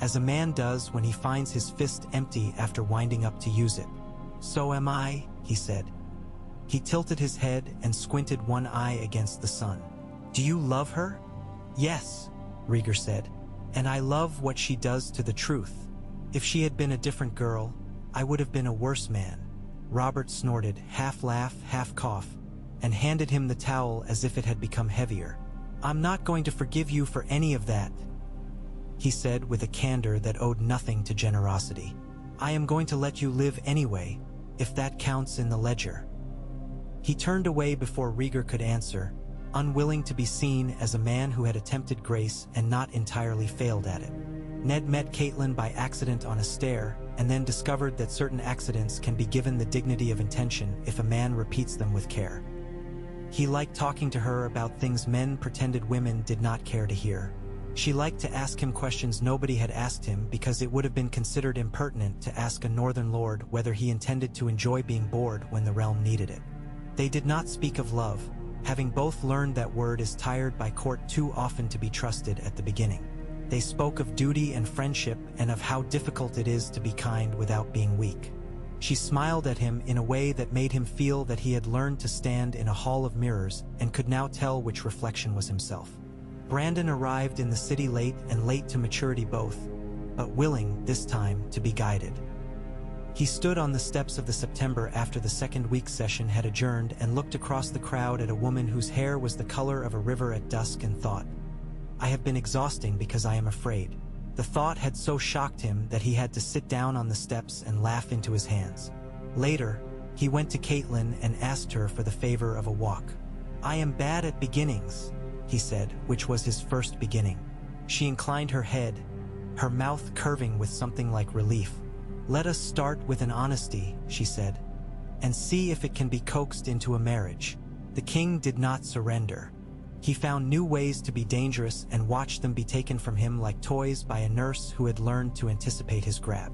as a man does when he finds his fist empty after winding up to use it. "So am I," he said. He tilted his head and squinted one eye against the sun. "Do you love her?" "Yes," Rhaegar said. "And I love what she does to the truth. If she had been a different girl, I would have been a worse man." Robert snorted, half laugh, half cough, and handed him the towel as if it had become heavier. "I'm not going to forgive you for any of that," he said with a candor that owed nothing to generosity. "I am going to let you live anyway, if that counts in the ledger." He turned away before Rieger could answer, unwilling to be seen as a man who had attempted grace and not entirely failed at it. Ned met Caitlin by accident on a stair, and then discovered that certain accidents can be given the dignity of intention if a man repeats them with care. He liked talking to her about things men pretended women did not care to hear. She liked to ask him questions nobody had asked him because it would have been considered impertinent to ask a northern lord whether he intended to enjoy being bored when the realm needed it. They did not speak of love, having both learned that word is tired by court too often to be trusted at the beginning. They spoke of duty and friendship and of how difficult it is to be kind without being weak. She smiled at him in a way that made him feel that he had learned to stand in a hall of mirrors and could now tell which reflection was himself. Brandon arrived in the city late and late to maturity both, but willing, this time, to be guided. He stood on the steps of the September after the second week session had adjourned and looked across the crowd at a woman whose hair was the color of a river at dusk and thought, "I have been exhausting because I am afraid." The thought had so shocked him that he had to sit down on the steps and laugh into his hands. Later, he went to Caitlin and asked her for the favor of a walk. "I am bad at beginnings," he said, which was his first beginning. She inclined her head, her mouth curving with something like relief. "Let us start with an honesty," she said, "and see if it can be coaxed into a marriage." The king did not surrender. He found new ways to be dangerous and watched them be taken from him like toys by a nurse who had learned to anticipate his grab.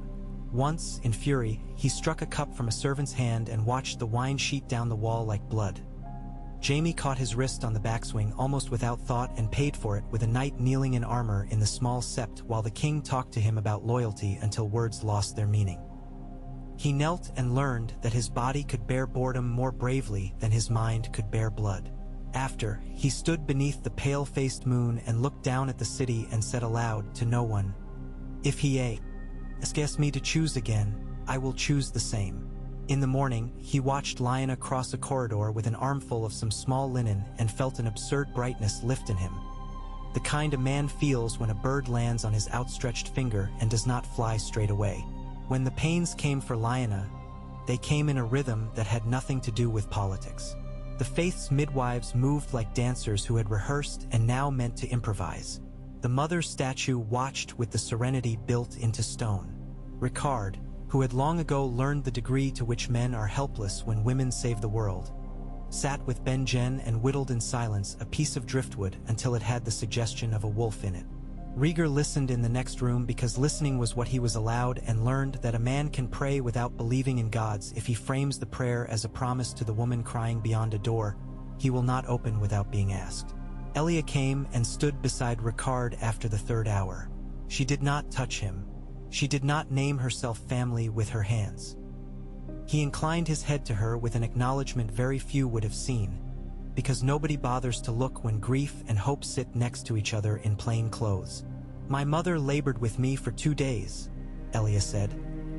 Once, in fury, he struck a cup from a servant's hand and watched the wine sheet down the wall like blood. Jaime caught his wrist on the backswing almost without thought and paid for it with a knight kneeling in armor in the small sept while the king talked to him about loyalty until words lost their meaning. He knelt and learned that his body could bear boredom more bravely than his mind could bear blood. After, he stood beneath the pale-faced moon and looked down at the city and said aloud to no one, "If he asks me to choose again, I will choose the same." In the morning, he watched Lyanna cross a corridor with an armful of some small linen and felt an absurd brightness lift in him. The kind a man feels when a bird lands on his outstretched finger and does not fly straight away. When the pains came for Lyanna, they came in a rhythm that had nothing to do with politics. The faith's midwives moved like dancers who had rehearsed and now meant to improvise. The mother's statue watched with the serenity built into stone. Ricard, who had long ago learned the degree to which men are helpless when women save the world, sat with Ben-Jen and whittled in silence a piece of driftwood until it had the suggestion of a wolf in it. Rieger listened in the next room because listening was what he was allowed and learned that a man can pray without believing in gods if he frames the prayer as a promise to the woman crying beyond a door, he will not open without being asked. Elia came and stood beside Ricard after the third hour. She did not touch him. She did not name herself family with her hands. He inclined his head to her with an acknowledgement very few would have seen, because nobody bothers to look when grief and hope sit next to each other in plain clothes. "My mother labored with me for 2 days, Elia said,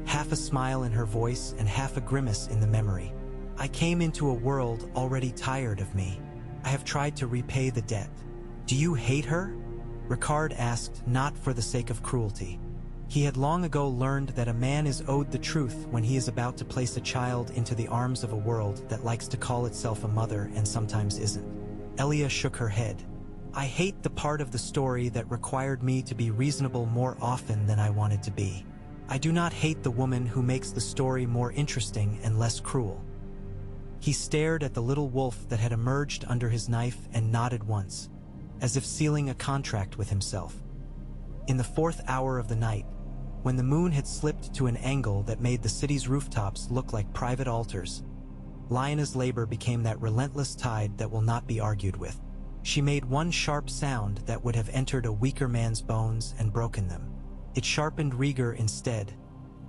half a smile in her voice and half a grimace in the memory. "I came into a world already tired of me. I have tried to repay the debt." "Do you hate her?" Ricard asked, not for the sake of cruelty. He had long ago learned that a man is owed the truth when he is about to place a child into the arms of a world that likes to call itself a mother and sometimes isn't. Elia shook her head. "I hate the part of the story that required me to be reasonable more often than I wanted to be. I do not hate the woman who makes the story more interesting and less cruel." He stared at the little wolf that had emerged under his knife and nodded once, as if sealing a contract with himself. In the 4th hour of the night, when the moon had slipped to an angle that made the city's rooftops look like private altars, Lyanna's labor became that relentless tide that will not be argued with. She made one sharp sound that would have entered a weaker man's bones and broken them. It sharpened Rieger instead,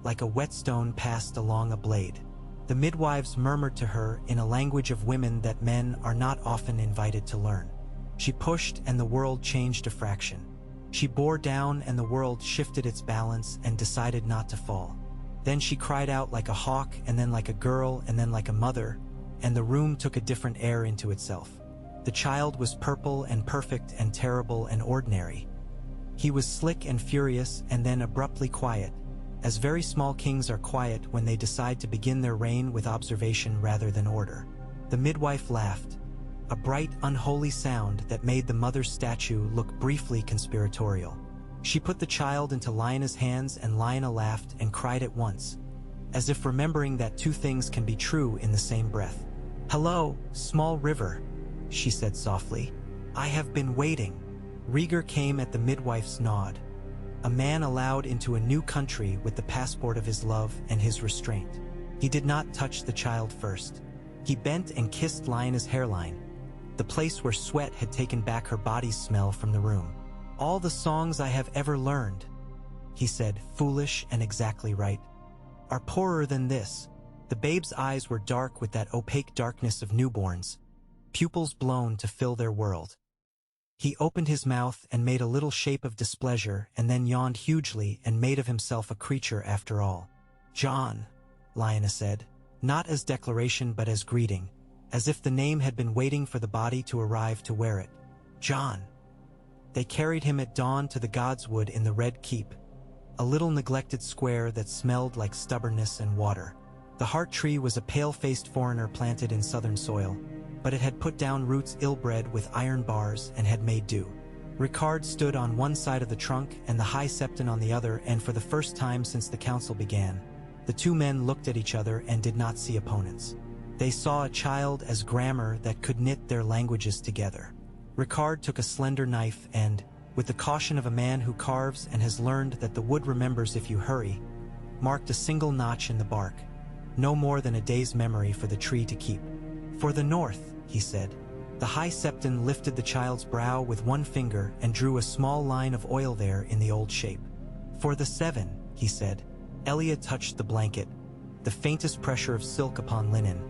like a whetstone passed along a blade. The midwives murmured to her in a language of women that men are not often invited to learn. She pushed and the world changed a fraction. She bore down and the world shifted its balance and decided not to fall. Then she cried out like a hawk and then like a girl and then like a mother, and the room took a different air into itself. The child was purple and perfect and terrible and ordinary. He was slick and furious and then abruptly quiet, as very small kings are quiet when they decide to begin their reign with observation rather than order. The midwife laughed, a bright, unholy sound that made the mother's statue look briefly conspiratorial. She put the child into Lyanna's hands, and Lyanna laughed and cried at once, as if remembering that two things can be true in the same breath. "Hello, small river," she said softly. "I have been waiting." Rhaegar came at the midwife's nod, a man allowed into a new country with the passport of his love and his restraint. He did not touch the child first. He bent and kissed Lyanna's hairline, the place where sweat had taken back her body's smell from the room. "All the songs I have ever learned," he said, "foolish and exactly right, are poorer than this." The babe's eyes were dark with that opaque darkness of newborns, pupils blown to fill their world. He opened his mouth and made a little shape of displeasure, and then yawned hugely and made of himself a creature after all. "Jon," Lyanna said, not as declaration but as greeting, as if the name had been waiting for the body to arrive to wear it. "Jon." They carried him at dawn to the God's Wood in the Red Keep, a little neglected square that smelled like stubbornness and water. The heart tree was a pale-faced foreigner planted in southern soil, but it had put down roots ill-bred with iron bars and had made do. Ricard stood on one side of the trunk and the High Septon on the other, and for the first time since the council began, the two men looked at each other and did not see opponents. They saw a child as grammar that could knit their languages together. Ricard took a slender knife and, with the caution of a man who carves and has learned that the wood remembers if you hurry, marked a single notch in the bark, no more than a day's memory for the tree to keep. "For the north," he said. The High Septon lifted the child's brow with one finger and drew a small line of oil there in the old shape. "For the 7, he said. Elia touched the blanket, the faintest pressure of silk upon linen,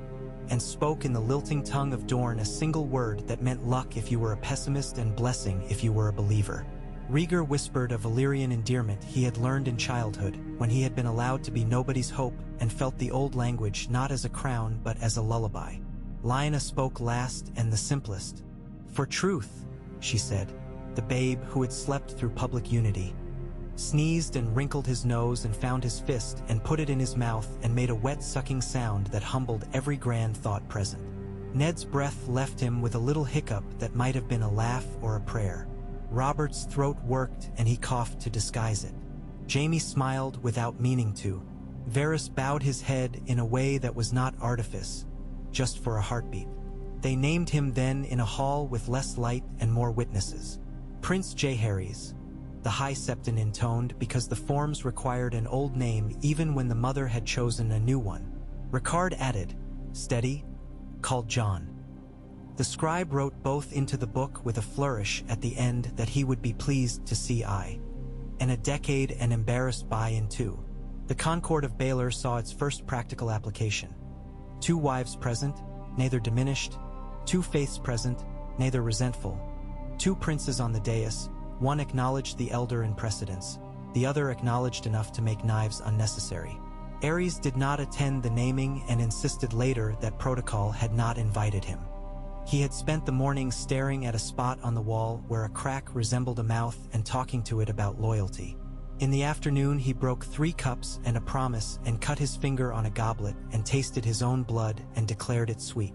and spoke in the lilting tongue of Dorne a single word that meant luck if you were a pessimist and blessing if you were a believer. Rhaegar whispered a Valyrian endearment he had learned in childhood, when he had been allowed to be nobody's hope and felt the old language not as a crown but as a lullaby. Lyanna spoke last and the simplest. "For truth," she said. The babe, who had slept through public unity, sneezed and wrinkled his nose and found his fist and put it in his mouth and made a wet sucking sound that humbled every grand thought present. Ned's breath left him with a little hiccup that might have been a laugh or a prayer. Robert's throat worked and he coughed to disguise it. Jaime smiled without meaning to. Varys bowed his head in a way that was not artifice, just for a heartbeat. They named him then in a hall with less light and more witnesses. Prince Jaehaerys, the High Septon intoned, because the forms required an old name even when the mother had chosen a new one. Ricard added, steady, called Jon. The scribe wrote both into the book with a flourish at the end that he would be pleased to see I, and a decade and embarrassed by in two. The Concord of Baelor saw its first practical application. 2 wives present, neither diminished, 2 faiths present, neither resentful, 2 princes on the dais, one acknowledged the elder in precedence, the other acknowledged enough to make knives unnecessary. Aerys did not attend the naming and insisted later that protocol had not invited him. He had spent the morning staring at a spot on the wall where a crack resembled a mouth and talking to it about loyalty. In the afternoon he broke 3 cups and a promise and cut his finger on a goblet and tasted his own blood and declared it sweet.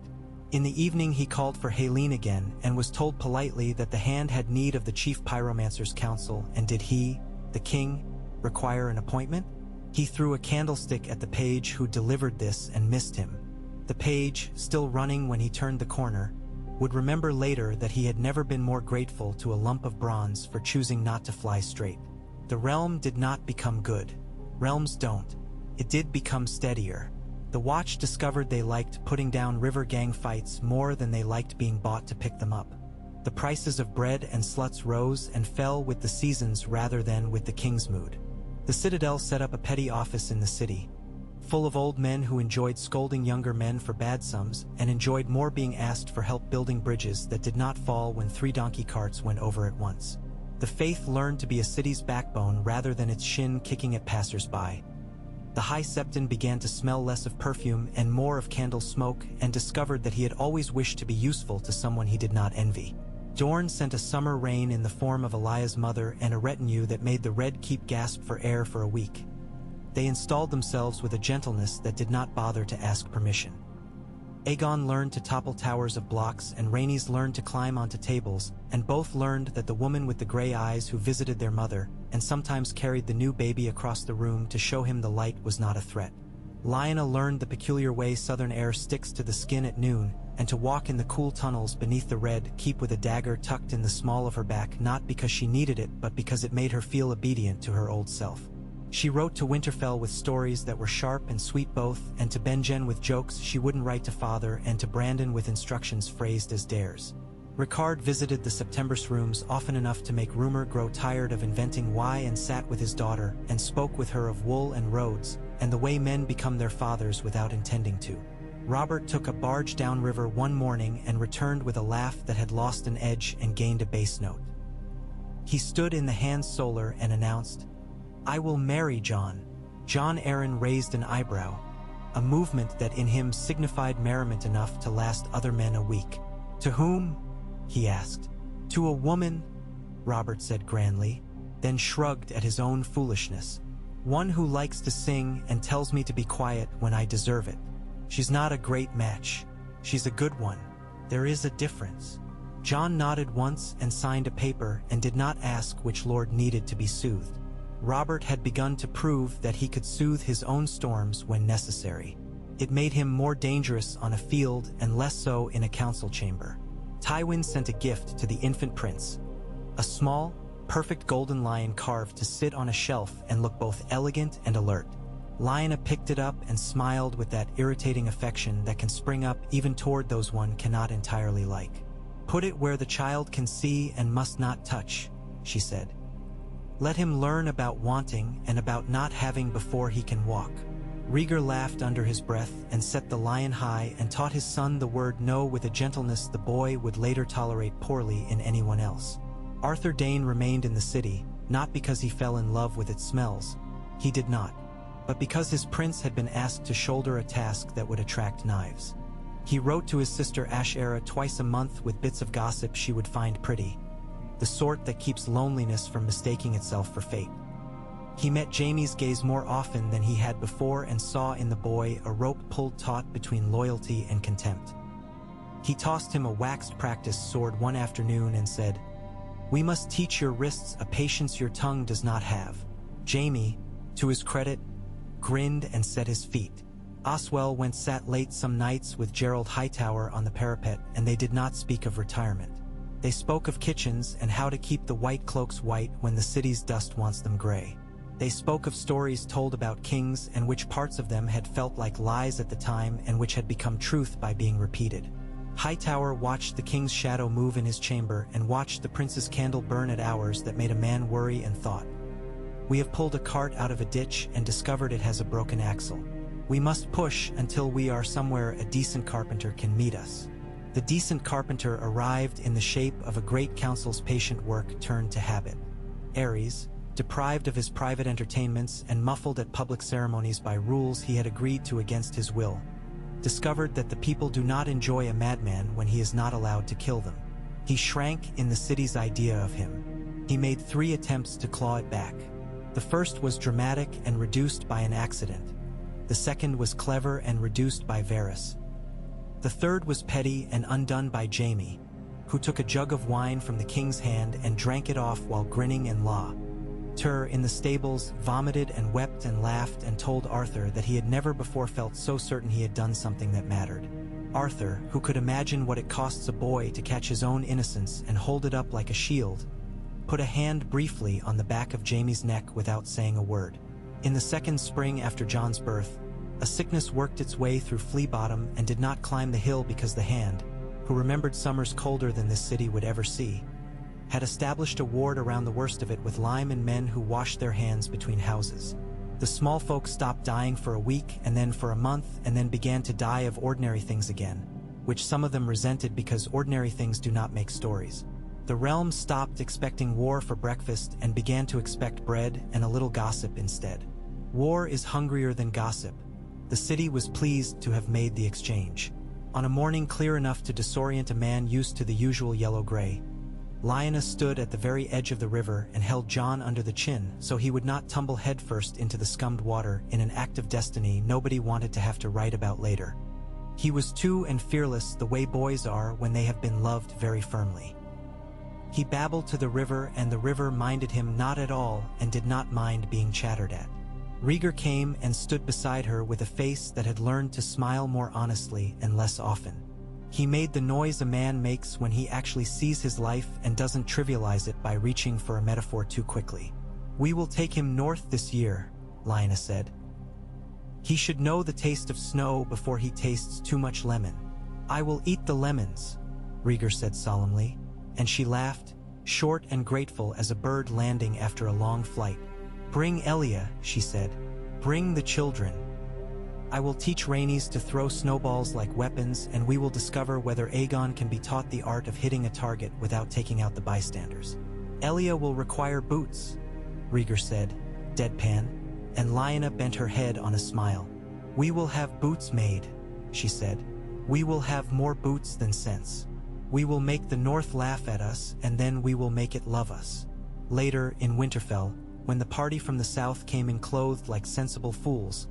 In the evening he called for Haleen again and was told politely that the hand had need of the chief pyromancer's council, and did he, the king, require an appointment? He threw a candlestick at the page who delivered this and missed him. The page, still running when he turned the corner, would remember later that he had never been more grateful to a lump of bronze for choosing not to fly straight. The realm did not become good. Realms don't. It did become steadier. The Watch discovered they liked putting down river gang fights more than they liked being bought to pick them up. The prices of bread and sluts rose and fell with the seasons rather than with the king's mood. The Citadel set up a petty office in the city, full of old men who enjoyed scolding younger men for bad sums and enjoyed more being asked for help building bridges that did not fall when 3 donkey carts went over at once. The faith learned to be a city's backbone rather than its shin kicking at passers-by. The High Septon began to smell less of perfume and more of candle smoke, and discovered that he had always wished to be useful to someone he did not envy. Dorne sent a summer rain in the form of Elia's mother and a retinue that made the Red Keep gasp for air for a week. They installed themselves with a gentleness that did not bother to ask permission. Aegon learned to topple towers of blocks, and Rhaenys learned to climb onto tables, and both learned that the woman with the gray eyes who visited their mother and sometimes carried the new baby across the room to show him the light was not a threat. Lyanna learned the peculiar way southern air sticks to the skin at noon, and to walk in the cool tunnels beneath the red keep with a dagger tucked in the small of her back, not because she needed it but because it made her feel obedient to her old self. She wrote to Winterfell with stories that were sharp and sweet both, and to Benjen with jokes she wouldn't write to father, and to Brandon with instructions phrased as dares. Ricard visited the September's rooms often enough to make Rumor grow tired of inventing why, and sat with his daughter and spoke with her of wool and roads, and the way men become their fathers without intending to. Robert took a barge downriver one morning and returned with a laugh that had lost an edge and gained a bass note. He stood in the Hans Solar and announced, "I will marry Jon." Jon Arryn raised an eyebrow, a movement that in him signified merriment enough to last other men a week. "To whom?" he asked. "To a woman," Robert said grandly, then shrugged at his own foolishness. "One who likes to sing and tells me to be quiet when I deserve it. She's not a great match. She's a good one. There is a difference." Jon nodded once and signed a paper and did not ask which lord needed to be soothed. Robert had begun to prove that he could soothe his own storms when necessary. It made him more dangerous on a field and less so in a council chamber. Tywin sent a gift to the infant prince, a small, perfect golden lion carved to sit on a shelf and look both elegant and alert. Lyanna picked it up and smiled with that irritating affection that can spring up even toward those one cannot entirely like. "Put it where the child can see and must not touch," she said. "Let him learn about wanting and about not having before he can walk." Rhaegar laughed under his breath and set the lion high and taught his son the word no with a gentleness the boy would later tolerate poorly in anyone else. Arthur Dayne remained in the city, not because he fell in love with its smells. He did not. But because his prince had been asked to shoulder a task that would attract knives. He wrote to his sister Ashera twice a month with bits of gossip she would find pretty, the sort that keeps loneliness from mistaking itself for fate. He met Jaime's gaze more often than he had before and saw in the boy a rope pulled taut between loyalty and contempt. He tossed him a waxed practice sword one afternoon and said, "We must teach your wrists a patience your tongue does not have." Jaime, to his credit, grinned and set his feet. Oswell went sat late some nights with Gerald Hightower on the parapet, and they did not speak of retirement. They spoke of kitchens and how to keep the white cloaks white when the city's dust wants them gray. They spoke of stories told about kings and which parts of them had felt like lies at the time and which had become truth by being repeated. Hightower watched the king's shadow move in his chamber and watched the prince's candle burn at hours that made a man worry and thought, "We have pulled a cart out of a ditch and discovered it has a broken axle. We must push until we are somewhere a decent carpenter can meet us." The decent carpenter arrived in the shape of a great council's patient work turned to habit. Ares, deprived of his private entertainments and muffled at public ceremonies by rules he had agreed to against his will, discovered that the people do not enjoy a madman when he is not allowed to kill them. He shrank in the city's idea of him. He made 3 attempts to claw it back. The first was dramatic and reduced by an accident. The second was clever and reduced by Varys. The third was petty and undone by Jaime, who took a jug of wine from the king's hand and drank it off while grinning, and Tur in the stables vomited and wept and laughed and told Arthur that he had never before felt so certain he had done something that mattered. Arthur, who could imagine what it costs a boy to catch his own innocence and hold it up like a shield, put a hand briefly on the back of Jaime's neck without saying a word. In the second spring after Jon's birth, a sickness worked its way through Flea Bottom and did not climb the hill because the hand, who remembered summers colder than this city would ever see, had established a ward around the worst of it with lime and men who washed their hands between houses. The small folk stopped dying for a week and then for a month and then began to die of ordinary things again, which some of them resented because ordinary things do not make stories. The realm stopped expecting war for breakfast and began to expect bread and a little gossip instead. War is hungrier than gossip. The city was pleased to have made the exchange. On a morning clear enough to disorient a man used to the usual yellow-gray, Lyanna stood at the very edge of the river and held John under the chin so he would not tumble headfirst into the scummed water in an act of destiny nobody wanted to have to write about later. He was too and fearless the way boys are when they have been loved very firmly. He babbled to the river and the river minded him not at all and did not mind being chattered at. Rhaegar came and stood beside her with a face that had learned to smile more honestly and less often. He made the noise a man makes when he actually sees his life and doesn't trivialize it by reaching for a metaphor too quickly. "We will take him north this year," Lyanna said. "He should know the taste of snow before he tastes too much lemon." "I will eat the lemons," Rhaegar said solemnly, and she laughed, short and grateful as a bird landing after a long flight. "Bring Elia," she said. "Bring the children. I will teach Rhaenys to throw snowballs like weapons, and we will discover whether Aegon can be taught the art of hitting a target without taking out the bystanders." "Elia will require boots," Rhaegar said, deadpan, and Lyanna bent her head on a smile. "We will have boots made," she said. "We will have more boots than sense. We will make the North laugh at us, and then we will make it love us." Later, in Winterfell, when the party from the south came in clothed like sensible fools,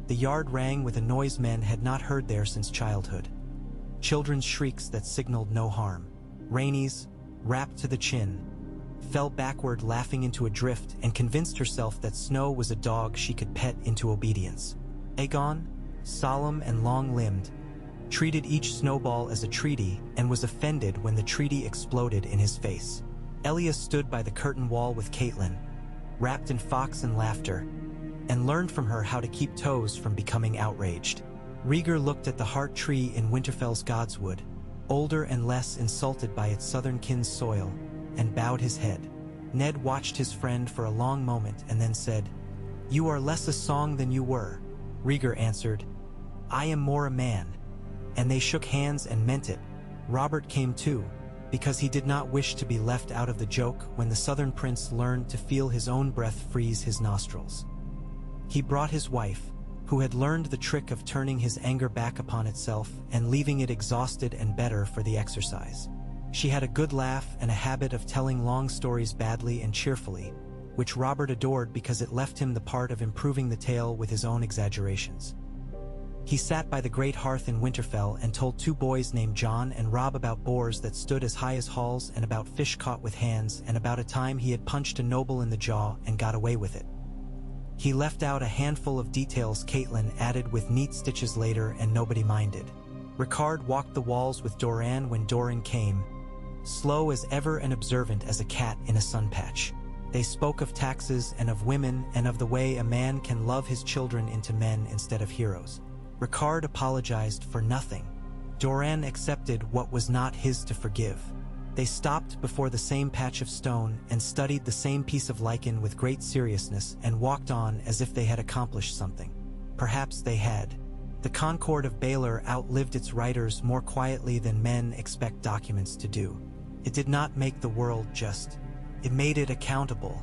the yard rang with a noise men had not heard there since childhood. Children's shrieks that signaled no harm. Rhaenys, wrapped to the chin, fell backward laughing into a drift and convinced herself that Snow was a dog she could pet into obedience. Aegon, solemn and long-limbed, treated each snowball as a treaty and was offended when the treaty exploded in his face. Elia stood by the curtain wall with Catelyn, wrapped in fox and laughter, and learned from her how to keep toes from becoming outraged. Rhaegar looked at the heart tree in Winterfell's Godswood, older and less insulted by its southern kin's soil, and bowed his head. Ned watched his friend for a long moment and then said, "You are less a song than you were." Rhaegar answered, "I am more a man." And they shook hands and meant it. Robert came too, because he did not wish to be left out of the joke when the southern prince learned to feel his own breath freeze his nostrils. He brought his wife, who had learned the trick of turning his anger back upon itself and leaving it exhausted and better for the exercise. She had a good laugh and a habit of telling long stories badly and cheerfully, which Robert adored because it left him the part of improving the tale with his own exaggerations. He sat by the great hearth in Winterfell and told two boys named John and Rob about boars that stood as high as halls and about fish caught with hands and about a time he had punched a noble in the jaw and got away with it. He left out a handful of details Catelyn added with neat stitches later and nobody minded. Ricard walked the walls with Doran when Doran came, slow as ever and observant as a cat in a sunpatch. They spoke of taxes and of women and of the way a man can love his children into men instead of heroes. Ricard apologized for nothing. Doran accepted what was not his to forgive. They stopped before the same patch of stone and studied the same piece of lichen with great seriousness and walked on as if they had accomplished something. Perhaps they had. The Concord of Baelor outlived its writers more quietly than men expect documents to do. It did not make the world just. It made it accountable.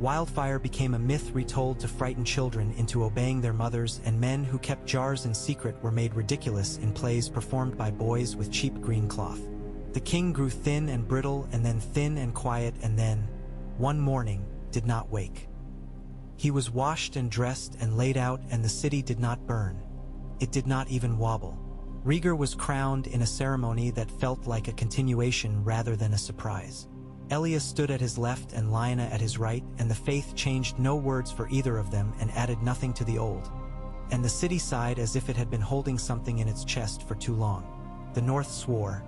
Wildfire became a myth retold to frighten children into obeying their mothers, and men who kept jars in secret were made ridiculous in plays performed by boys with cheap green cloth. The king grew thin and brittle, and then thin and quiet, and then, one morning, did not wake. He was washed and dressed and laid out, and the city did not burn. It did not even wobble. Rhaegar was crowned in a ceremony that felt like a continuation rather than a surprise. Elia stood at his left and Lyanna at his right, and the faith changed no words for either of them and added nothing to the old. And the city sighed as if it had been holding something in its chest for too long. The North swore.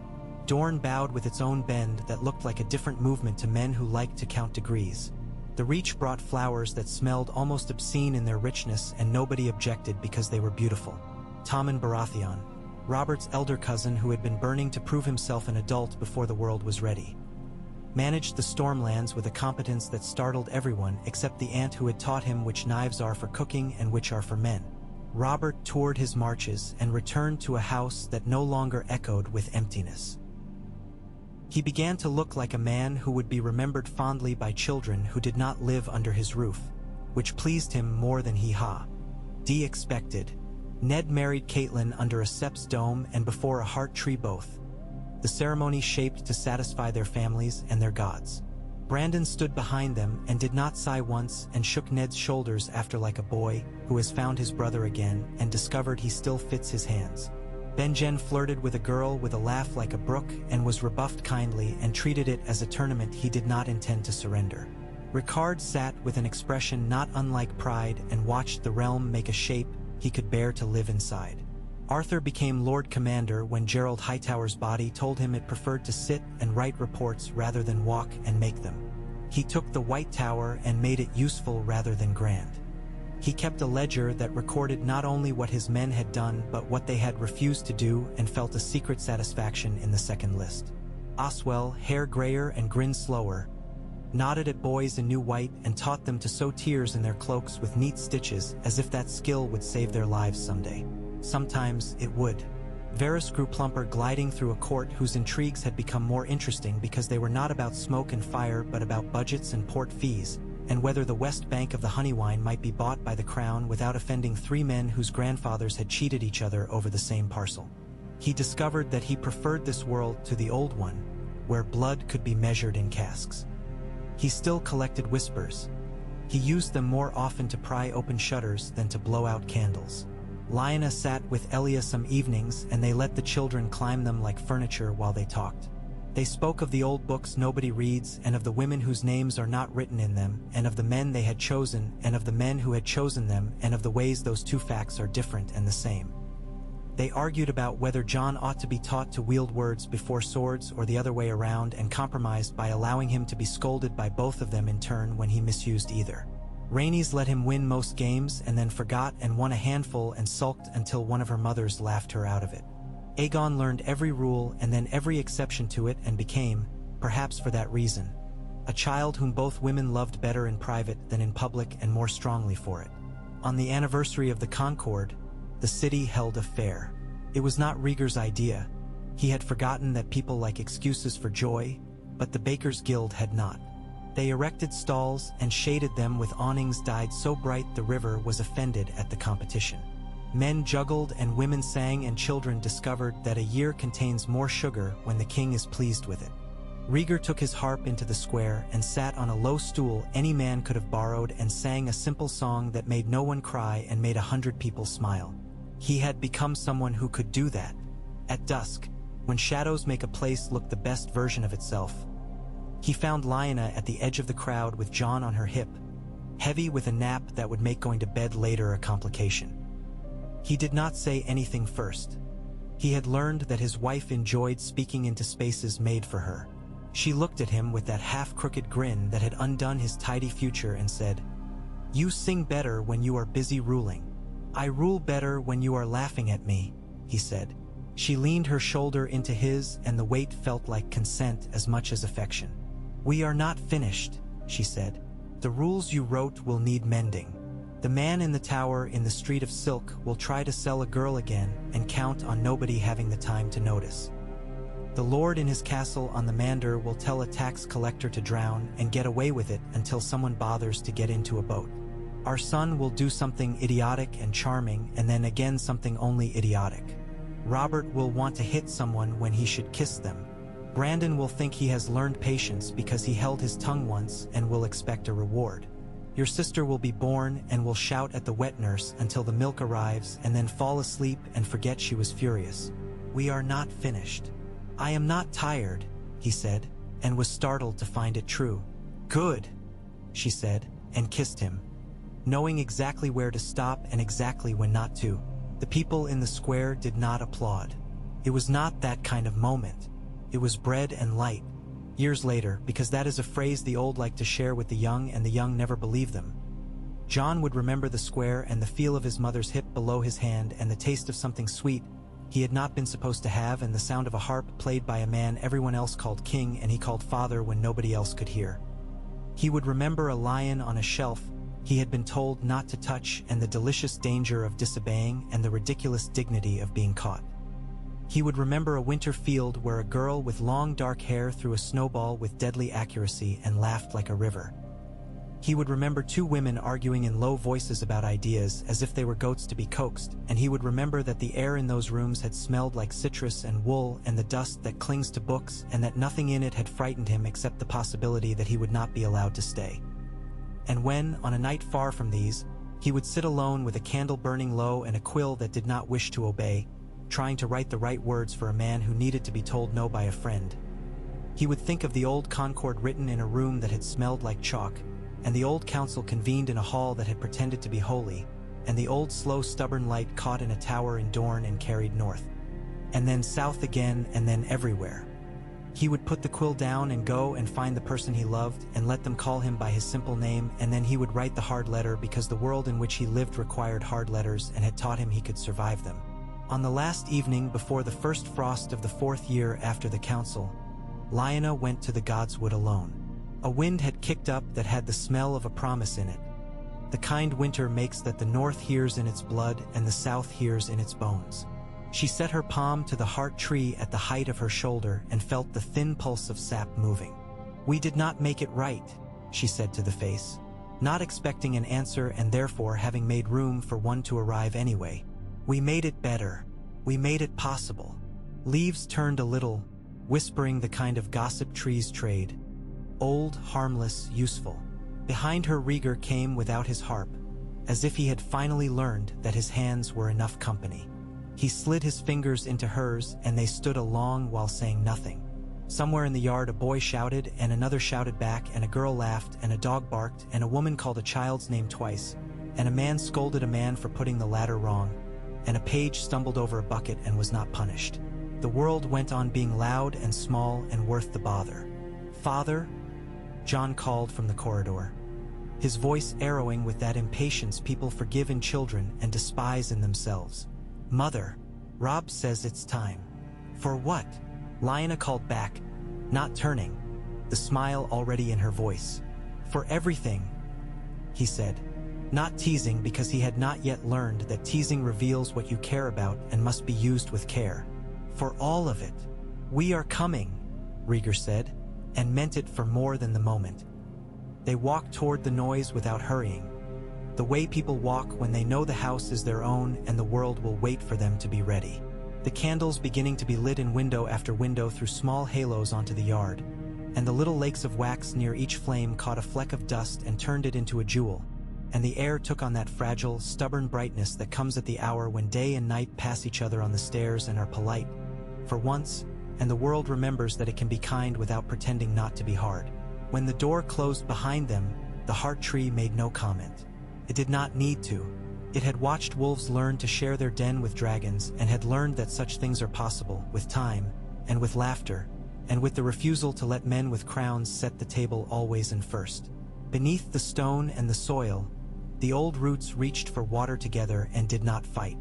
Dorne bowed with its own bend that looked like a different movement to men who liked to count degrees. The Reach brought flowers that smelled almost obscene in their richness, and nobody objected because they were beautiful. Tommen Baratheon, Robert's elder cousin who had been burning to prove himself an adult before the world was ready, managed the Stormlands with a competence that startled everyone except the ant who had taught him which knives are for cooking and which are for men. Robert toured his marches and returned to a house that no longer echoed with emptiness. He began to look like a man who would be remembered fondly by children who did not live under his roof, which pleased him more than he expected. Ned married Catelyn under a Seps dome and before a heart tree both. The the ceremony shaped to satisfy their families and their gods. Brandon stood behind them and did not sigh once and shook Ned's shoulders after like a boy who has found his brother again and discovered he still fits his hands. Benjen flirted with a girl with a laugh like a brook and was rebuffed kindly and treated it as a tournament he did not intend to surrender. Ricard sat with an expression not unlike pride and watched the realm make a shape he could bear to live inside. Arthur became Lord Commander when Gerald Hightower's body told him it preferred to sit and write reports rather than walk and make them. He took the White Tower and made it useful rather than grand. He kept a ledger that recorded not only what his men had done but what they had refused to do and felt a secret satisfaction in the second list. Oswell, hair grayer and grin slower, nodded at boys in new white and taught them to sew tears in their cloaks with neat stitches as if that skill would save their lives someday. Sometimes it would. Varys grew plumper gliding through a court whose intrigues had become more interesting because they were not about smoke and fire but about budgets and port fees, and whether the west bank of the Honeywine might be bought by the crown without offending three men whose grandfathers had cheated each other over the same parcel. He discovered that he preferred this world to the old one, where blood could be measured in casks. He still collected whispers. He used them more often to pry open shutters than to blow out candles. Lyanna sat with Elia some evenings and they let the children climb them like furniture while they talked. They spoke of the old books nobody reads and of the women whose names are not written in them and of the men they had chosen and of the men who had chosen them and of the ways those two facts are different and the same. They argued about whether Jon ought to be taught to wield words before swords or the other way around and compromised by allowing him to be scolded by both of them in turn when he misused either. Rhaenys let him win most games and then forgot and won a handful and sulked until one of her mothers laughed her out of it. Aegon learned every rule and then every exception to it and became, perhaps for that reason, a child whom both women loved better in private than in public and more strongly for it. On the anniversary of the Concord, the city held a fair. It was not Rhaegar's idea. He had forgotten that people like excuses for joy, but the Bakers' Guild had not. They erected stalls and shaded them with awnings dyed so bright the river was offended at the competition. Men juggled and women sang and children discovered that a year contains more sugar when the king is pleased with it. Rhaegar took his harp into the square and sat on a low stool any man could have borrowed and sang a simple song that made no one cry and made 100 people smile. He had become someone who could do that. At dusk, when shadows make a place look the best version of itself, he found Lyanna at the edge of the crowd with Jon on her hip, heavy with a nap that would make going to bed later a complication. He did not say anything first. He had learned that his wife enjoyed speaking into spaces made for her. She looked at him with that half-crooked grin that had undone his tidy future and said, "You sing better when you are busy ruling. I rule better when you are laughing at me," he said. She leaned her shoulder into his and the weight felt like consent as much as affection. "We are not finished," she said. "The rules you wrote will need mending. The man in the tower in the Street of Silk will try to sell a girl again and count on nobody having the time to notice. The lord in his castle on the Mander will tell a tax collector to drown and get away with it until someone bothers to get into a boat. Our son will do something idiotic and charming and then again something only idiotic. Robert will want to hit someone when he should kiss them. Brandon will think he has learned patience because he held his tongue once and will expect a reward. Your sister will be born and will shout at the wet nurse until the milk arrives and then fall asleep and forget she was furious. We are not finished." "I am not tired," he said, and was startled to find it true. "Good," she said, and kissed him, knowing exactly where to stop and exactly when not to. The people in the square did not applaud. It was not that kind of moment. It was bread and light. Years later, because that is a phrase the old like to share with the young and the young never believe them. Jon would remember the square and the feel of his mother's hip below his hand and the taste of something sweet he had not been supposed to have and the sound of a harp played by a man everyone else called king and he called father when nobody else could hear. He would remember a lion on a shelf he had been told not to touch and the delicious danger of disobeying and the ridiculous dignity of being caught. He would remember a winter field where a girl with long dark hair threw a snowball with deadly accuracy and laughed like a river. He would remember two women arguing in low voices about ideas as if they were goats to be coaxed, and he would remember that the air in those rooms had smelled like citrus and wool and the dust that clings to books, and that nothing in it had frightened him except the possibility that he would not be allowed to stay. And when, on a night far from these, he would sit alone with a candle burning low and a quill that did not wish to obey, trying to write the right words for a man who needed to be told no by a friend, he would think of the old Concord written in a room that had smelled like chalk, and the old council convened in a hall that had pretended to be holy, and the old slow stubborn light caught in a tower in Dorne and carried north, and then south again, and then everywhere. He would put the quill down and go and find the person he loved and let them call him by his simple name, and then he would write the hard letter because the world in which he lived required hard letters and had taught him he could survive them. On the last evening before the first frost of the 4th year after the council, Lyanna went to the God's Wood alone. A wind had kicked up that had the smell of a promise in it. The kind winter makes that the north hears in its blood and the south hears in its bones. She set her palm to the heart tree at the height of her shoulder and felt the thin pulse of sap moving. "We did not make it right," she said to the face, not expecting an answer and therefore having made room for one to arrive anyway. "We made it better. We made it possible." Leaves turned a little, whispering the kind of gossip trees trade. Old, harmless, useful. Behind her Rieger came without his harp, as if he had finally learned that his hands were enough company. He slid his fingers into hers and they stood a long while saying nothing. Somewhere in the yard a boy shouted and another shouted back and a girl laughed and a dog barked and a woman called a child's name twice and a man scolded a man for putting the ladder wrong and a page stumbled over a bucket and was not punished. The world went on being loud and small and worth the bother. "Father?" John called from the corridor, his voice arrowing with that impatience people forgive in children and despise in themselves. "Mother, Rob says it's time." "For what?" Lyanna called back, not turning, the smile already in her voice. "For everything," he said, not teasing because he had not yet learned that teasing reveals what you care about and must be used with care. "For all of it." "We are coming," Rieger said, and meant it for more than the moment. They walked toward the noise without hurrying, the way people walk when they know the house is their own and the world will wait for them to be ready. The candles beginning to be lit in window after window threw small halos onto the yard, and the little lakes of wax near each flame caught a fleck of dust and turned it into a jewel, and the air took on that fragile, stubborn brightness that comes at the hour when day and night pass each other on the stairs and are polite, for once, and the world remembers that it can be kind without pretending not to be hard. When the door closed behind them, the heart tree made no comment. It did not need to. It had watched wolves learn to share their den with dragons and had learned that such things are possible, with time, and with laughter, and with the refusal to let men with crowns set the table always in first. Beneath the stone and the soil, the old roots reached for water together and did not fight.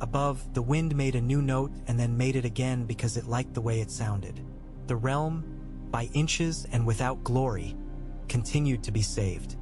Above, the wind made a new note and then made it again because it liked the way it sounded. The realm, by inches and without glory, continued to be saved.